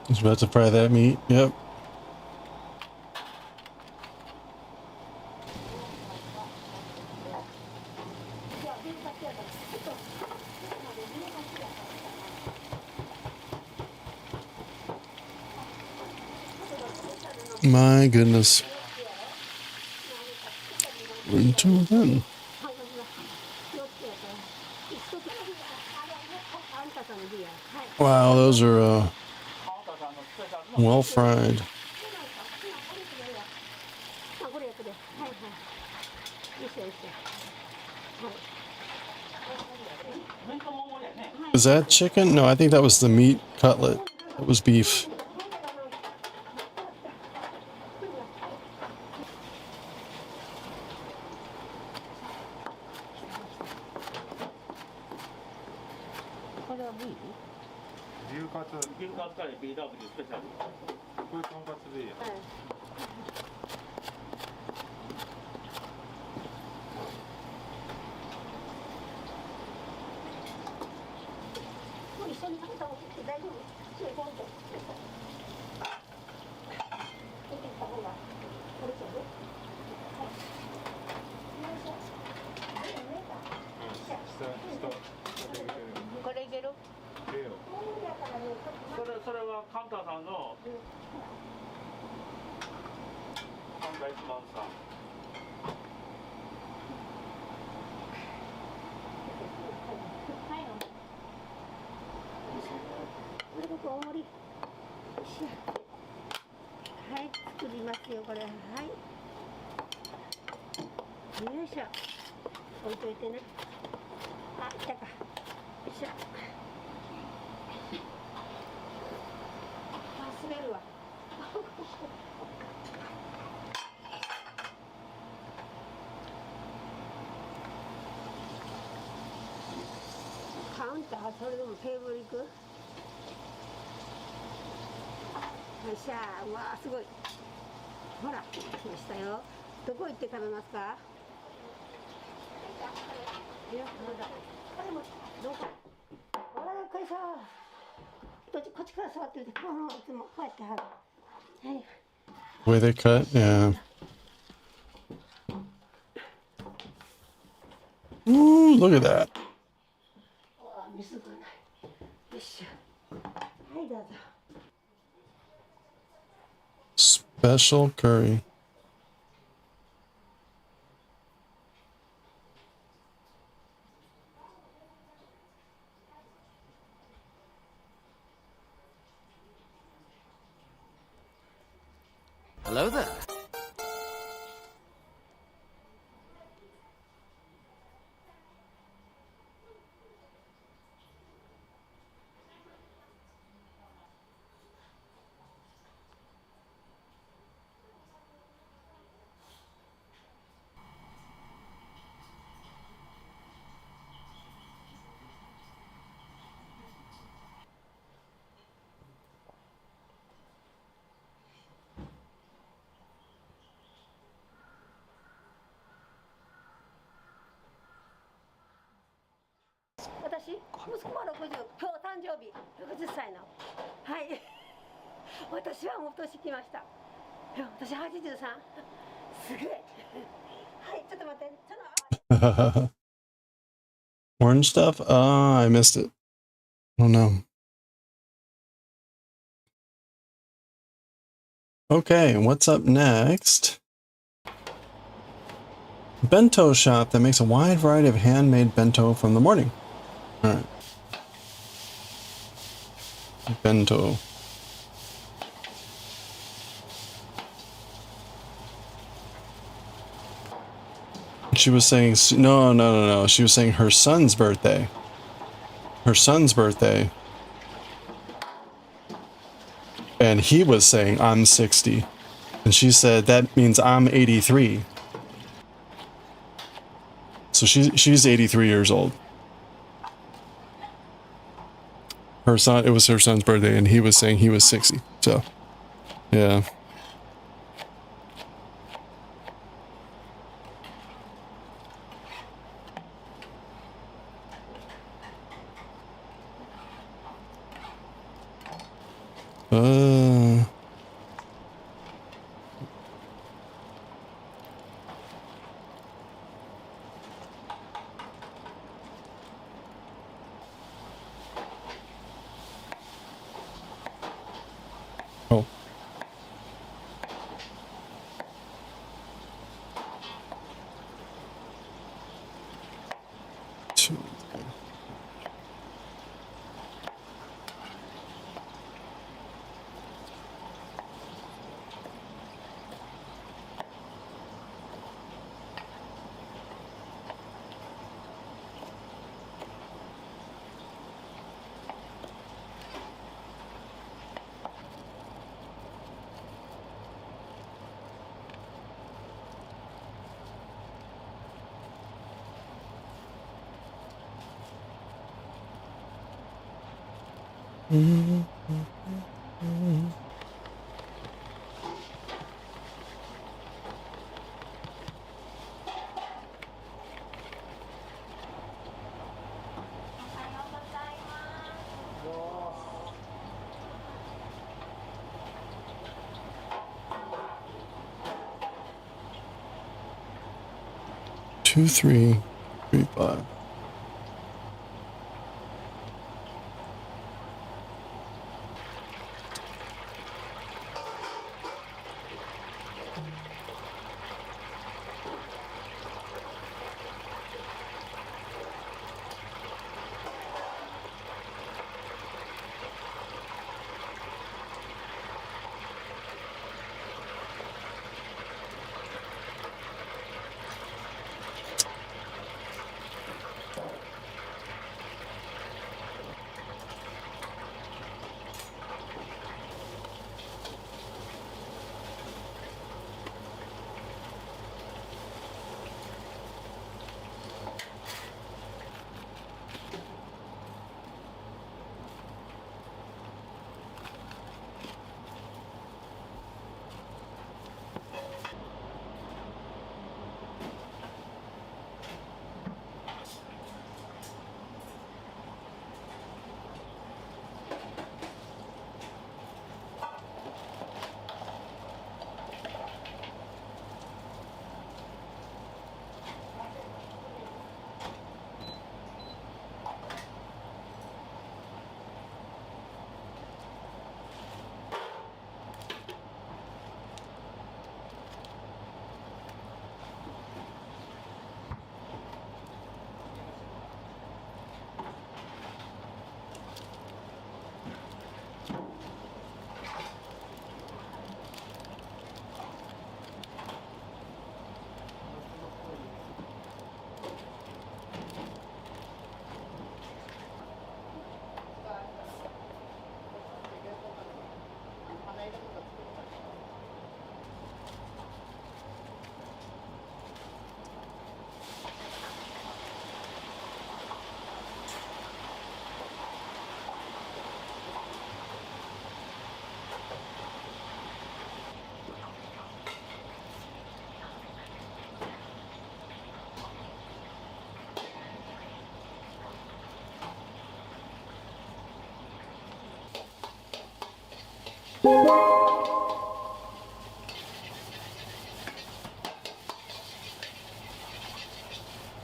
He's about to fry that meat. Yep. My goodness. Until then. Wow, those are well fried. Is that chicken? No, I think that was the meat cutlet. It was beef. The way they cut, yeah. Ooh, look at that. Special curry. Hello there. Orange stuff? I missed it. Oh no. Okay, what's up next? Bento shop that makes a wide variety of handmade bento from the morning. Alright. Bento. She was saying, no. She was saying her son's birthday. Her son's birthday. And he was saying, I'm 60. And she said, that means I'm 83. So she's 83 years old. Her son, it was her son's birthday, and he was saying he was 60. So, yeah. Uh. Oh. Two. Two, three, 5.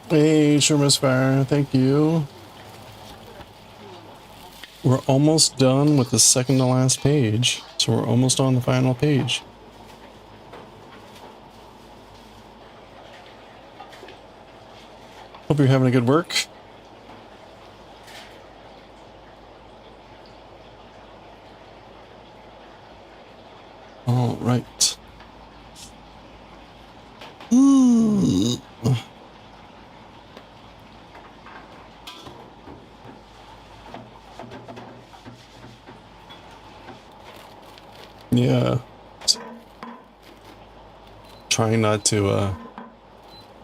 Hey, Sherma's Fire, thank you. We're almost done with the second to last page, so we're almost on the final page. Hope you're having a good work. All right. Ooh. Yeah. Trying not to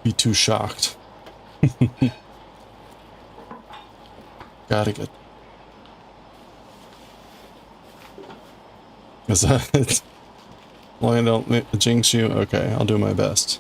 be too shocked. Gotta get. Is that it? Well, I don't jinx you. Okay, I'll do my best.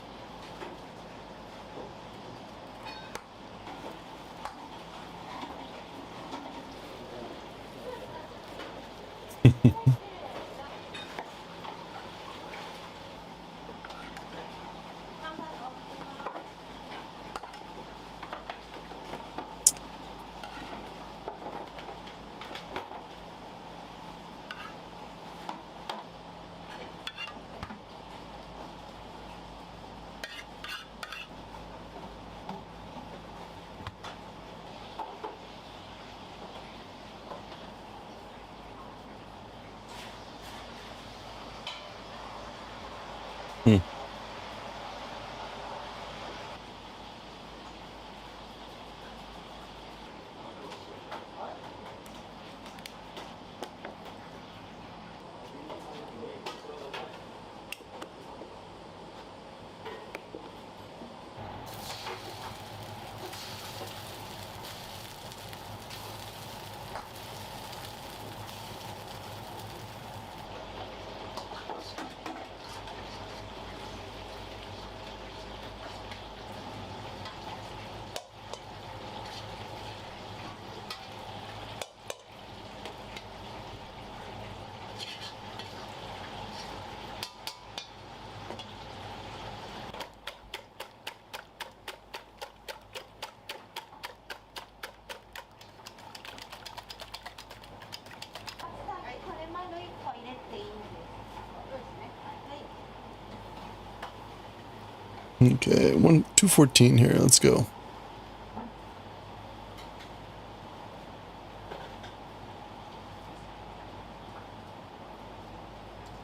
Okay, 214 here. Let's go.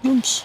Oops.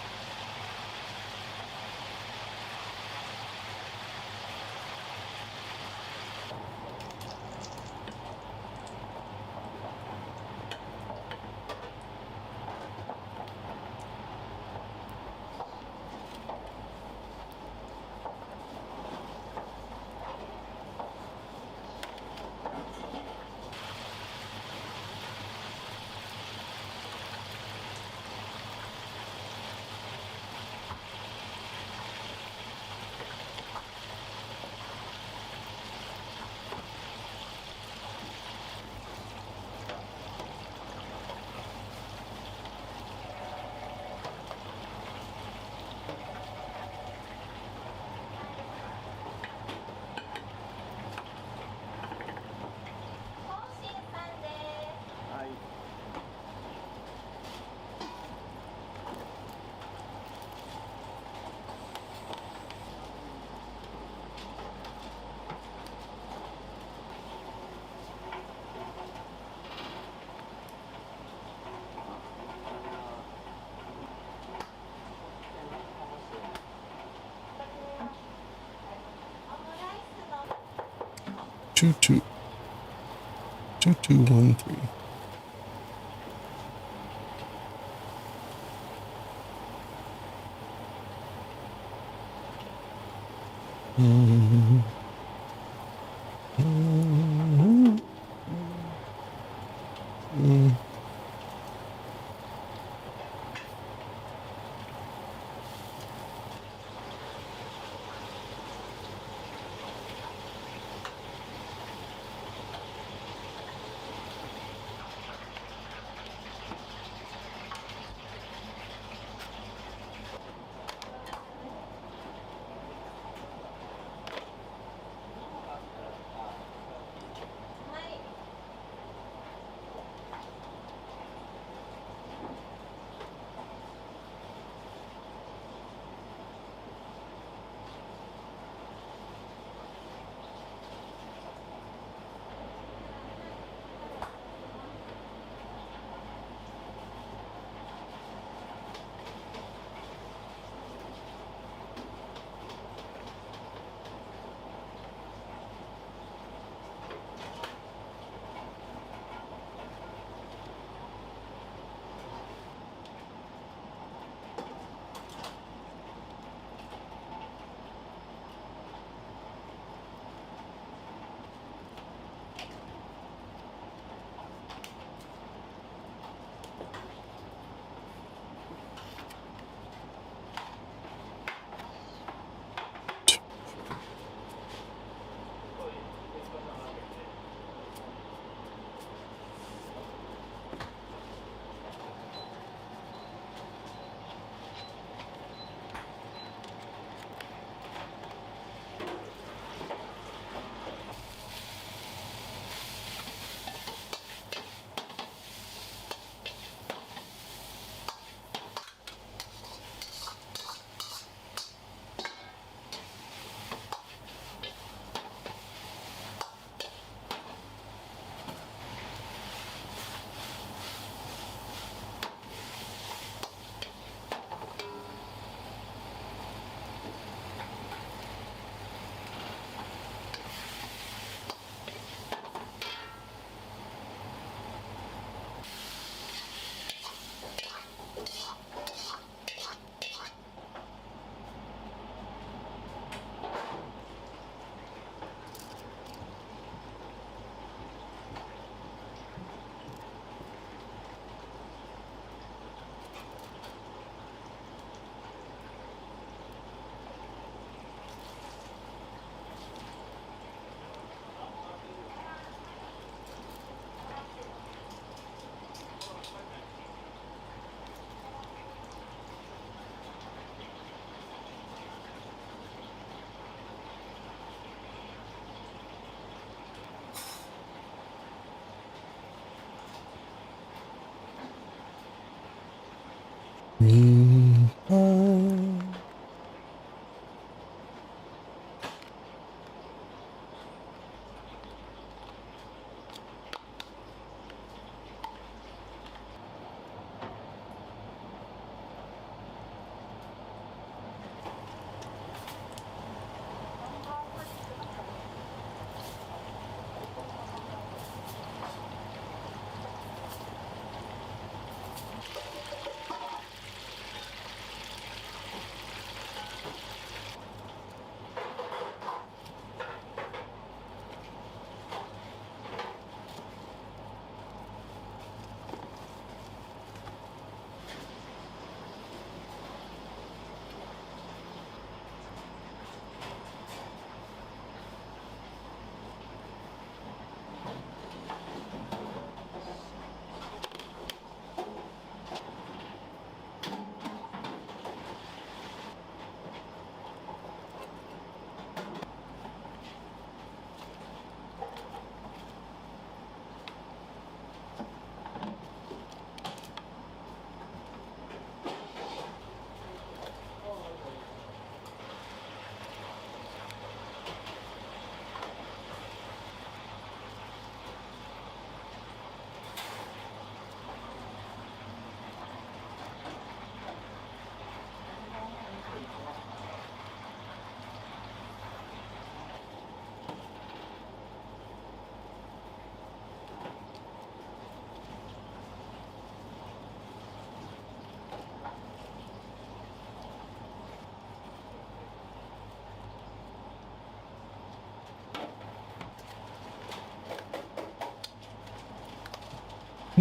Two, 2213.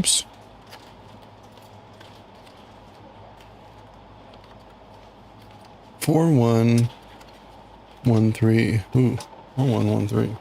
Oops. Four, 1, 1, 3. Ooh, 1, 1, 3.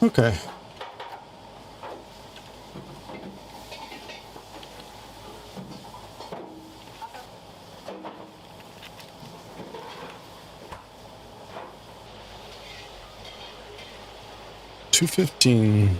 Okay. $2.15.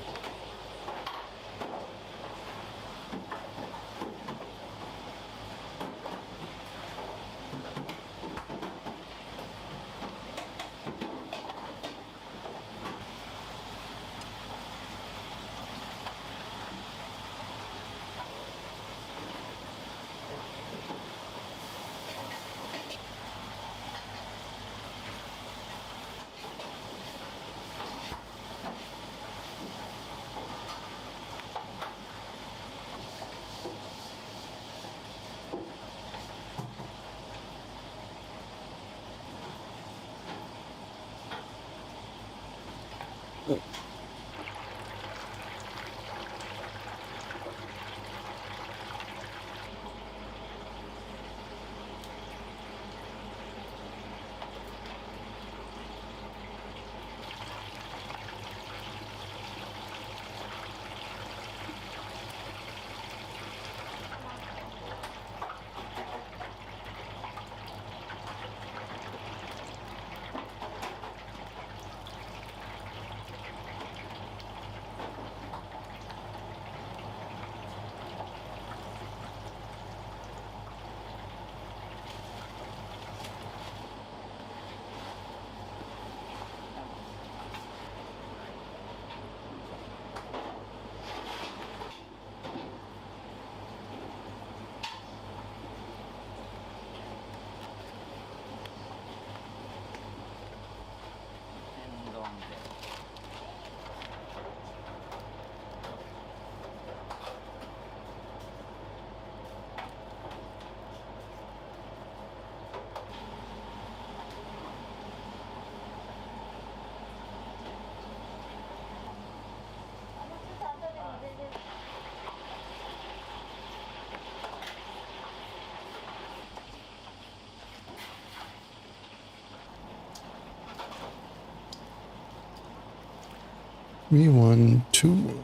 Three, 1, 2.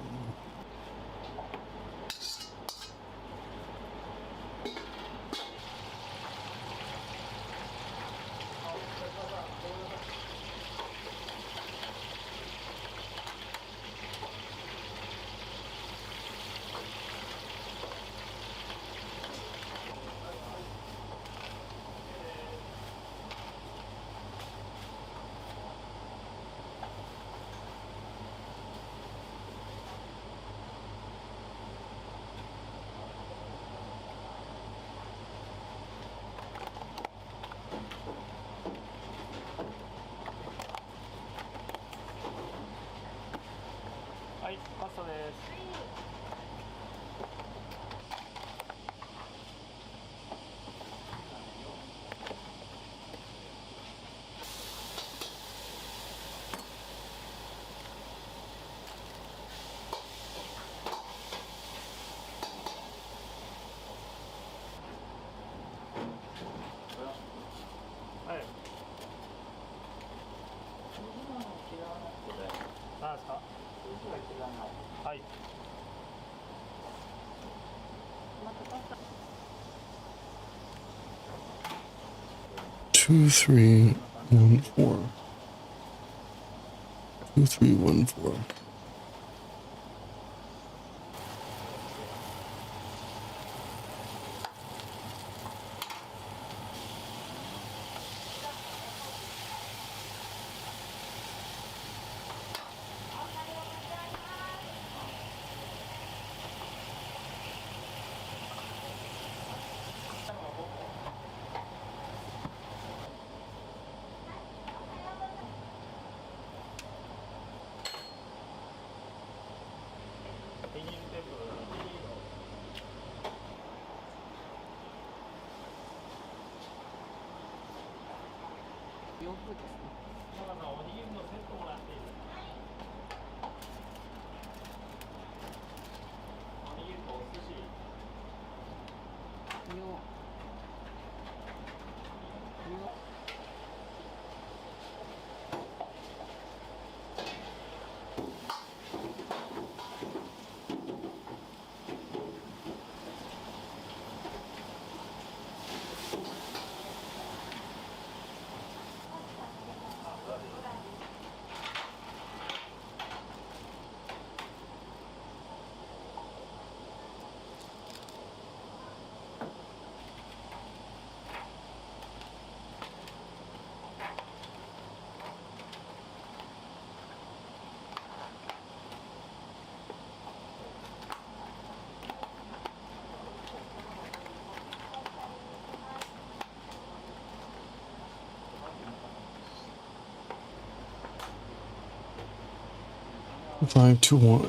トです。はい。何ですか？はい。Two, 3, 1, 4. 2, 3, 1, 4.洋風ですね。おにぎりのセットもらっていいですか？おにぎりとお寿司。Five, two, one.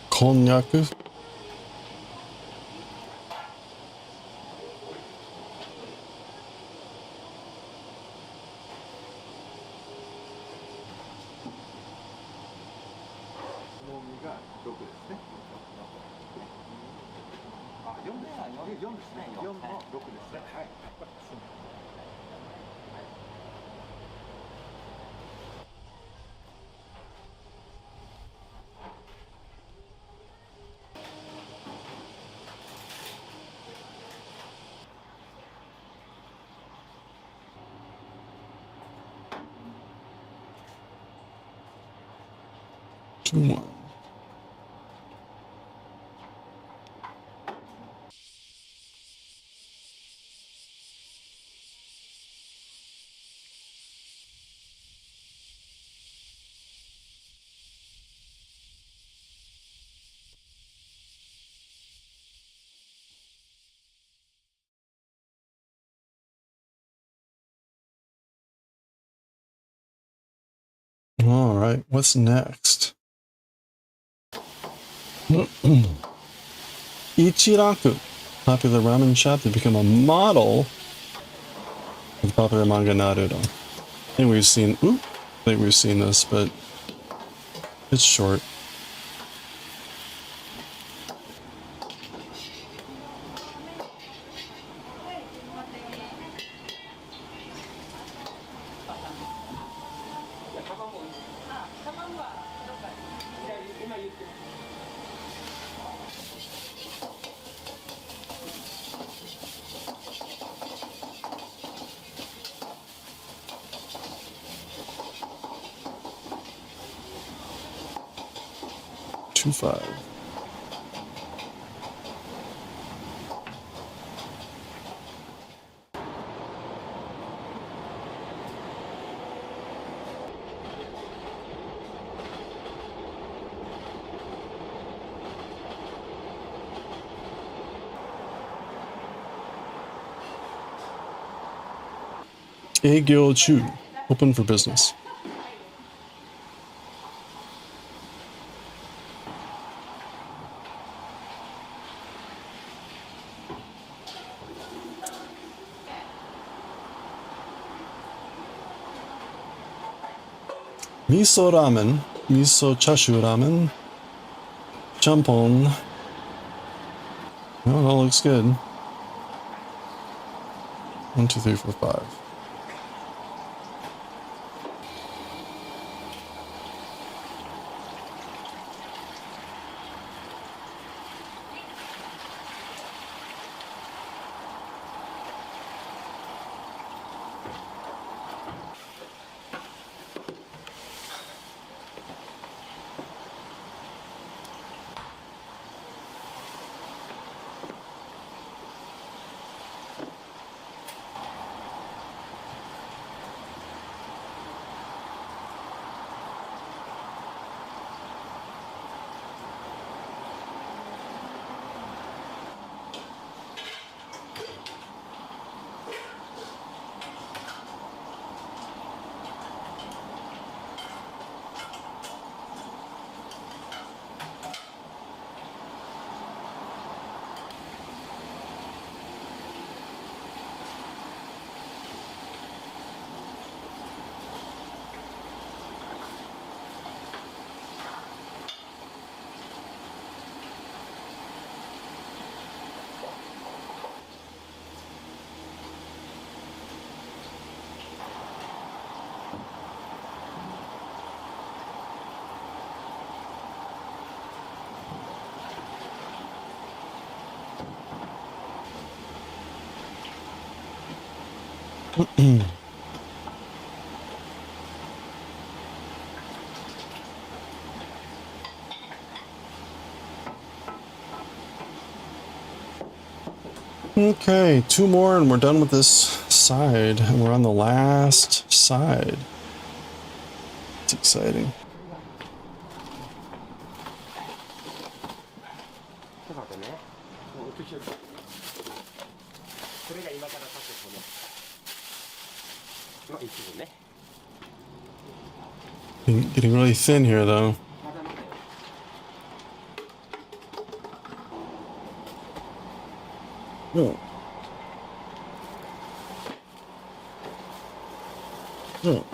こんにゃく。Two, one. All right, what's next? Ichiraku, popular ramen shop to become a model of the popular manga Naruto. I think we've seen. I think we've seen this, but it's short. 2.5. Daioh Chu, open for business. Miso ramen, miso chashu ramen, champon. Oh, it all looks good. 1, 2, 3, 4, 5. Okay, 2 more and we're done with this side. And we're on the last side. It's exciting. Getting really thin here though. Oh. Oh.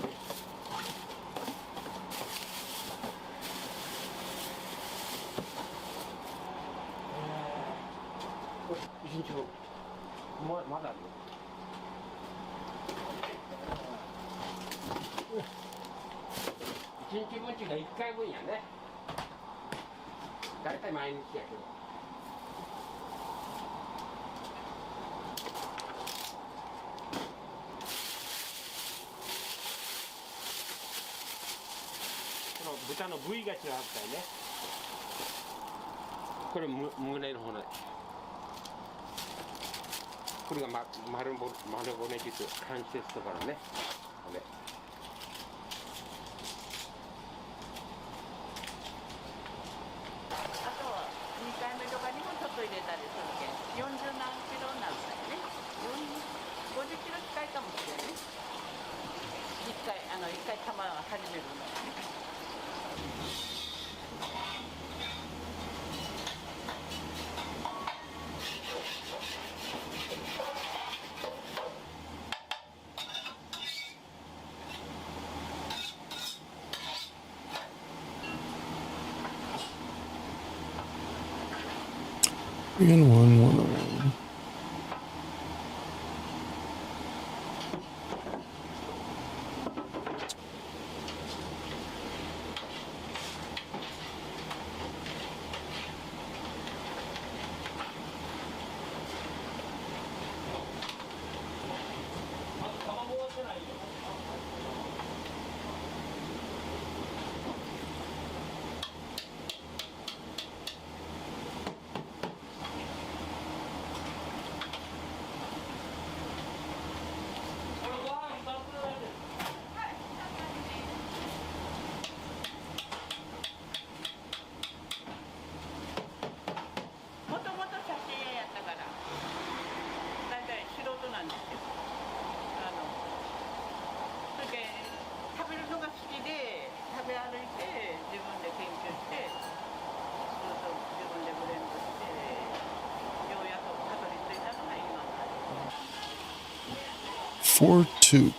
And 1, 101. 4-2.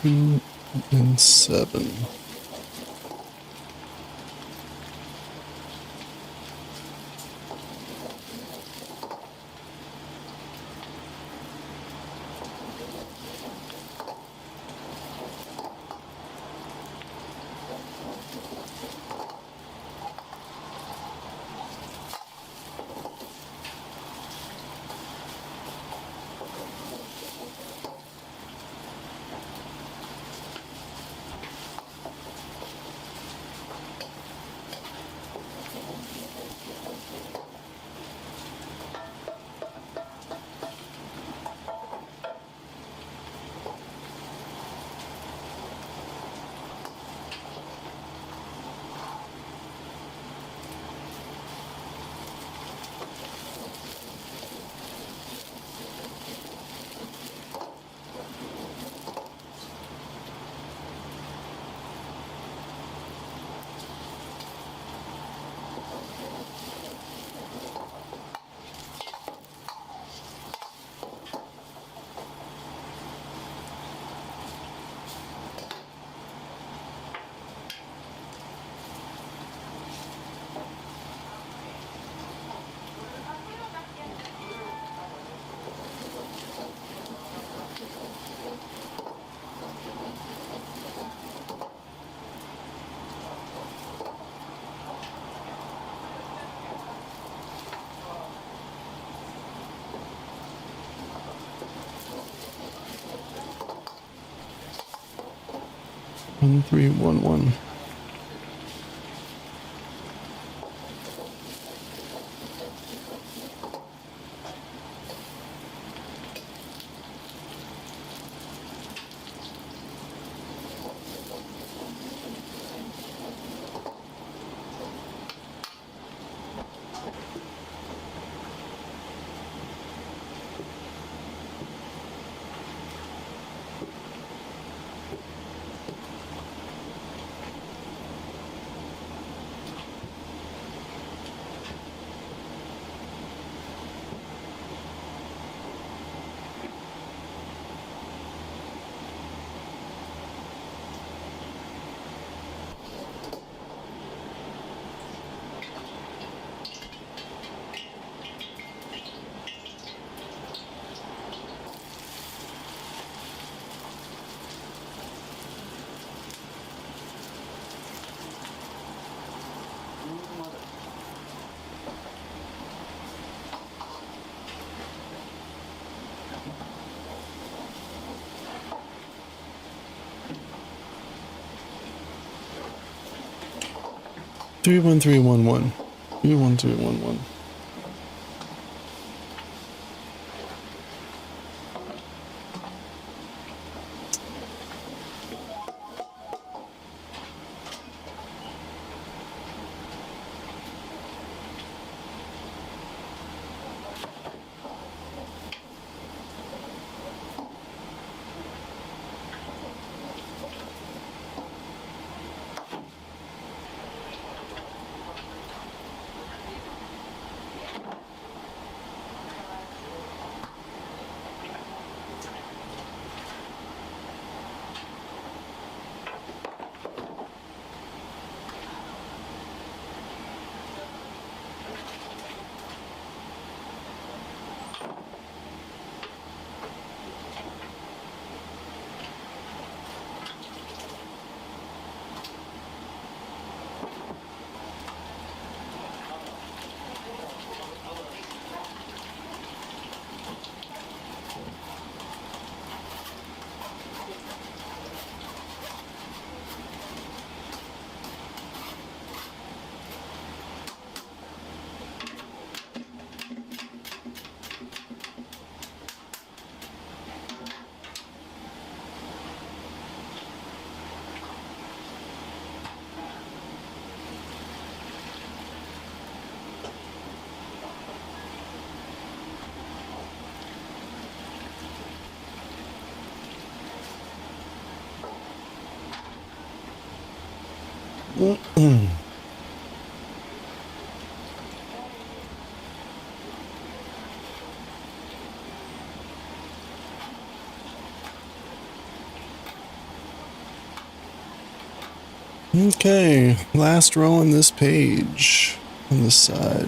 Two and 7. One, 3, 1, 1. Three, 1, 3, 1, 1. 3, 1, 3, 1, 1. Okay, last row on this page, on this side.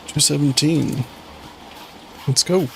217. Let's go.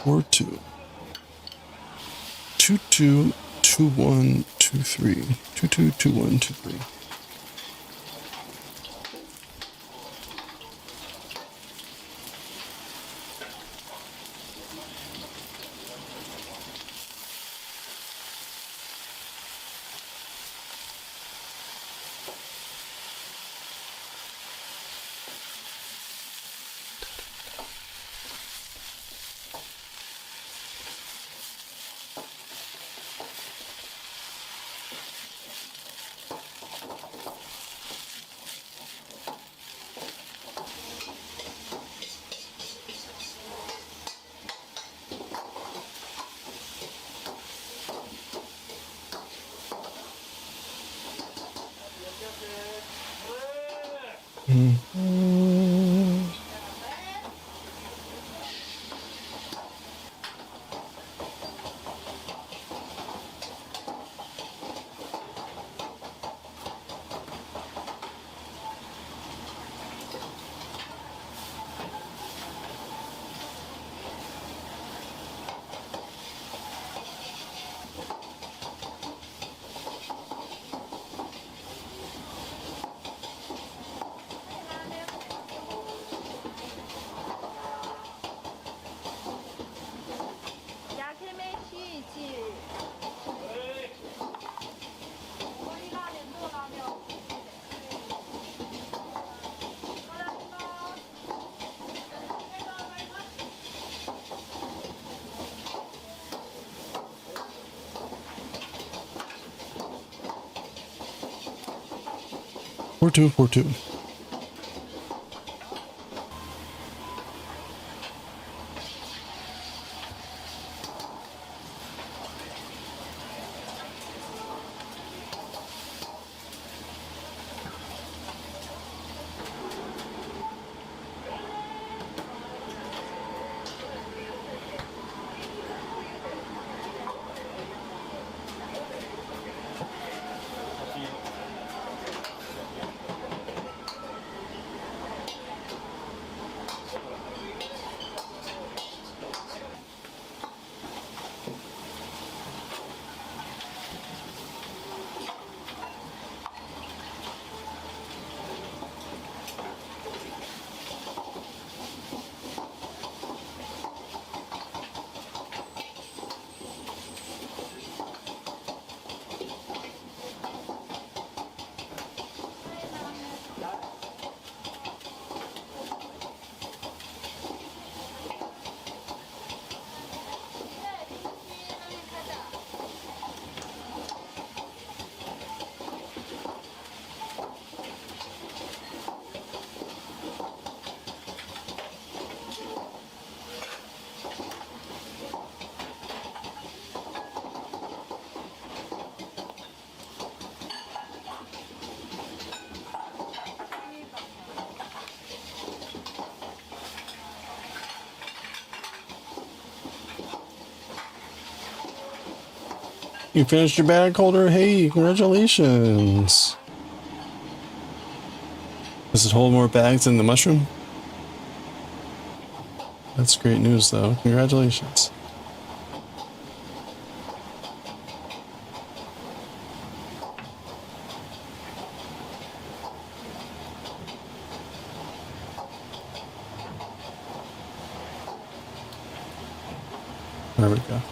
Or 2. 2 2 2 1 2 3. 2 2 2 1 2 3. Mm. 4 2 4 2. You finished your bag holder? Hey, congratulations. Does it hold more bags than the mushroom? That's great news, though. Congratulations. There we go.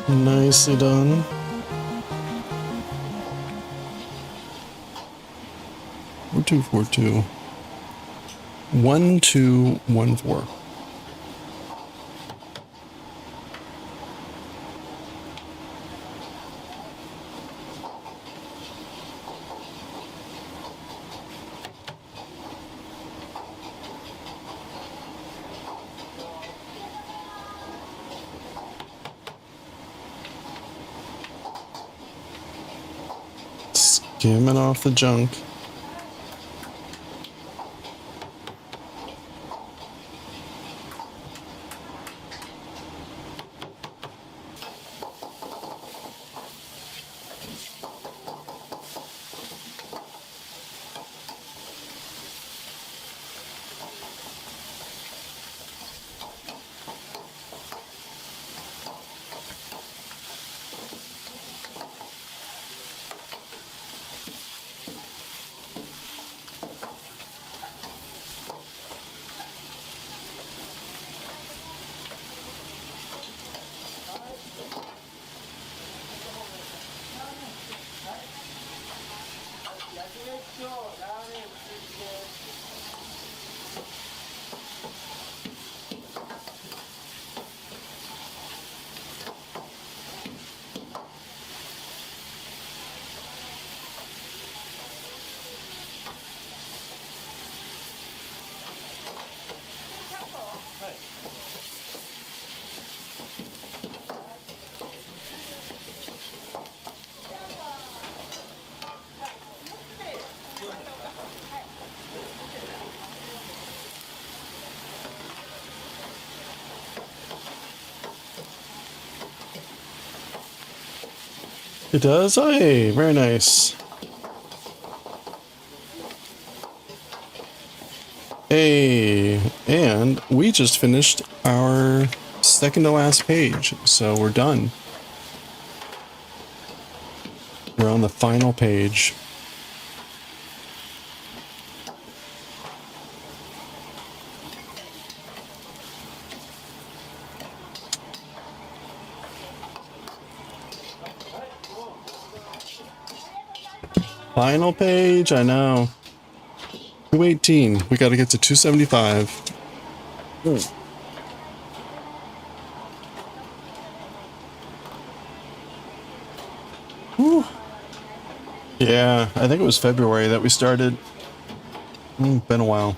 Nicely done. 4242. 1214. Skimming off the junk. It does? Hey, very nice. Hey, and we just finished our second to last page, so we're done. We're on the final page. Final page, I know. 218. We got to get to 275. Whew. Yeah, I think it was February that we started. Been a while.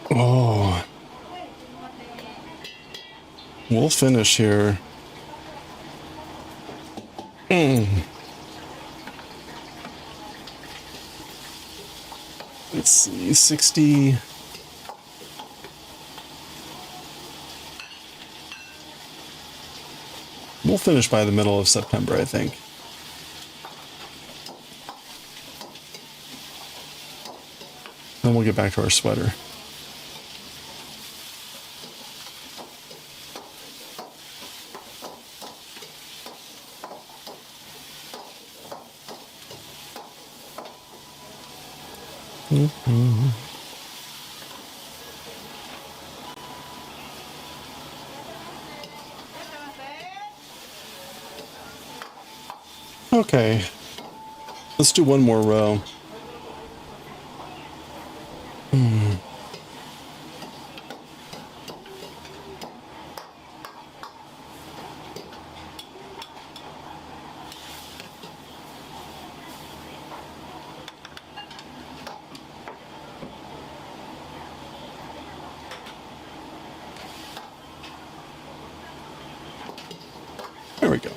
Oh. We'll finish here. Let's see, 60. We'll finish by the middle of September, I think. Then we'll get back to our sweater. Okay, let's do one more row. There we go.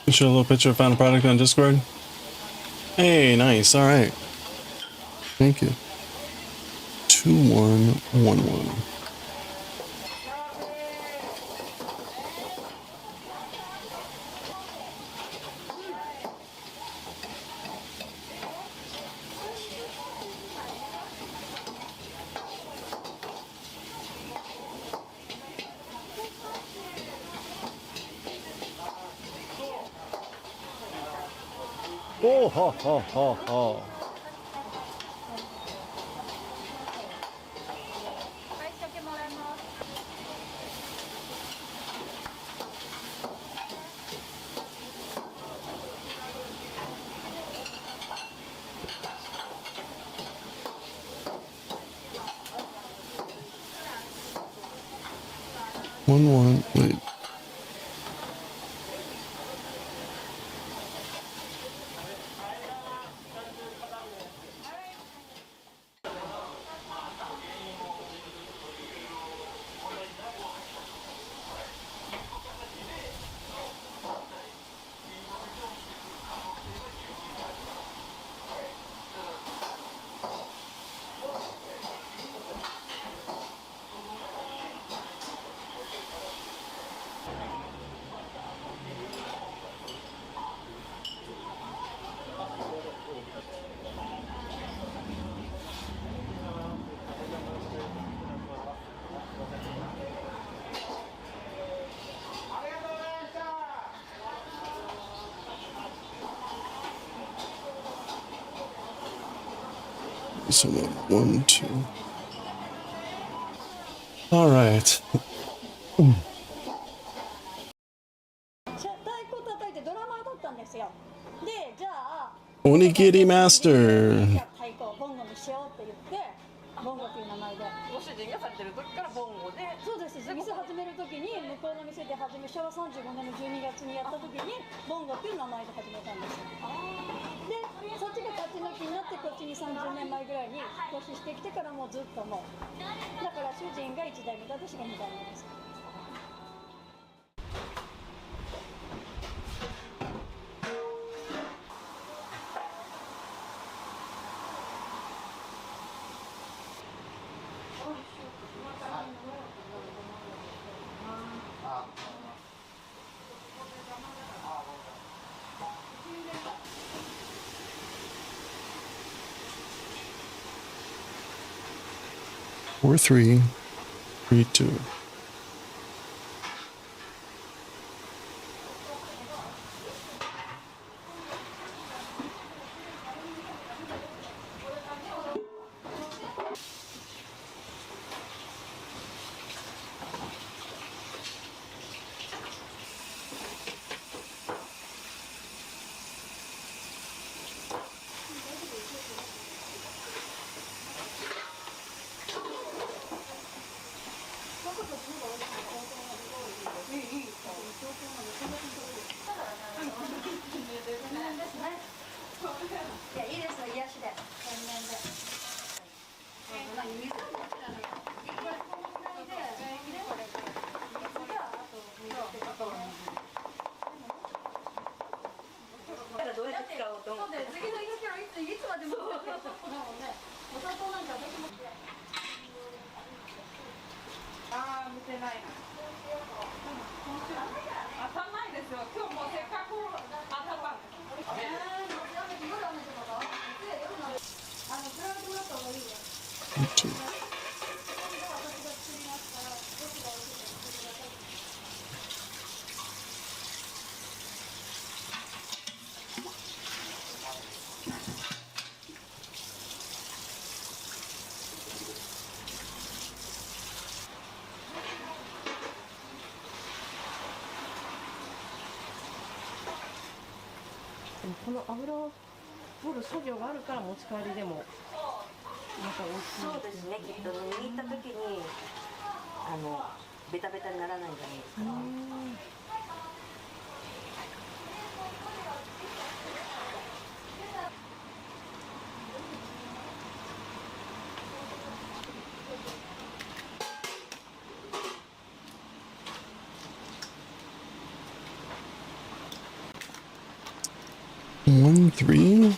Show a little picture of final product on Discord. Hey, nice. All right. Thank you. 2111. Oh, ho, ho, ho, ho. Wait. So 1, 2. All right. おにぎりマスター。太鼓ボンゴにしようって言ってボンゴっていう名前でご主人がされてる時からボンゴでそうです店始める時に向こうの店で初め昭和35年の12月にやった時にボンゴっていう名前で始めたんですよでそっちが勝ち抜きになってこっちに30年前ぐらいに引っ越ししてきてからもうずっともうだから主人が1代目で私が2代目です 4, 3, 3, 2.でもこの油を取る作業があるから持ち帰りでもまた美味しい。そうですね。きっと握った時にベタベタにならないんじゃないですかね。3.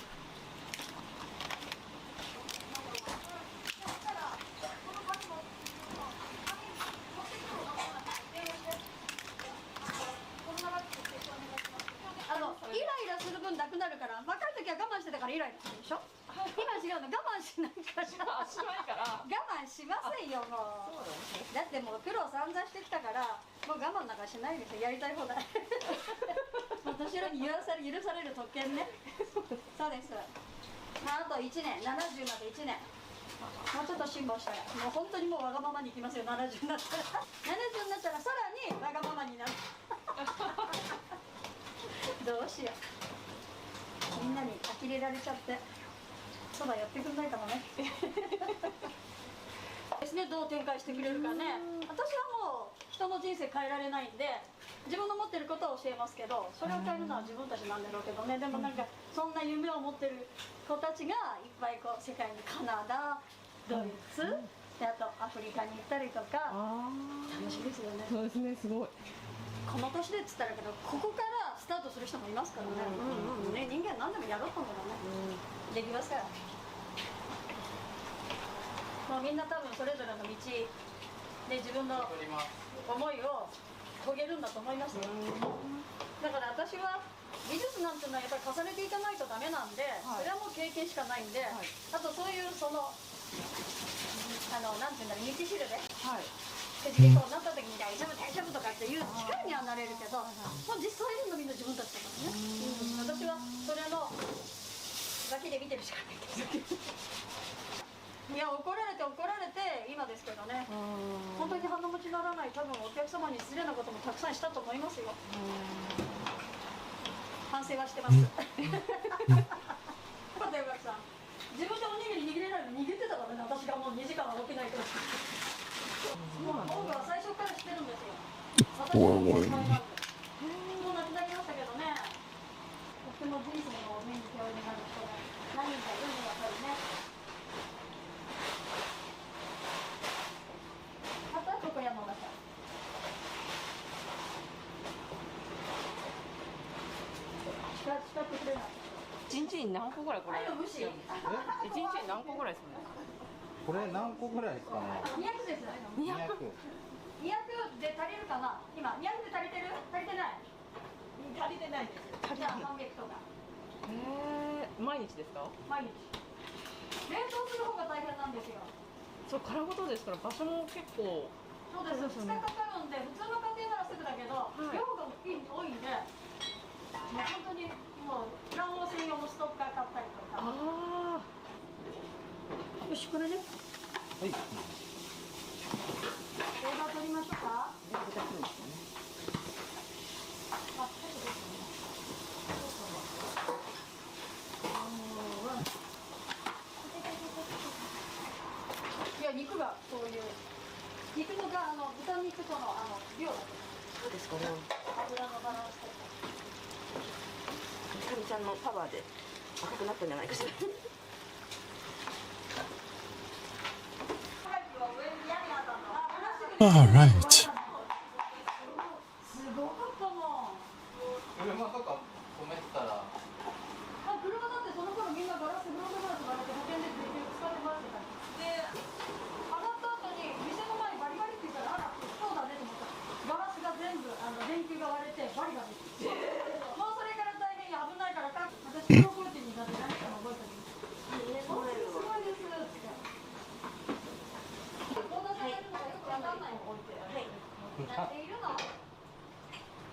All right.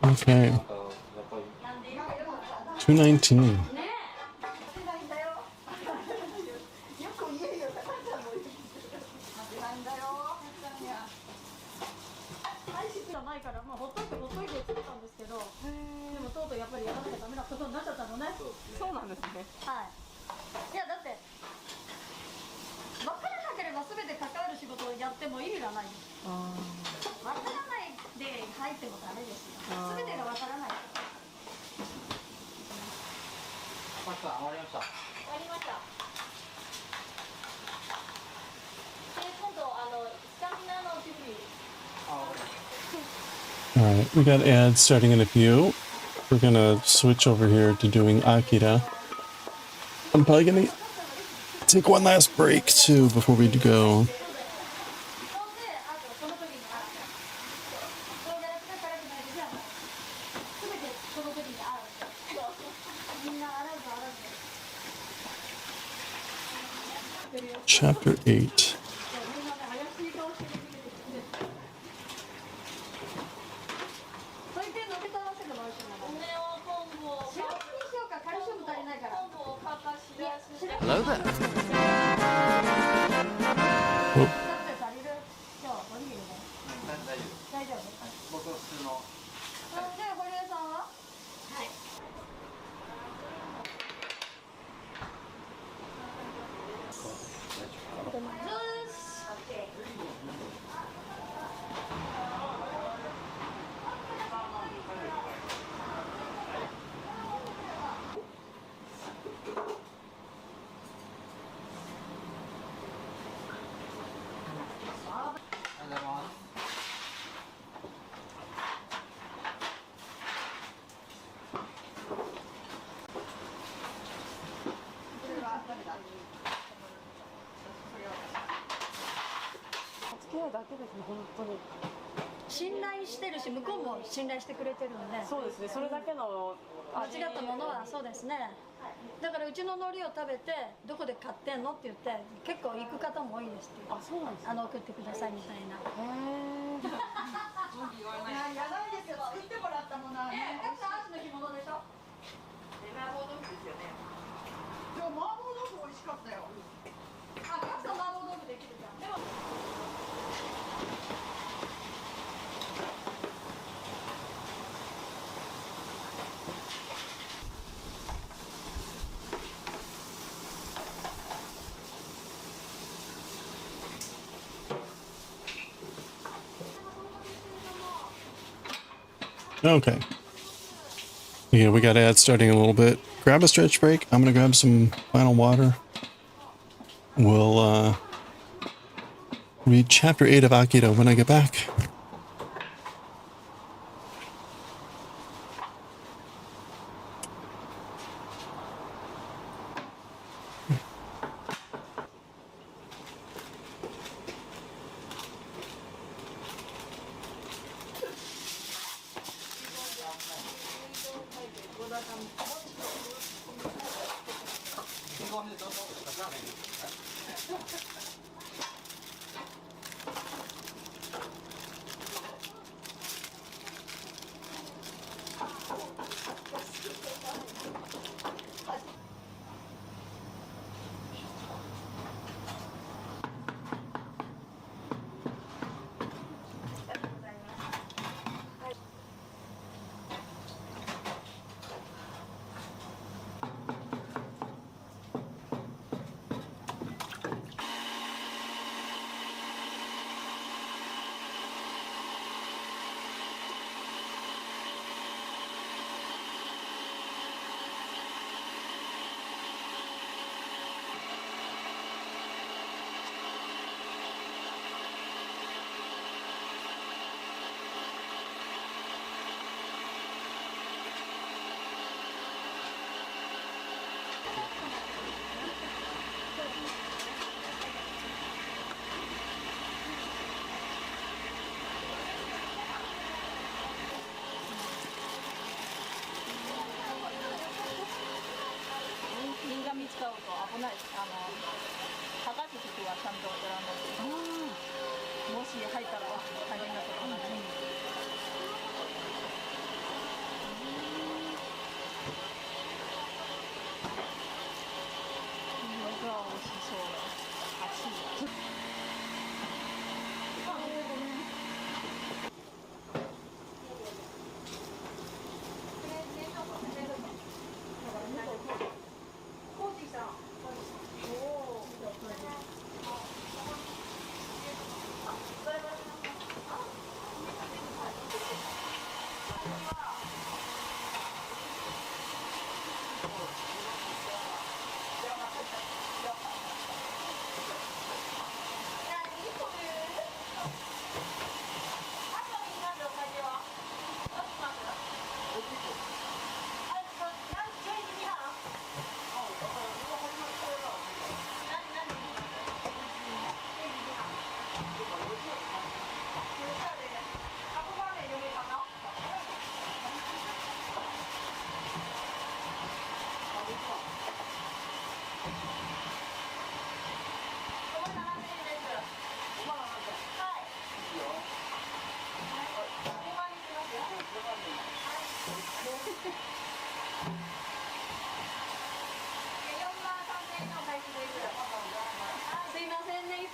Okay. 219. Alright, we got ads starting in a few. We're gonna switch over here to doing Akira. I'm probably gonna take one last break too before we go. Chapter 8. Hello there. Oh.信頼してるし、向こうも信頼してくれてるんで。そうですね。それだけの間違ったものはそうですね。だからうちの海苔を食べてどこで買ってんのって言って結構行く方も多いですって。あ、そうなんですか。送ってくださいみたいな。へえ。やばいですよ。作ってもらったものはね。たくさんアジの干物でしょ。麻婆豆腐ですよね。でも麻婆豆腐美味しかったよ。あ、たくさん麻婆豆腐できるじゃん。でもOkay. Yeah, we got ads starting in a little bit. Grab a stretch break. I'm gonna grab some final water. We'll read chapter 8 of Akira when I get back.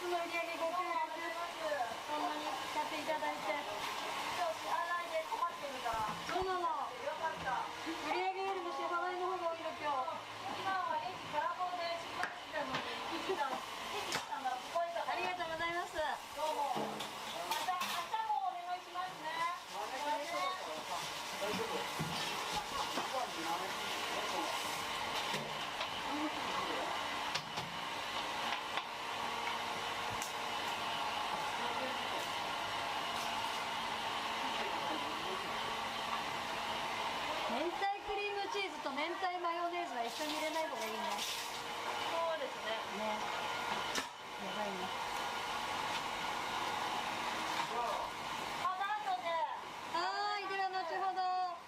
つも売り上げご協力そんなに使っていただいてそうなの売り上げよりも支払いの方が多いの今日ありがとうございますどうもまた明日もお願いしますね明太クリームチーズと明太マヨネーズは一緒に入れない方がいいねそうですねねやばいねはーいでは後ほど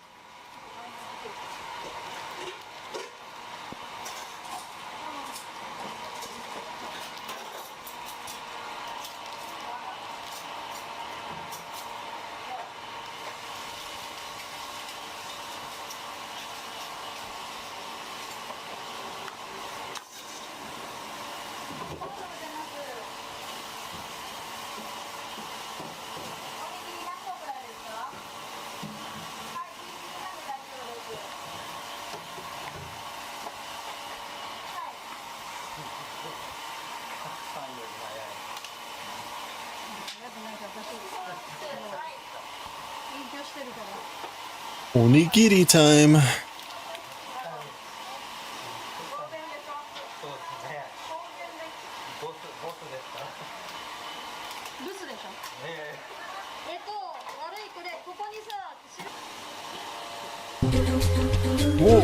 勉強してるからおにぎりタイム。ブスでしょ悪いこれここにさお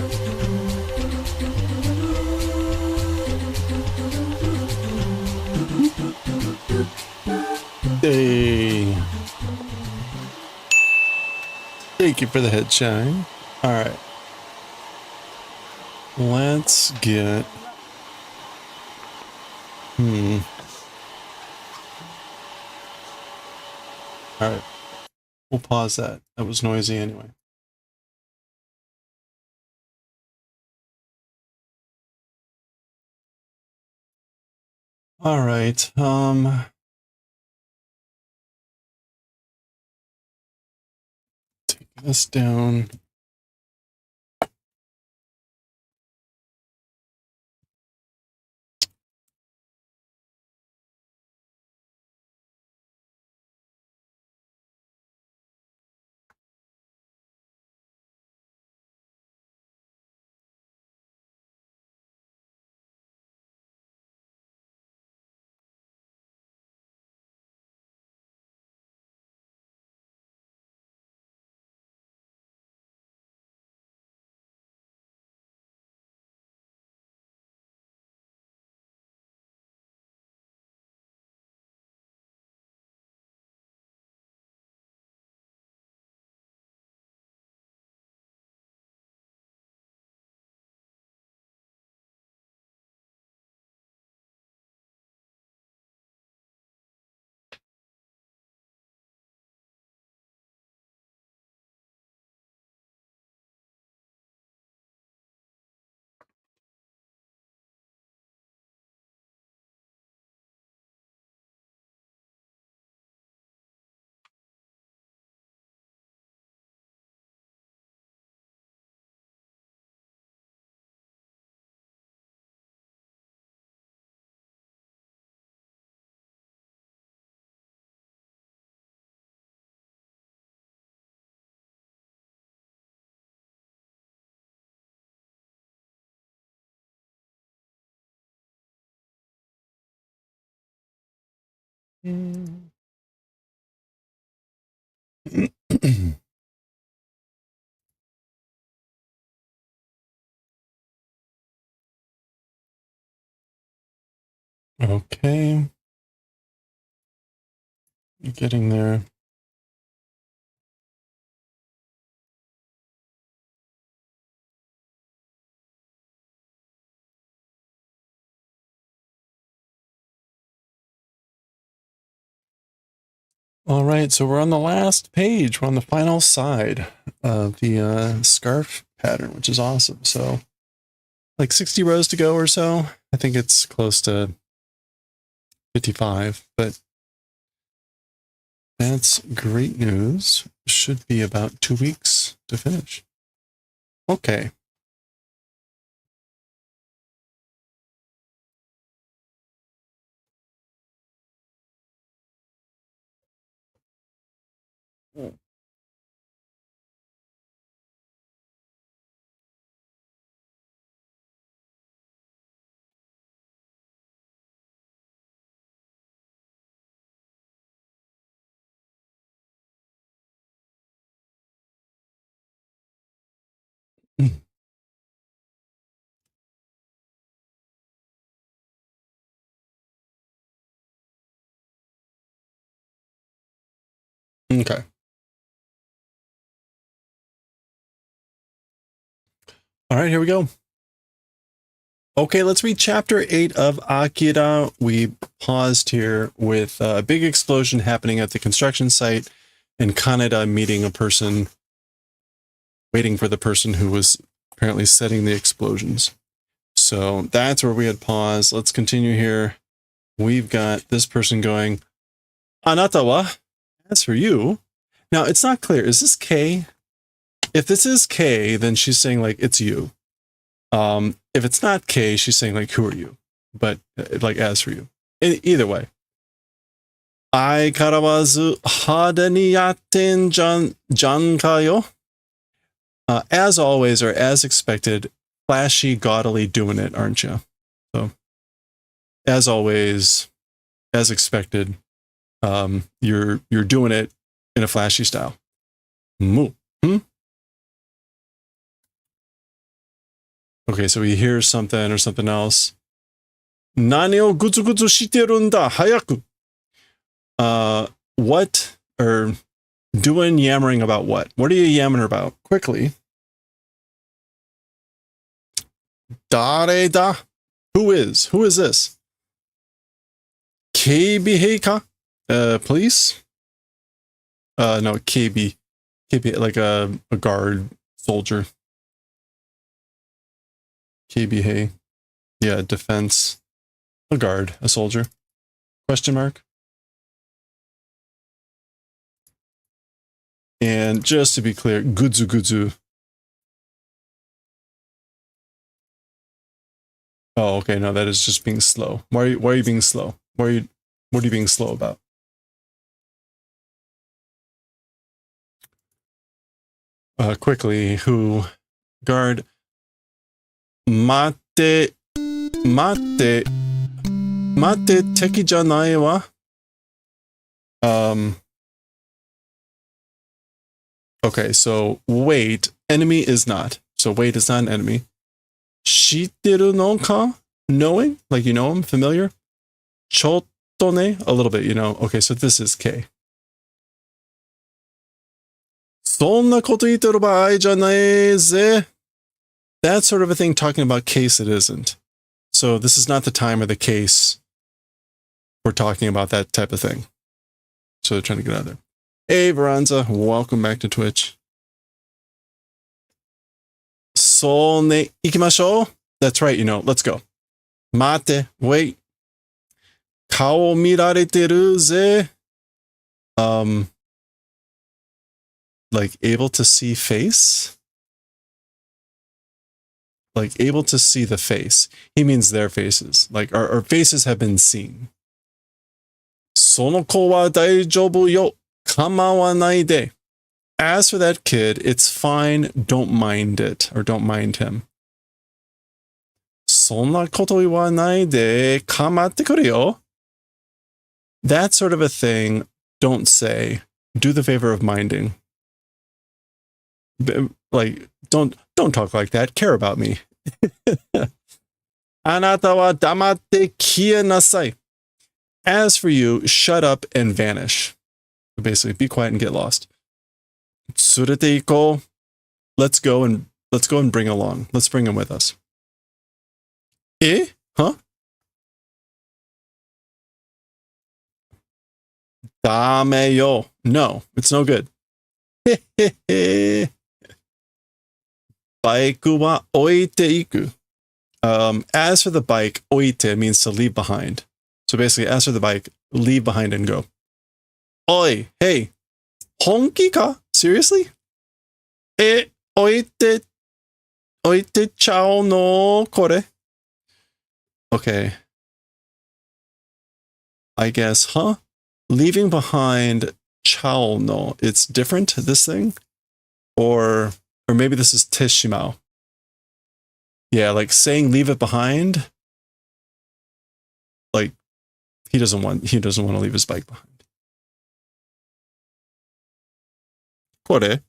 Hey. Thank you for the head shine. Alright. Let's get... Alright. We'll pause that. That was noisy anyway. Alright, take this down. Okay. Getting there. All right, so we're on the last page. We're on the final side of the scarf pattern, which is awesome. So like 60 rows to go or so. I think it's close to 55, but that's great news. Should be about 2 weeks to finish. Okay. Okay. All right, here we go. Okay, let's read chapter 8 of Akira. We paused here with a big explosion happening at the construction site and Kaneda meeting a person, waiting for the person who was apparently setting the explosions. So that's where we had paused. Let's continue here. We've got this person going, Anata wa? As for you. Now, it's not clear. Is this K? If this is K, then she's saying, like, it's you. If it's not K, she's saying, like, who are you? But, like, as for you. Either way. Ai karawazu hada ni yatten janka yo? As always, or as expected, flashy, gaudily doing it, aren't you? So, as always, as expected, you're doing it in a flashy style. Mu. Okay, so he hears something or something else. Nani o gutsu gutsu shiteru nda hayaku. What, or doing yammering about what? What are you yammering about? Quickly. Dare da? Who is? Who is this? Keibi ka? Police? No, KB, like a guard soldier. KB, yeah, defense, a guard, a soldier. Question mark. And just to be clear, gudzu gudzu. Oh, okay, no, that is just being slow. Why are you being slow? What are you being slow about? Quickly, who? Guard. Mate, teki janai wa? Okay, so wait, enemy is not. So wait is not an enemy. Shiteru no ka? Knowing? Like you know him? Familiar? Chotto ne? A little bit, you know. Okay, so this is K. Sonna koto iteru baai janai ze. That sort of a thing talking about case it isn't. So this is not the time or the case we're talking about that type of thing. So they're trying to get out of there. Hey, Veranza, welcome back to Twitch. So ne ikimashou? That's right, you know, let's go. Mate, wait. Kao mirareteru ze. Like able to see face? Like able to see the face. He means their faces. Like our faces have been seen. Sono ko wa daijoubu yo. Kamawanai de. As for that kid, it's fine. Don't mind it. Or don't mind him. Sonna koto wa nai de kamatte kure yo. That sort of a thing, don't say. Do the favor of minding. Like, don't talk like that. Care about me. Anata wa damatte kie nasai. As for you, shut up and vanish. Basically, be quiet and get lost. Tsurete iko. Let's go and bring along. Let's bring him with us. Eh? Huh? Dame yo. No, it's no good. Baiku wa oite iku. As for the bike, oite means to leave behind. So basically, ask for the bike, leave behind and go. Oi, hey, honki ka? Seriously? Oite chao no kore. Okay. I guess, huh? Leaving behind chao no. It's different, this thing? Or maybe this is teshimao. Yeah, like saying leave it behind. Like he doesn't want to leave his bike behind. Kore.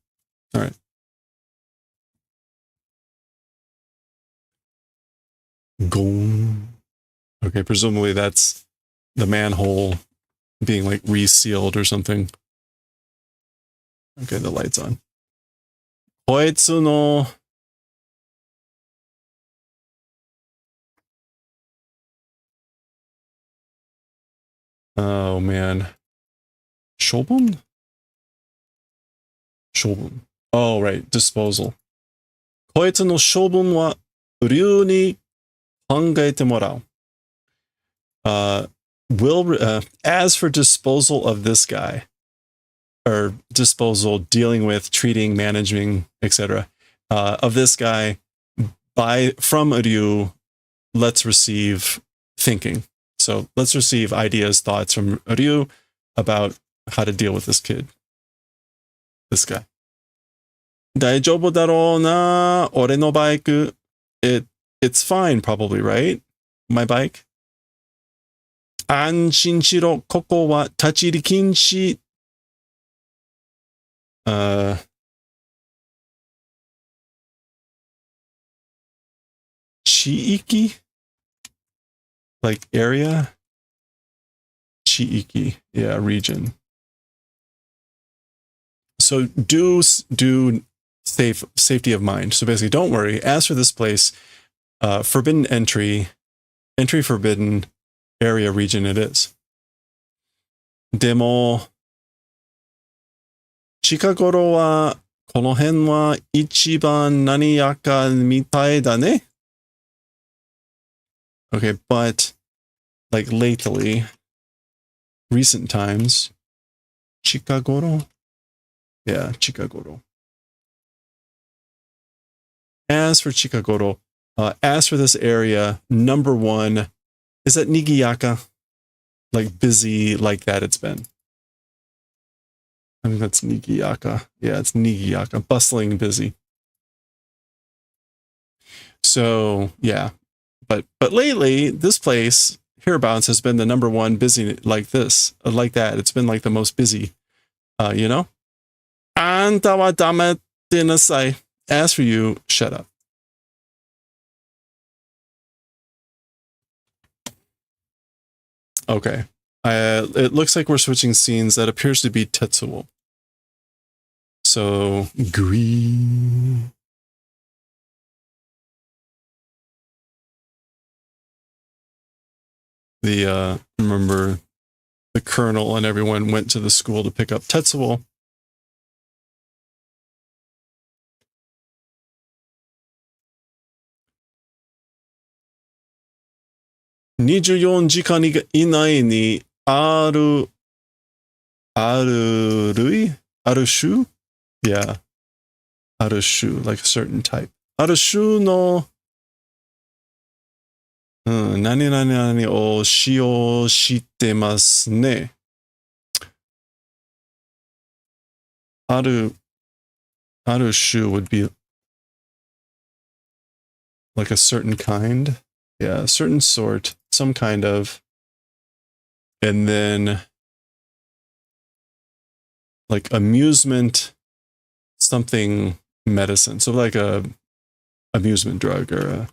All right. Gong. Okay, presumably that's the manhole being like resealed or something. Okay, the light's on. Koetsu no. Oh man. Shobun? Shobun. Oh, right. Disposal. Koetsu no shobun wa ryu ni kangaete morau. As for disposal of this guy, or disposal, dealing with, treating, managing, etc., of this guy, from Ryu, let's receive thinking. So let's receive ideas, thoughts from Ryu about how to deal with this kid, this guy. Daijoubu daro na, ore no bike. It's fine, probably, right? My bike. Anshin shiro, koko wa tachiiri kinshi. Chiiki? Like area? Chiiki. Yeah, region. So do safety of mind. So basically, don't worry. As for this place, forbidden entry forbidden, area, region it is. Demo, chikagoro wa kono hen wa ichiban naniyaka mitai da ne? Okay, but like lately, recent times, chikagoro? Yeah, chikagoro. As for chikagoro, as for this area, number one, is that nigiyaka? Like busy like that it's been. I think that's nigiyaka. Yeah, it's nigiyaka. Bustling, busy. So, yeah. But lately, this place, hereabouts, has been the number one busy like this, like that. It's been like the most busy, you know? Anta wa damete nasai. As for you, shut up. Okay. It looks like we're switching scenes. That appears to be Tetsuo. So, green. Remember, the colonel and everyone went to the school to pick up Tetsuo. "24 jikan inai ni aru shu?" Yeah. Aru shu, like a certain type. Aru shu no nani nani nani o shio shitemasu ne. Aru shu would be like a certain kind. Yeah, a certain sort, some kind of. And then like amusement, something medicine. So like a amusement drug or a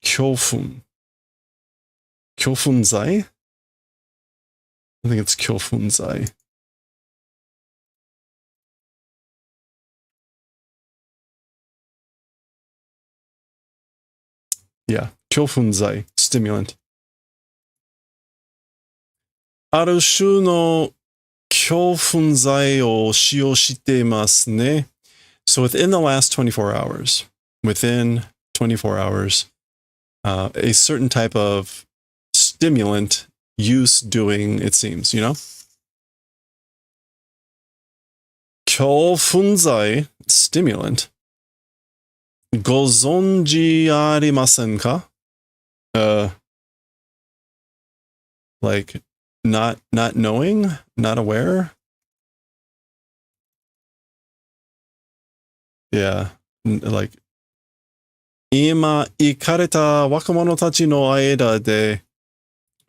Kyofun. Kyofunzai? I think it's Kyofunzai. Yeah, Kyofunzai, stimulant. Aru shu no 恐怖剤を使用してますね. So within the last 24 hours, a certain type of stimulant use doing, it seems, you know? 恐怖剤 stimulant. ご存知ありませんか? Like not knowing, not aware. Yeah, like 今行かれた若者たちの間で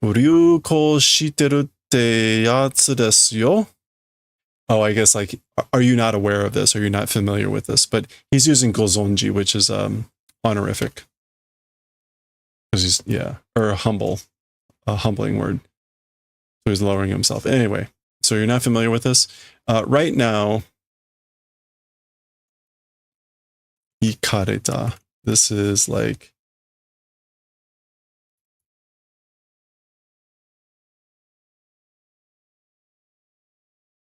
流行してるってやつですよ. Oh, I guess like, are you not aware of this? Are you not familiar with this? But he's using gozonji, which is honorific. Because he's, yeah, or humble, a humbling word. So he's lowering himself. Anyway, so you're not familiar with this? Right now, ikareta. This is like,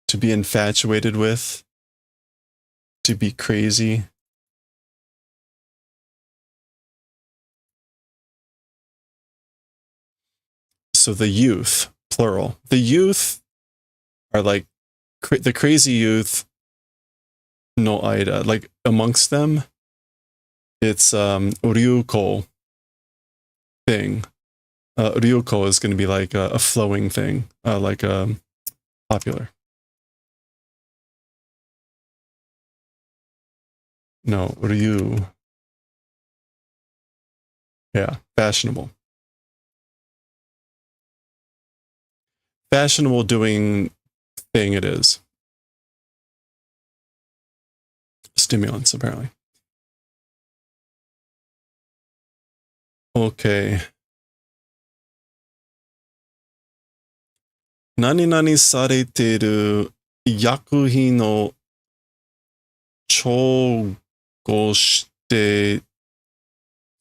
to be infatuated with, to be crazy. So the youth, plural. The youth are like the crazy youth no aida. Like amongst them, it's ryuko thing. Ryuko is going to be like a flowing thing, like popular. No, ryu. Yeah, fashionable. Fashionable doing thing it is. Stimulants, apparently. Okay. 何々されている薬品を調合して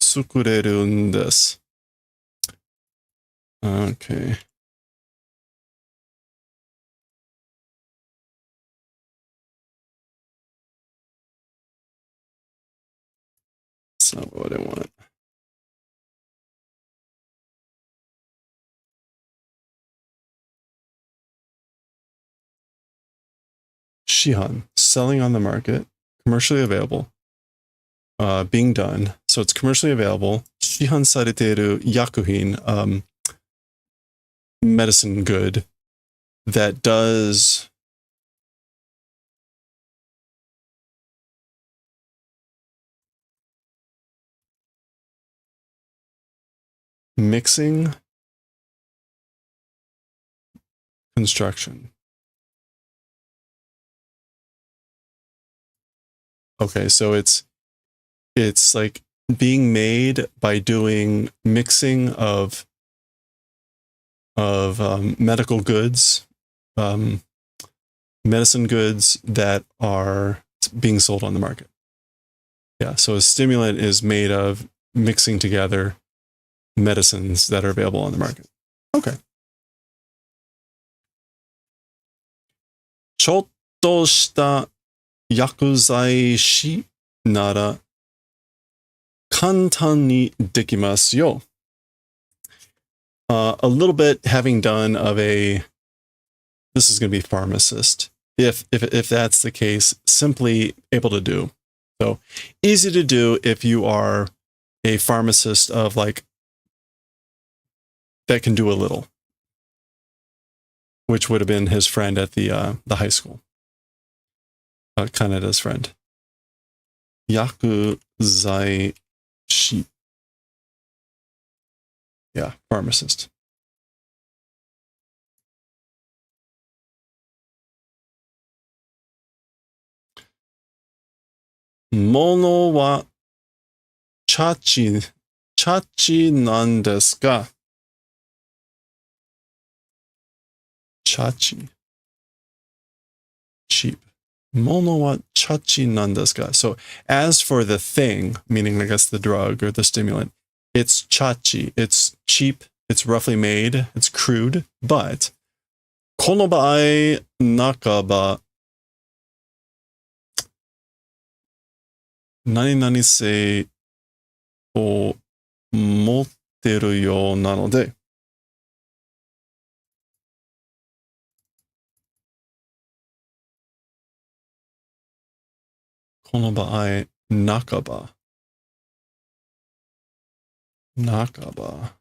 作れるんです。Okay. That's not what I want. Shihan, selling on the market, commercially available, being done. So it's commercially available. Shihan sareteru yakuhin, medicine good that does mixing construction. Okay, so it's like being made by doing mixing of medical goods, medicine goods that are being sold on the market. Yeah, so a stimulant is made of mixing together medicines that are available on the market. Okay. ちょっとした薬剤師なら簡単にできますよ. A little bit having done of a, this is going to be pharmacist. If that's the case, simply able to do. So easy to do if you are a pharmacist of like, that can do a little, which would have been his friend at the high school. Kanada's friend. Yakuzai shi. Yeah, pharmacist. Mono wa chachi nan desu ka? Chachi. Cheap. Mono wa chachi nan desu ka? So as for the thing, meaning I guess the drug or the stimulant, it's chachi. It's cheap. It's roughly made. It's crude, but この場合、半ば、何々性を持ってるようなので、この場合、半ば。半ば。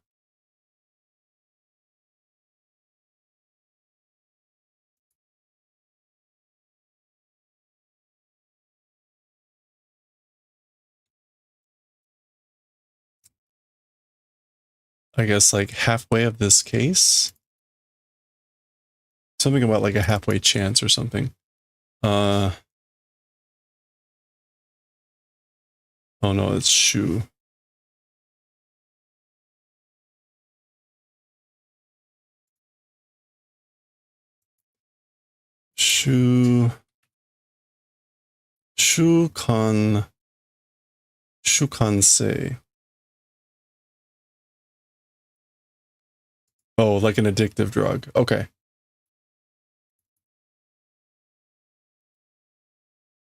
I guess like halfway of this case. Something about like a halfway chance or something. Oh no, it's shu. Shukansei. Oh, like an addictive drug. Okay.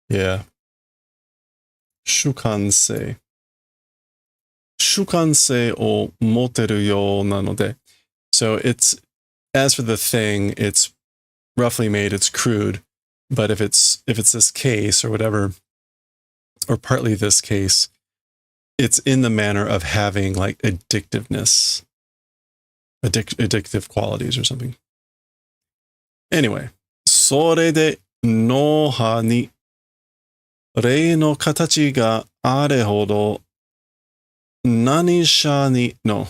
Yeah. Shukansei. Shukansei o moteru yo nanode. So it's, as for the thing, it's roughly made, it's crude. But if it's this case or whatever, or partly this case, it's in the manner of having like addictiveness, addictive qualities or something. Anyway, それで脳波に霊の形があれほど何者にの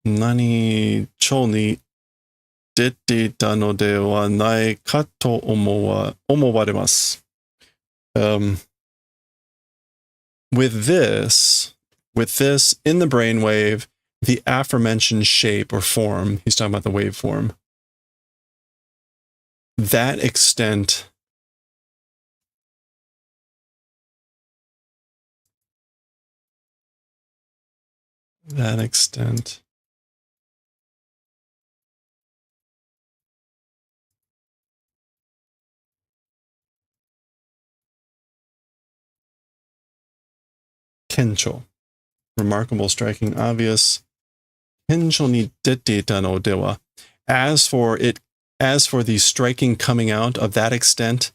何町に出ていたのではないかと思われます。With this in the brainwave, the aforementioned shape or form, he's talking about the waveform, that extent Kencho. Remarkable, striking, obvious. Kencho ni dete no dewa. As for the striking coming out of that extent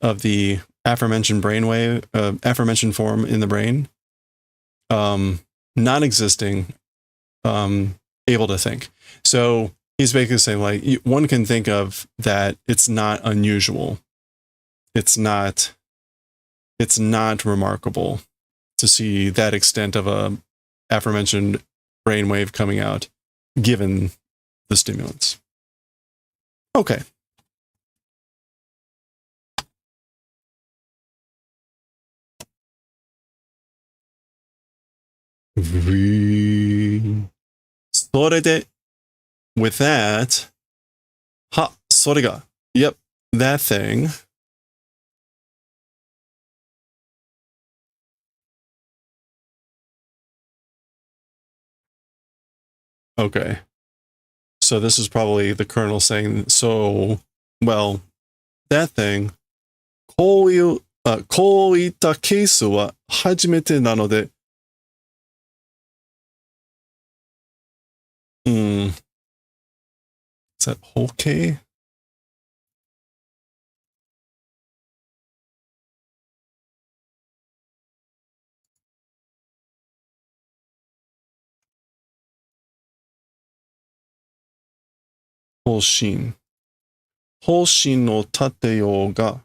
of the aforementioned brainwave, aforementioned form in the brain, non-existing, able to think. So he's basically saying like one can think of that it's not unusual. It's not remarkable to see that extent of a aforementioned brainwave coming out, given the stimulants. Okay. So with that, sorega. Yep, that thing. Okay. So this is probably the Colonel saying, so, well, that thing, こういったケースは初めてなので、is that okay? Hoshin. Hoshin no tateyo ga.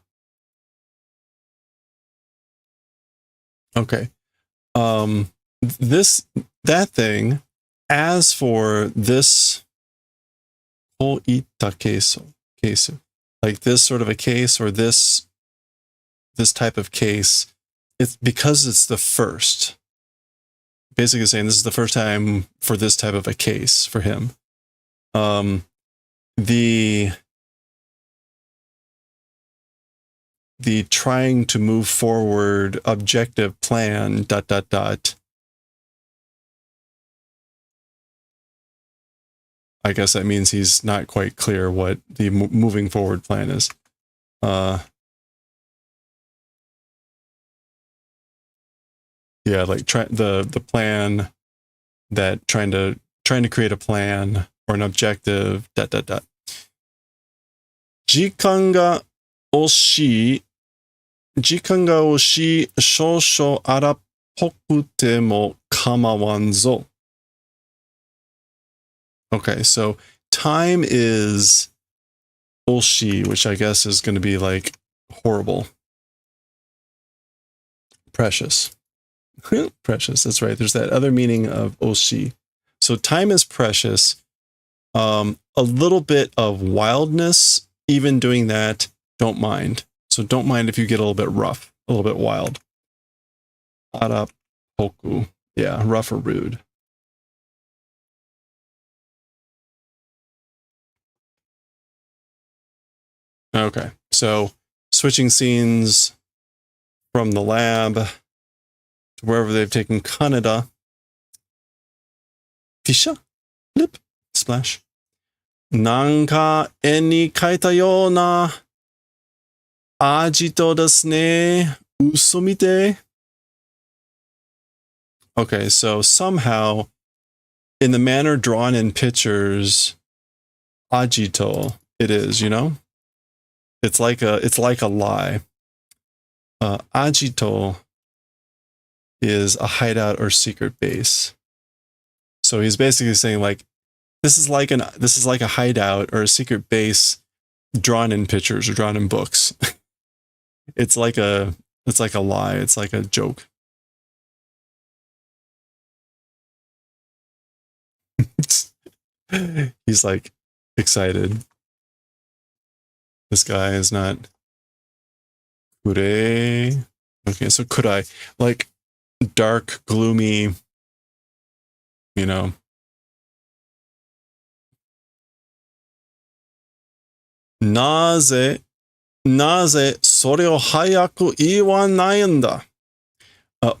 Okay. That thing, as for this koita case, like this sort of a case or this type of case, it's because it's the first. Basically saying this is the first time for this type of a case for him. The trying to move forward objective plan ... Is I guess that means he's not quite clear what the moving forward plan is. Yeah, like the plan that trying to create a plan or an objective. ... 時間が惜しい少々荒っぽくても構わんぞ. Okay, so time is oshi, which I guess is going to be like horrible. Precious. Precious, that's right. There's that other meaning of oshi. So time is precious. A little bit of wildness, even doing that, don't mind. So don't mind if you get a little bit rough, a little bit wild. Arapoku. Yeah, rough or rude. Okay, so switching scenes from the lab to wherever they've taken Kaneda. Fisha? Lip? Splash. Nanka絵に描いたような味とですね。嘘みて. Okay, so somehow, in the manner drawn in pictures, agito, it is, you know? It's like a lie. Agito is a hideout or secret base. So he's basically saying like, this is like a hideout or a secret base drawn in pictures or drawn in books. It's like a lie. It's like a joke. He's like excited. This guy is not kure. Okay, so kurai, like dark, gloomy, you know. Naze それを早く言わないんだ?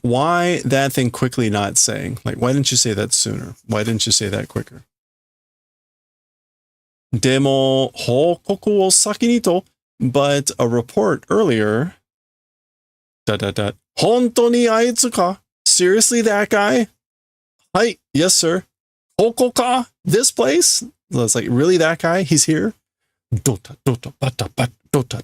Why that thing quickly not saying? Like, why didn't you say that sooner? Why didn't you say that quicker? でも報告を先にと but a report earlier. ... 本当にあいつか? Seriously, that guy? はい, yes, sir. ここか? This place? It's like, really, that guy? He's here? Dota, bata, dota.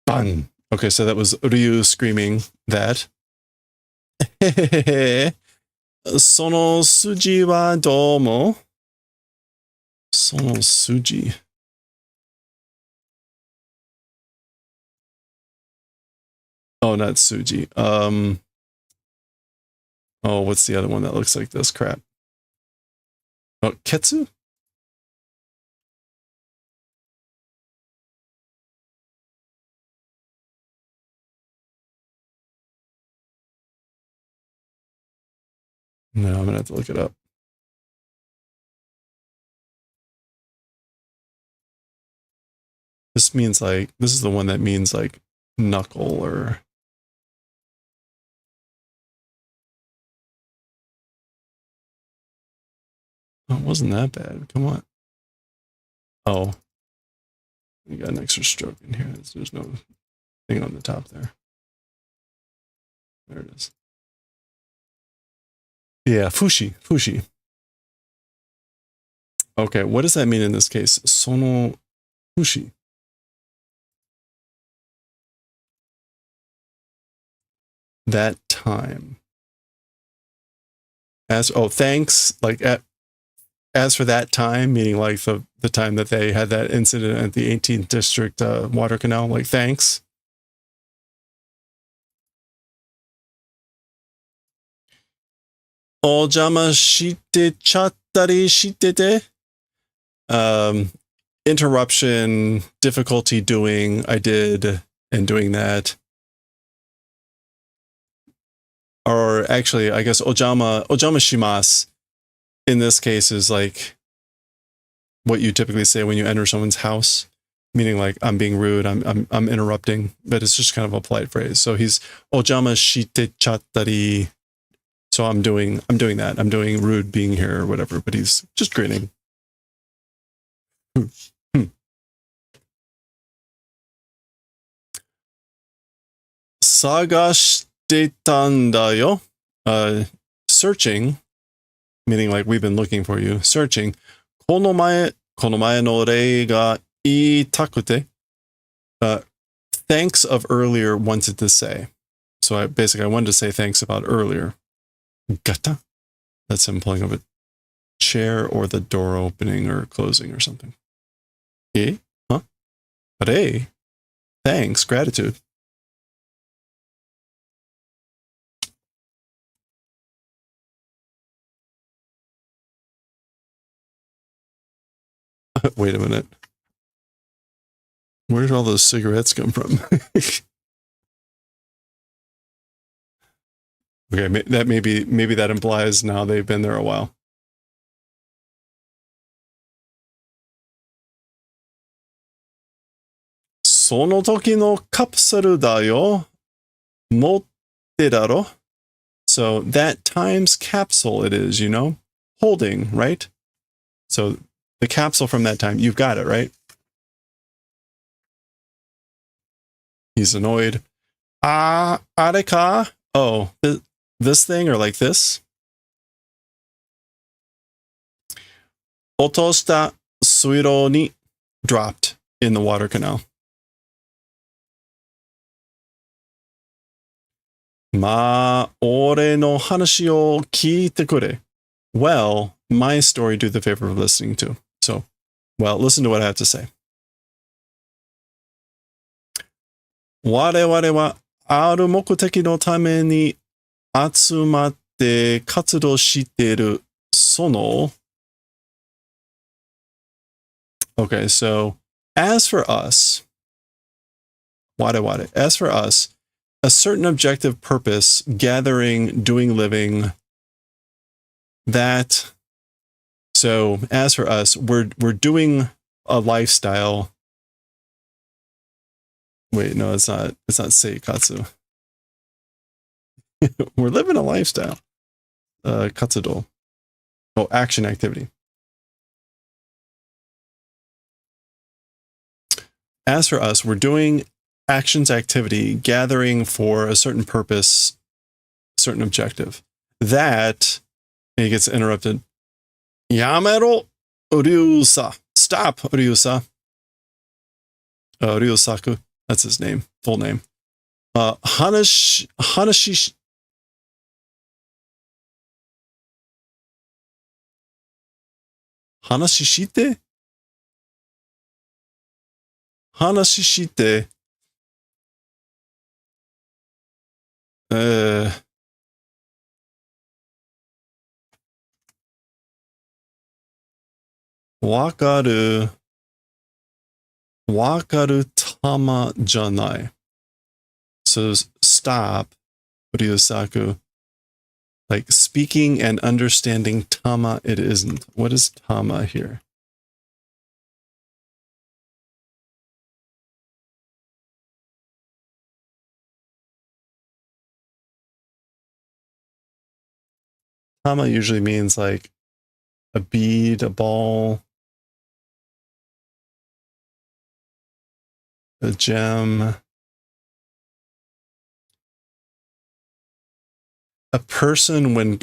Bang. Okay, so that was Ryu screaming that. その筋はどうも? その筋. Oh, not Suji. Oh, what's the other one that looks like this? Crap. Oh, Ketsu? No, I'm gonna have to look it up. This means like, this is the one that means like knuckle or... Oh, it wasn't that bad. Come on. Oh. We got an extra stroke in here. There's no thing on the top there. There it is. Yeah, fushi. Okay, what does that mean in this case? Sono fushi. That time. Thanks. Like, as for that time, meaning like the time that they had that incident at the 18th District water canal, like, thanks. Ojama shite chattari shitete. Interruption, difficulty doing, I did, and doing that. Or actually, I guess ojama shimasu in this case is like what you typically say when you enter someone's house, meaning like I'm being rude, I'm interrupting, but it's just kind of a polite phrase. So he's ojama shite chattari. So I'm doing that. I'm doing rude being here or whatever, but he's just grinning. Sagashite tandayo. Searching, meaning like we've been looking for you. Searching. Konomae no rei ga iitakute. Thanks of earlier wanted to say. So I wanted to say thanks about earlier. Gata. That's him pulling up a chair or the door opening or closing or something. Eh? Huh? But hey, thanks, gratitude. Wait a minute. Where did all those cigarettes come from? Okay, that maybe that implies now they've been there a while. Sono toki no kapsulu da yo. Motte daro. So that time's capsule it is, you know? Holding, right? So the capsule from that time, you've got it, right? He's annoyed. Areka? Oh, this thing or like this? Otoshita suiro ni dropped in the water canal. Ma ore no hanashi o kiite kure. Well, my story do the favor of listening to. So, well, listen to what I have to say. Wareware wa aru mokuteki no tame ni atsumatte katsudo shitteru sono. Okay, so as for us, as for us, a certain objective purpose, gathering, doing living, that. So as for us, we're doing a lifestyle. Wait, no, it's not seikatsu. We're living a lifestyle. Katsudo. Oh, action activity. As for us, we're doing actions activity, gathering for a certain purpose, certain objective. That, and he gets interrupted. Yamero Ryusa. Stop, Ryusa. Ryusaku. That's his name, full name. Hanashishite? Hanashishite. Wakaru tama janai. So stop, Ryusaku. Like speaking and understanding tama, it isn't. What is tama here? Tama usually means like a bead, a ball, a gem. A person when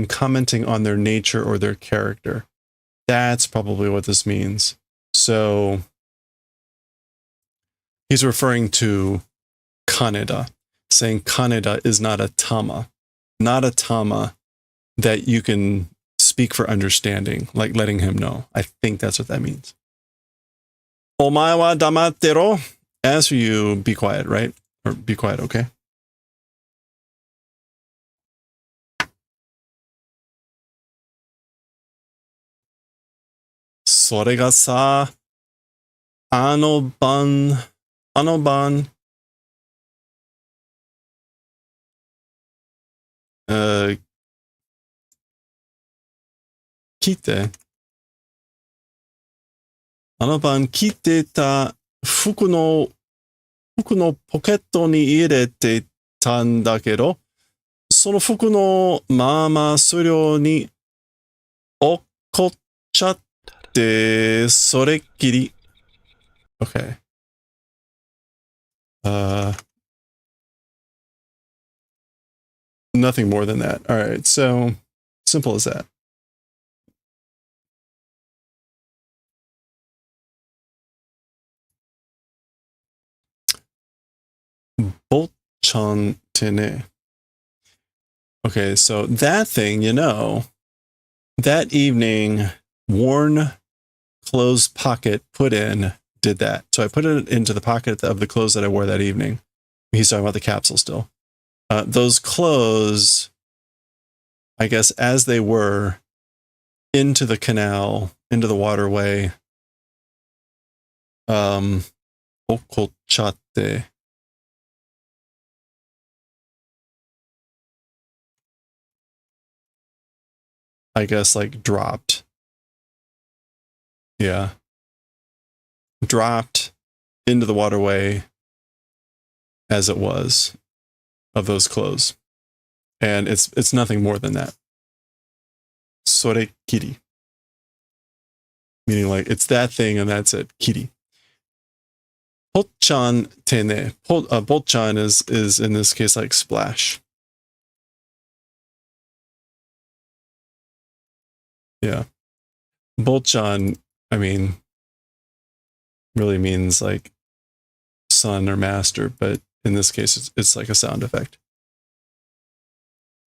commenting on their nature or their character. That's probably what this means. So he's referring to Kaneda, saying Kaneda is not a tama that you can speak for understanding, like letting him know. I think that's what that means. Omae wa damattero. As for you, be quiet, right? Or be quiet, okay? Sore ga sa, ano ban, kite. Ban kite ta fuku no poketo ni irete ta ndakedo, その服のまま数量に落っこっちゃって、それっきり。Okay. Nothing more than that. All right, so simple as that. Bolchan tene. Okay, so that thing, you know, that evening, worn clothes pocket put in did that. So I put it into the pocket of the clothes that I wore that evening. He's talking about the capsule still. Those clothes, I guess, as they were into the canal, into the waterway, okochatte. I guess like dropped. Yeah. Dropped into the waterway as it was of those clothes. And it's nothing more than that. Sore kiri. Meaning like it's that thing and that's it. Kiri. Potchan tene. Potchan is in this case like splash. Yeah. Bolchan, I mean, really means like son or master, but in this case, it's like a sound effect.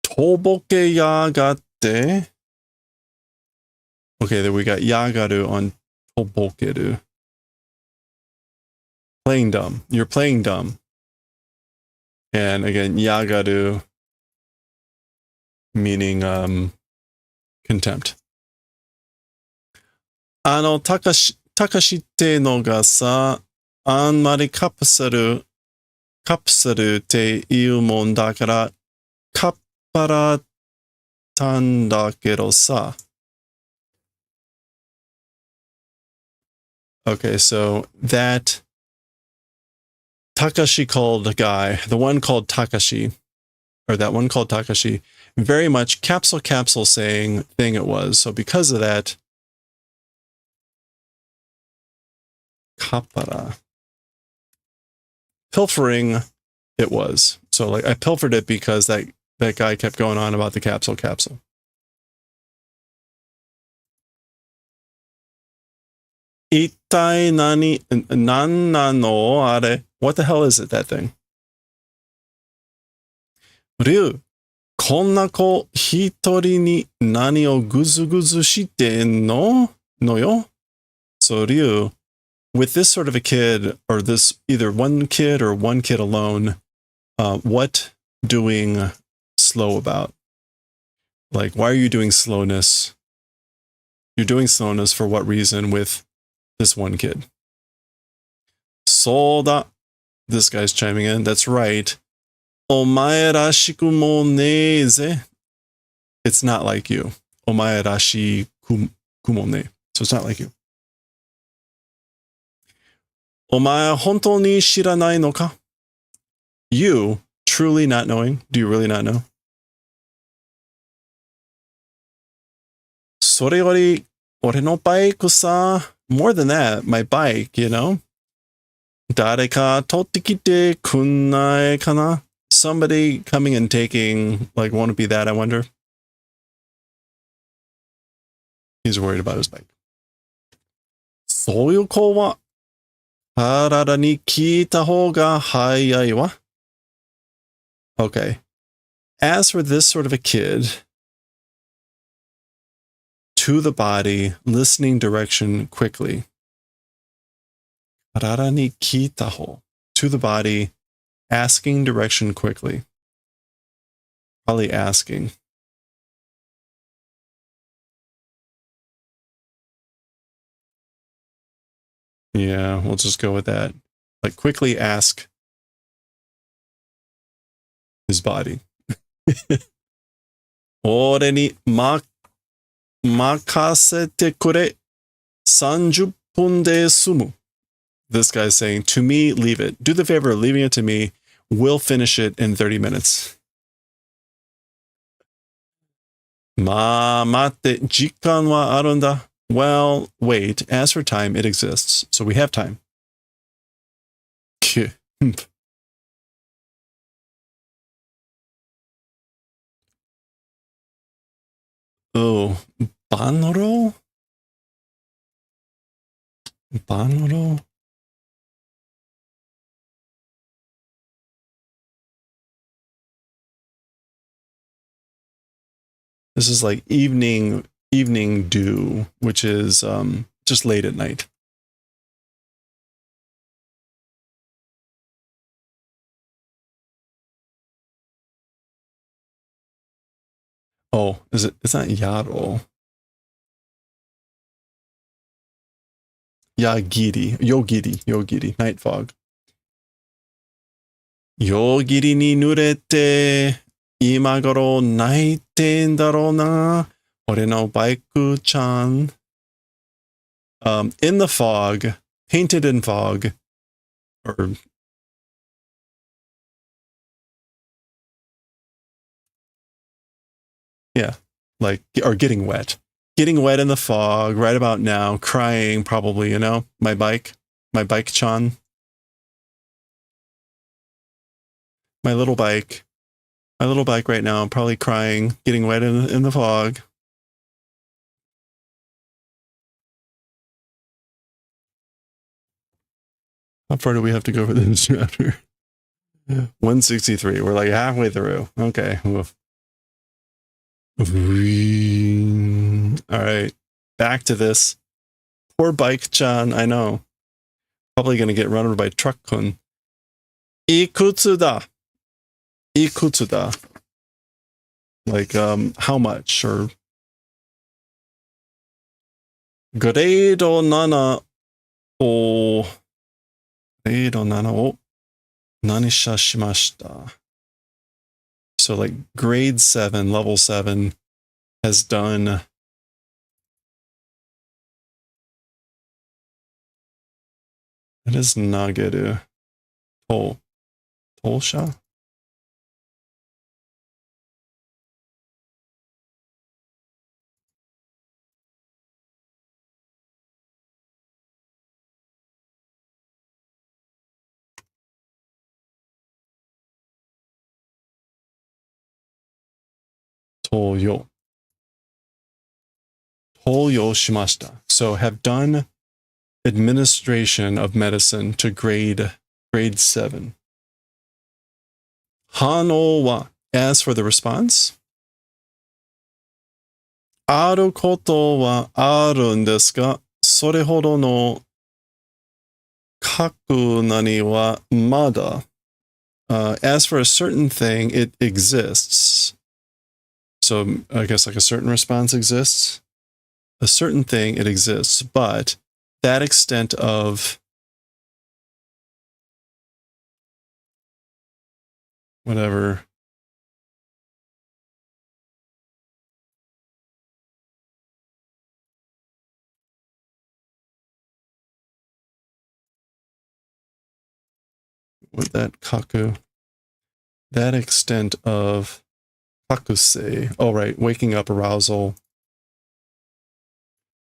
Toboke yagatte. Okay, then we got yagaru on tobokeru. Playing dumb. You're playing dumb. And again, yagaru meaning contempt. Takashiってのがさ、あんまりカプセルっていうもんだから、カッパラたんだけどさ。Okay, so that Takashi called a guy, the one called Takashi, or that one called Takashi, very much capsule saying thing it was. So because of that, Kapara. Pilfering it was. So like I pilfered it because that guy kept going on about the capsule. Itai nani nano are. What the hell is it, that thing? Ryu, konna ko hitori ni nani o guzu guzu shite no yo? So Ryu, with this sort of a kid, or this either one kid or one kid alone, what doing slow about? Like, why are you doing slowness? You're doing slowness for what reason with this one kid? Soda. This guy's chiming in. That's right. Omae rashiku mo ne ze. It's not like you. Omae rashiku mo ne. So it's not like you. Omae hontou ni shiranai no ka? You truly not knowing? Do you really not know? Sore yori ore no bike sa. More than that, my bike, you know? Dare ka totte kite kunnai kana? Somebody coming and taking, like, won't it be that, I wonder? He's worried about his bike. Soyu ko wa harara ni kiita hou ga hayai wa? Okay. As for this sort of a kid, to the body, listening direction quickly. Harara ni kiita hou. To the body, asking direction quickly. Probably asking. Yeah, we'll just go with that. Like, quickly ask his body. Ore ni makasete kure 30分で済む. This guy's saying, to me, leave it. Do the favor of leaving it to me. We'll finish it in 30 minutes. Matte, jikan wa arunda. Well, wait. As for time, it exists. So we have time. Oh, banro? Banro? This is like evening dew, which is just late at night. Oh, is it? It's not yaro. Yogiri, night fog. Yogiri ni nurete, imagoro naite n daro na, ore no baiku-chan. In the fog, painted in fog, or yeah, like, or getting wet. Getting wet in the fog right about now, crying probably, you know, my bike-chan. My little bike right now, probably crying, getting wet in the fog. How far do we have to go for this chapter? 163. We're like halfway through. Okay. All right. Back to this. Poor bike-chan, I know. Probably going to get run over by truck-kun. Ikutsu da. Ikutsu da. Like, how much? Or grade 7 o grade 7 o nanisha shimashita. So like grade 7, level 7 has done it is nageru. Tolsha? Toyo. Toyo shimashita. So have done administration of medicine to grade 7. Hano wa. As for the response, aru koto wa arun desu ga, sore hodo no kaku nani wa mada. As for a certain thing, it exists. So I guess like a certain response exists. A certain thing, it exists, but that extent of whatever. With that kaku. That extent of kakusei. Oh, right. Waking up arousal.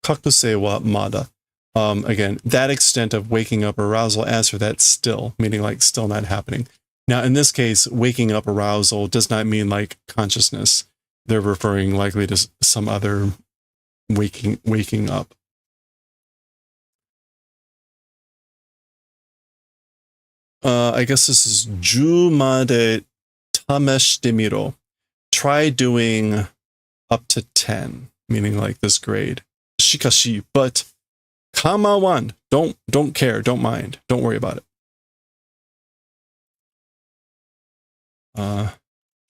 Kakusei wa mada. Again, that extent of waking up arousal, as for that still, meaning like still not happening. Now, in this case, waking up arousal does not mean like consciousness. They're referring likely to some other waking up. I guess this is Jumade tameshite miro. Try doing up to 10, meaning like this grade. Shikashi, but kamawan. Don't care, don't mind, don't worry about it.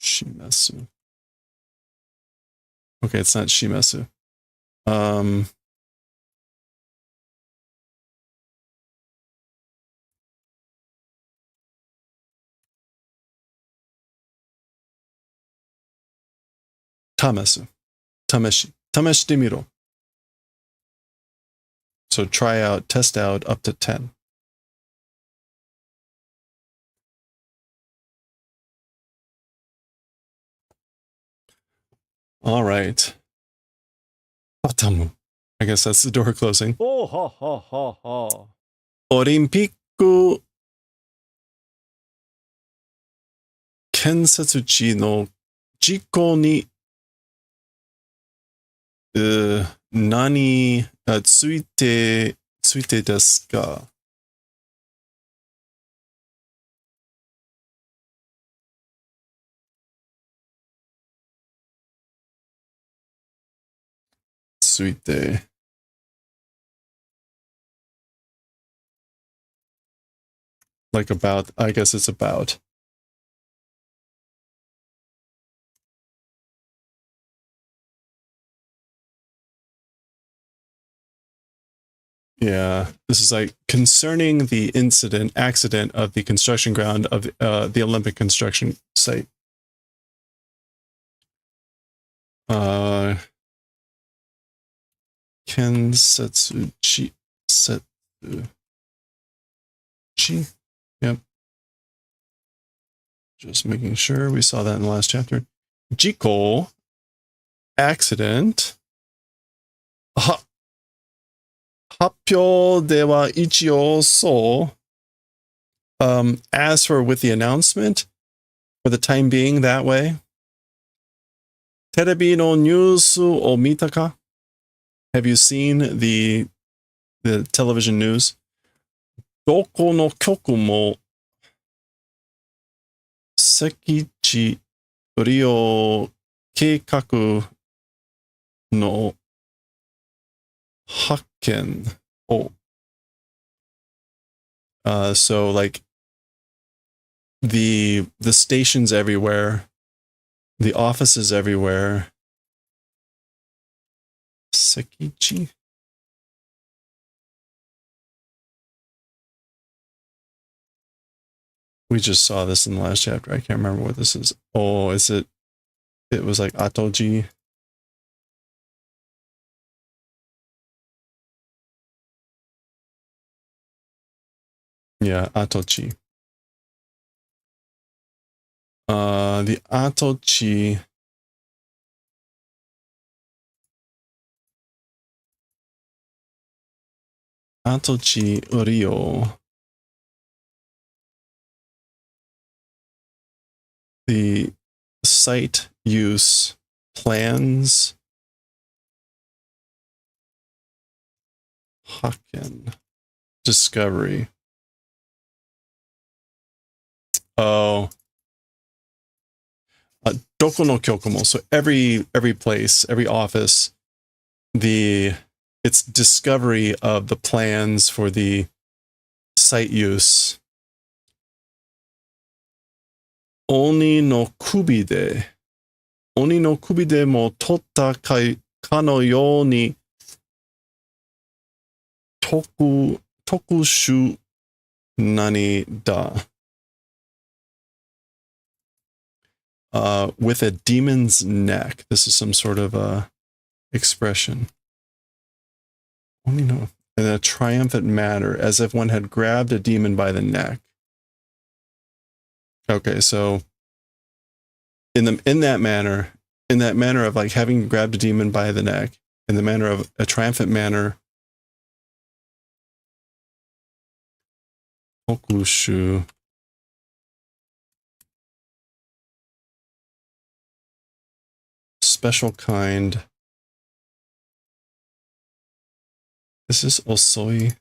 Shimesu. Okay, it's not shimesu. Tamesu. Tameshite miro. So try out, test out up to 10. All right. Atamu. I guess that's the door closing. おーはははは。オリンピック建設地の事故に何ついてですか？ついて。Like about, I guess it's about. Yeah, this is like concerning the accident of the construction ground of the Olympic construction site. Kensetsu chi. Yep. Just making sure we saw that in the last chapter. Jiko, accident. 発表では一応そう。As for with the announcement, for the time being that way. テレビのニュースを見たか? Have you seen the television news? どこの局も席地利用計画の発見を so like the stations everywhere, the offices everywhere. Sekichi? We just saw this in the last chapter. I can't remember what this is. Oh, is it? It was like Atoji. Yeah, Atochi. The Atochi. Atochi Rio. The site use plans. Hakken. Discovery. Oh. Doko no kyokumo. So every place, every office, its discovery of the plans for the site use. Oni no kubi de mo totta ka no you ni tokushu nani da. With a demon's neck. This is some sort of expression. Only no, in a triumphant manner, as if one had grabbed a demon by the neck. Okay, so in that manner of like having grabbed a demon by the neck, in the manner of a triumphant manner. Tokushu. Special kind. This is Osoi.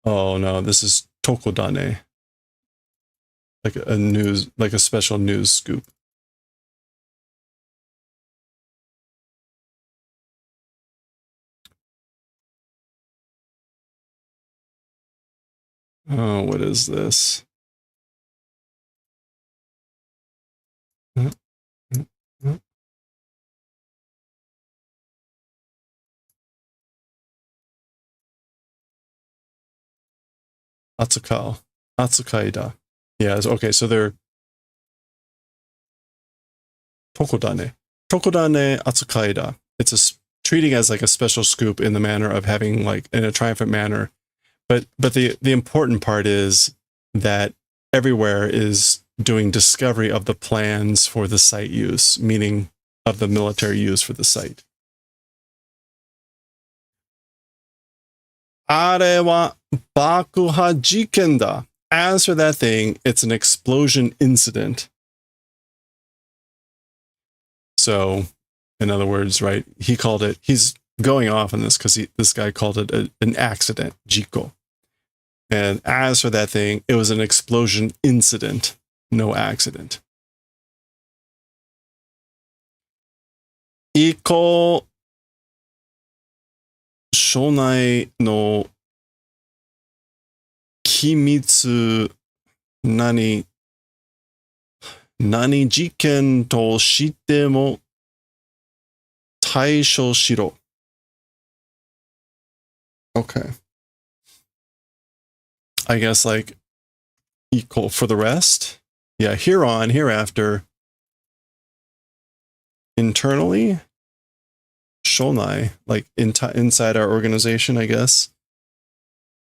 Oh no, this is Tokodane. Like a special news scoop. Oh, what is this? Atsukaida. Yeah, okay, so they're Tokodane Atsukaida. It's treating as like a special scoop in the manner of having like in a triumphant manner. But the important part is that everywhere is doing discovery of the plans for the site use, meaning of the military use for the site. あれは爆破事件だ. As for that thing, it's an explosion incident. So, in other words, right, he called it, he's going off on this because this guy called it an accident, jiko. And as for that thing, it was an explosion incident, no accident. 以降、省内の機密何事件としても対処しろ. Okay. I guess like equal for the rest. Yeah, hereafter. Internally, shonai, like inside our organization, I guess.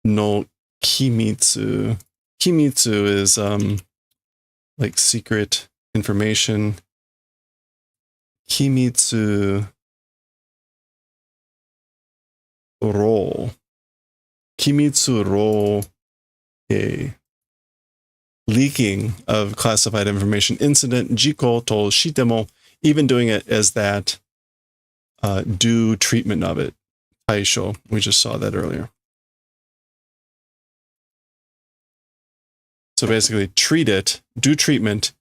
No kimitsu. Kimitsu is like secret information. Kimitsu role. Kimitsu role. A leaking of classified information incident. Jiko to shitemo. Even doing it as that due treatment of it. Taisho. We just saw that earlier. So basically treat it, do treatment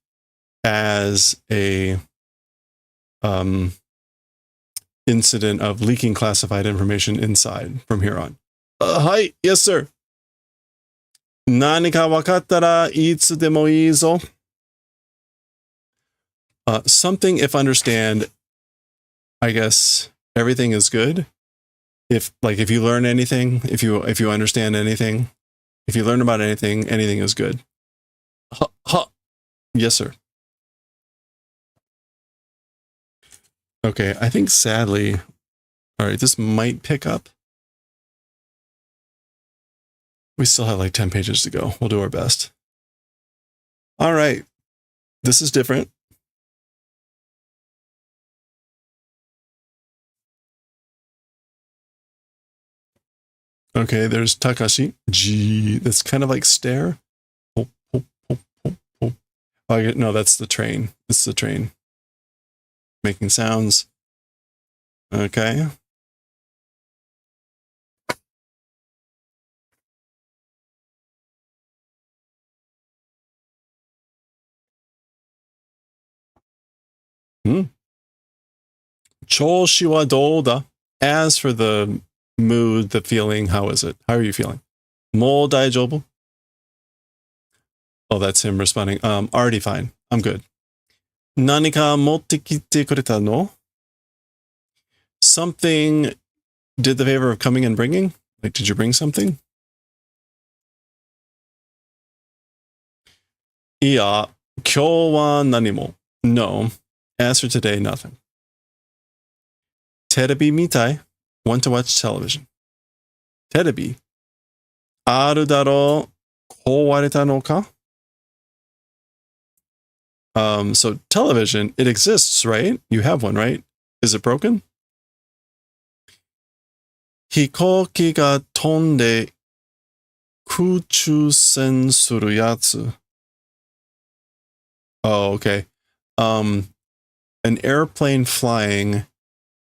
as a incident of leaking classified information inside from here on. Hi, yes sir. 何か分かったらいつでもいいぞ. Something if understand, I guess everything is good. If you learn anything, if you understand anything, if you learn about anything, anything is good. Yes, sir. Okay, I think sadly, all right, this might pick up. We still have like 10 pages to go. We'll do our best. All right, this is different. Okay, there's Takashi. G. That's kind of like stare. Oh, no, that's the train. It's the train. Making sounds. Okay. Choushi wa dou da? As for the mood, the feeling, how is it? How are you feeling? Mo daijoubu? Oh, that's him responding. Already fine. I'm good. Nanika motte kite kureta no? Something did the favor of coming and bringing? Like, did you bring something? Iya, kyou wa nanimo? No. As for today, nothing. Terebi mitai? Want to watch television. Terebi. Aru daro kowareta no ka? So television, it exists, right? You have one, right? Is it broken? Hikoki ga tonde kuchusen suru yatsu. Oh, okay. An airplane flying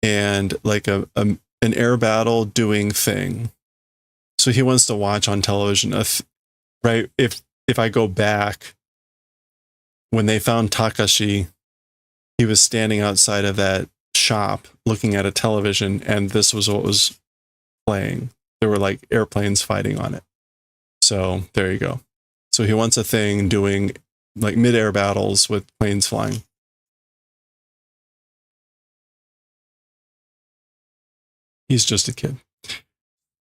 and like an air battle doing thing. So he wants to watch on television, right? If I go back, when they found Takashi, he was standing outside of that shop looking at a television, and this was what was playing. There were like airplanes fighting on it. So there you go. So he wants a thing doing like mid-air battles with planes flying. He's just a kid.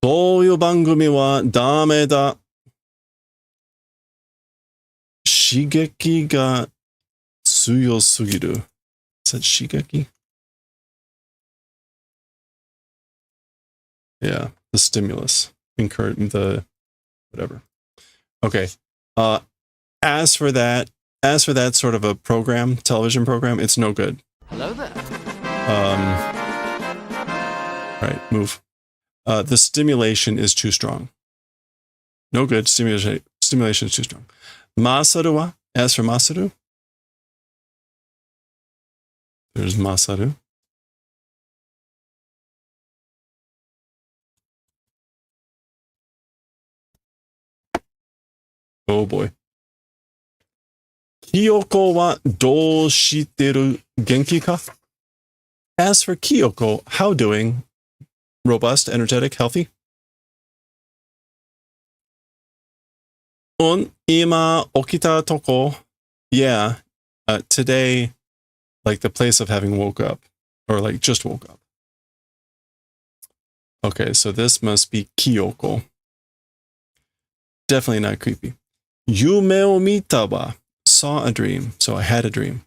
そういう番組はダメだ. 刺激が強すぎる. Is that shigeki? Yeah, the stimulus. Encourage the whatever. Okay. As for that sort of a program, television program, it's no good. Hello there. Right, move. The stimulation is too strong. No good. Stimulation is too strong. Masaru wa? As for Masaru, there's Masaru. Oh boy. Kyoko wa dou shiteru genki ka? As for Kyoko, how doing? Robust, energetic, healthy? Ima okita toko. Yeah. Today, like the place of having woke up. Or like just woke up. Okay, so this must be Kyoko. Definitely not creepy. Yume o mita wa. Saw a dream. So I had a dream.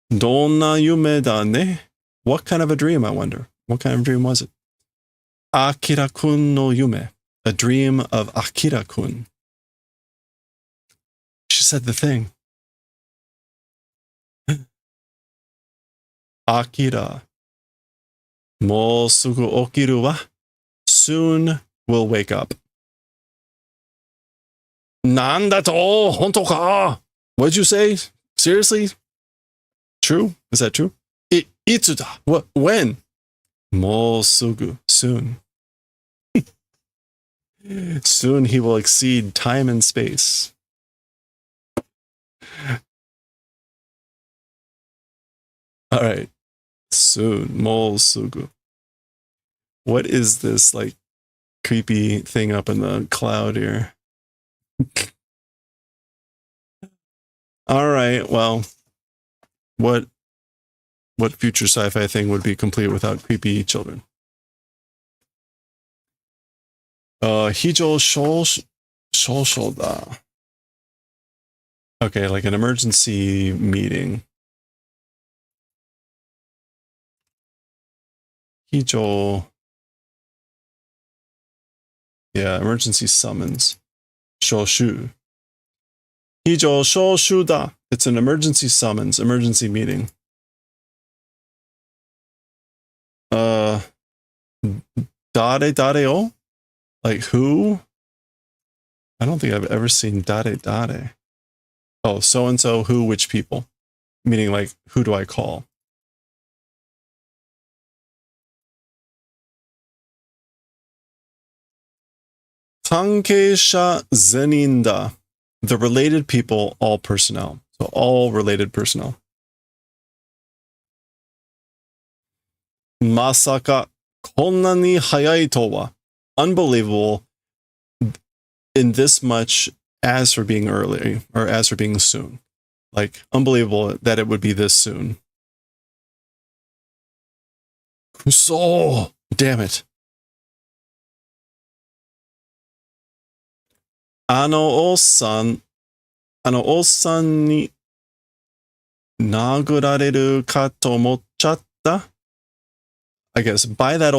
Donna yume da ne? What kind of a dream, I wonder? What kind of dream was it? Akira-kun no yume. A dream of Akira-kun. She said the thing. Akira. Mou sugu okiru wa. Soon will wake up. Nanda to? Honto ka? What'd you say? Seriously? True? Is that true? Itsu da? What? When? Mou sugu. Soon. Soon he will exceed time and space. All right. Soon. Mou sugu. What is this, like, creepy thing up in the cloud here? All right. Well, what future sci-fi thing would be complete without creepy children? Hijo shōshō da. Okay, like an emergency meeting. Hijo. Yeah, emergency summons. Shōshu. Hijo shōshu da. It's an emergency summons, emergency meeting. Dare o? Like who? I don't think I've ever seen dare. Oh, so-and-so, who, which people? Meaning like, who do I call? Kankeisha zenin da. The related people, all personnel. So all related personnel. Masaka konna ni hayai to wa. Unbelievable in this much as for being early or as for being soon. Like unbelievable that it would be this soon. So damn it. Ano osan ni nagurareru ka to omocchatta. I guess by that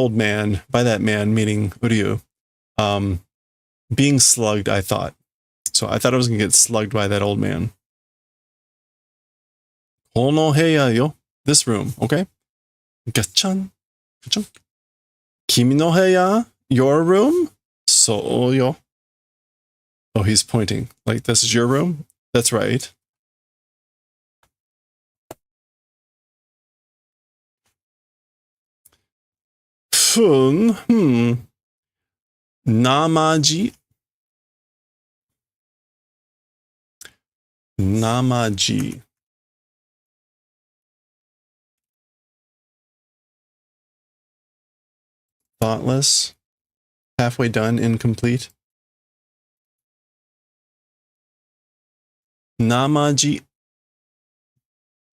man meaning Uryu, being slugged, I thought. So I thought I was gonna get slugged by that old man. Kono heya yo. This room, okay? Gachan. Gachan. Kimi no heya? Your room? So yo. Oh, he's pointing. Like, this is your room? That's right. Namaji. Thoughtless. Halfway done, incomplete. Namaji.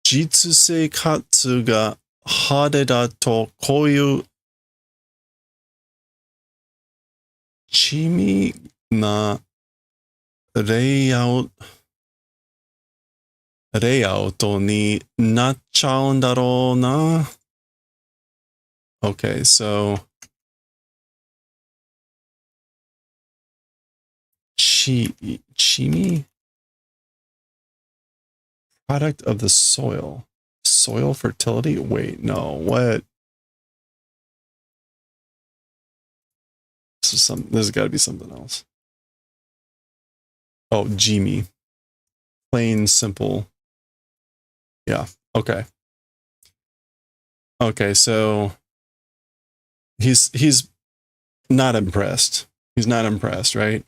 Jitsu seikatsu ga hade da to koyu chimi na layout ni nachchaun daro na. Okay, so Chimi? Product of the soil. Soil fertility? Wait, no, what? This has got to be something else. Oh, Jimi. Plain, simple. Yeah, okay. Okay, so he's not impressed. He's not impressed, right?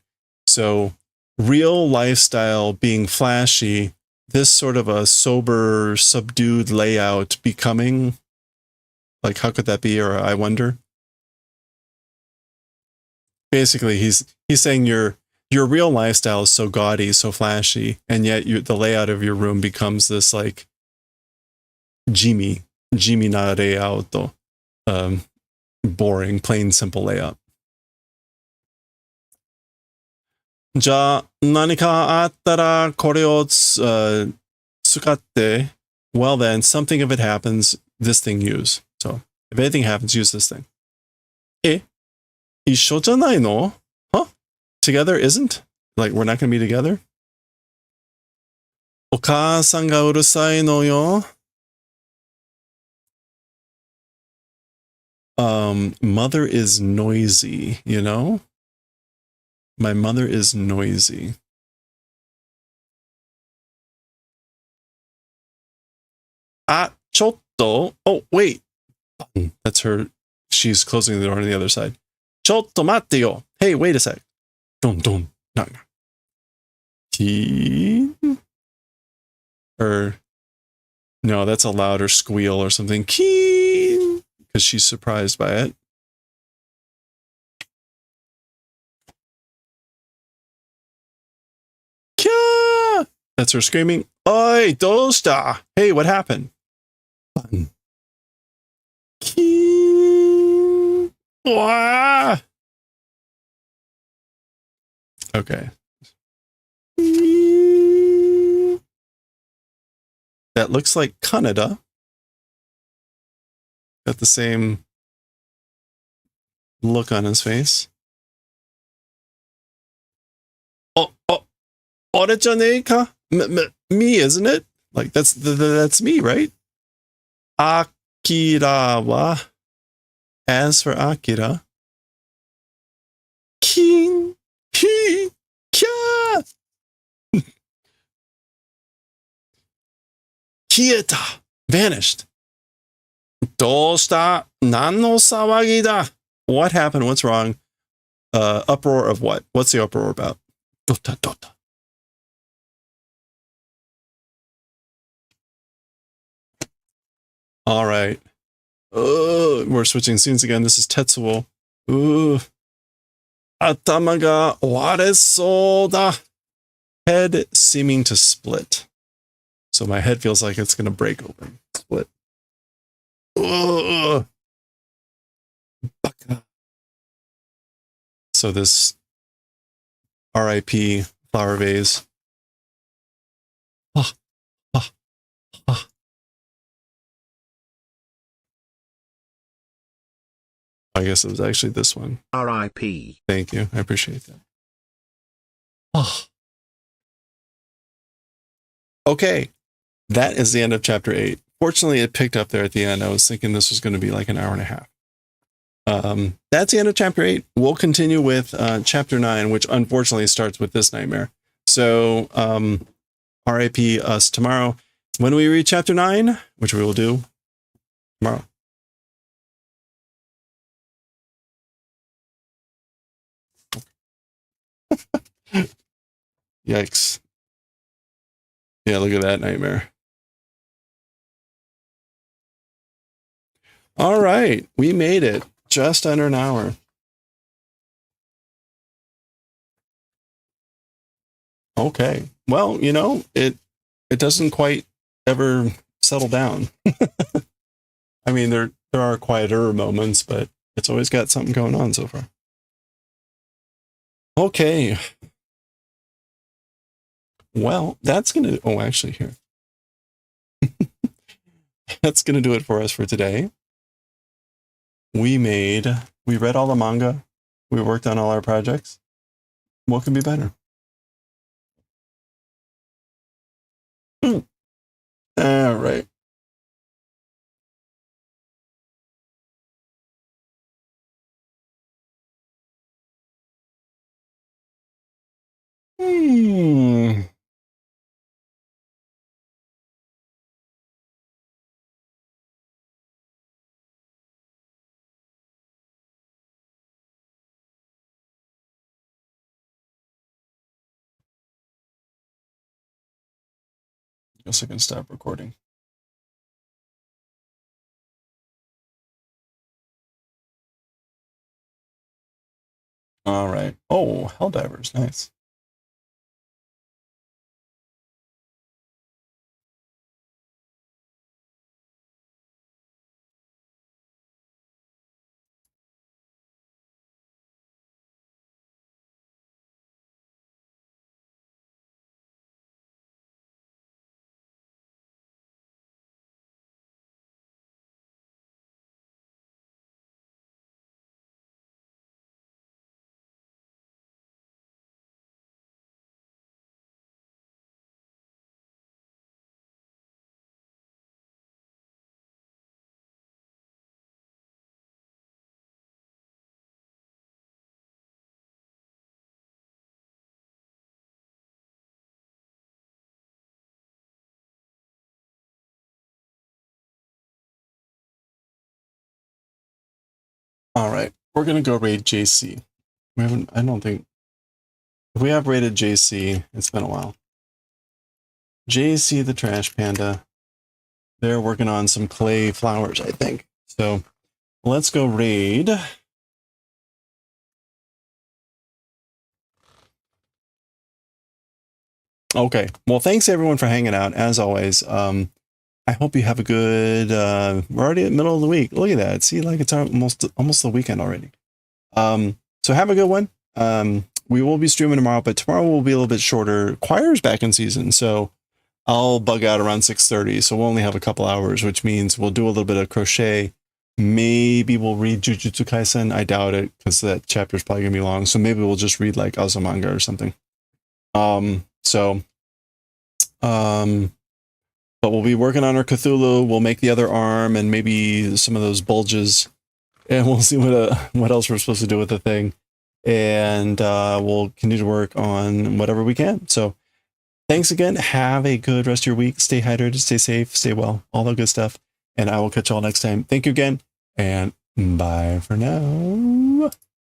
So real lifestyle being flashy, this sort of a sober, subdued layout becoming, like, how could that be? Or I wonder. Basically, he's saying your real lifestyle is so gaudy, so flashy, and yet the layout of your room becomes this like Jimi na layout, boring, plain, simple layout. じゃあ、何かあったらこれを使って、well then, something if it happens, this thing use. So, if anything happens, use this thing. 一緒じゃないの? Huh? Together isn't? Like, we're not going to be together? お母さんがうるさいのよ. Mother is noisy, you know? My mother is noisy. Ah, ちょっと. Oh, wait. That's her. She's closing the door on the other side. ちょっと待ってよ. Hey, wait a sec. Dun, dun. No. Keen? Or, no, that's a louder squeal or something. Keen! Because she's surprised by it. Kya! That's her screaming. Oi, dosta! Hey, what happened? Button. Keen! Wah! Okay. That looks like Canada. Got the same look on his face. Oh, ore janeka? Me, isn't it? Like, that's me, right? Akira wa. As for Akira. King. He. Kya. Kieta. Vanished. Dosta. Nano sawagi. What happened? What's wrong? Uproar of what? What's the uproar about? Dota dota. All right. We're switching scenes again. This is Tetsuo. Atama ga waresou da. Head seeming to split. So my head feels like it's going to break open. Split. Baka. So this RIP flower vase. I guess it was actually this one. R.I.P. Thank you. I appreciate that. Oh. Okay. That is the end of chapter 8. Fortunately, it picked up there at the end. I was thinking this was going to be like an hour and a half. That's the end of chapter 8. We'll continue with chapter 9, which unfortunately starts with this nightmare. So, RIP us tomorrow. When we read chapter 9, which we will do tomorrow. Yikes. Yeah, look at that nightmare. All right, we made it. Just under an hour. Okay. Well, you know, it doesn't quite ever settle down. I mean, there are quieter moments, but it's always got something going on so far. Okay. Well, that's going to... Oh, actually, here. That's going to do it for us for today. We read all the manga. We worked on all our projects. What can be better? Hmm. Guess I can stop recording. All right. Oh, Helldivers. Nice. All right. We're going to go raid JC. We haven't, I don't think, if we have raided JC, it's been a while. JC the Trash Panda. They're working on some clay flowers, I think. So let's go raid. Okay. Well, thanks everyone for hanging out. As always, I hope you have a good, we're already at the middle of the week. Look at that. See, like it's almost the weekend already. So have a good one. We will be streaming tomorrow, but tomorrow will be a little bit shorter. Choir's back in season, so I'll bug out around 6:30. So we'll only have a couple hours, which means we'll do a little bit of crochet. Maybe we'll read Jujutsu Kaisen. I doubt it because that chapter's probably gonna be long. So maybe we'll just read like Azumanga or something. But we'll be working on our Cthulhu. We'll make the other arm and maybe some of those bulges, and we'll see what else we're supposed to do with the thing. And we'll continue to work on whatever we can. So thanks again. Have a good rest of your week. Stay hydrated, stay safe, stay well, all the good stuff. And I will catch you all next time. Thank you again, and bye for now.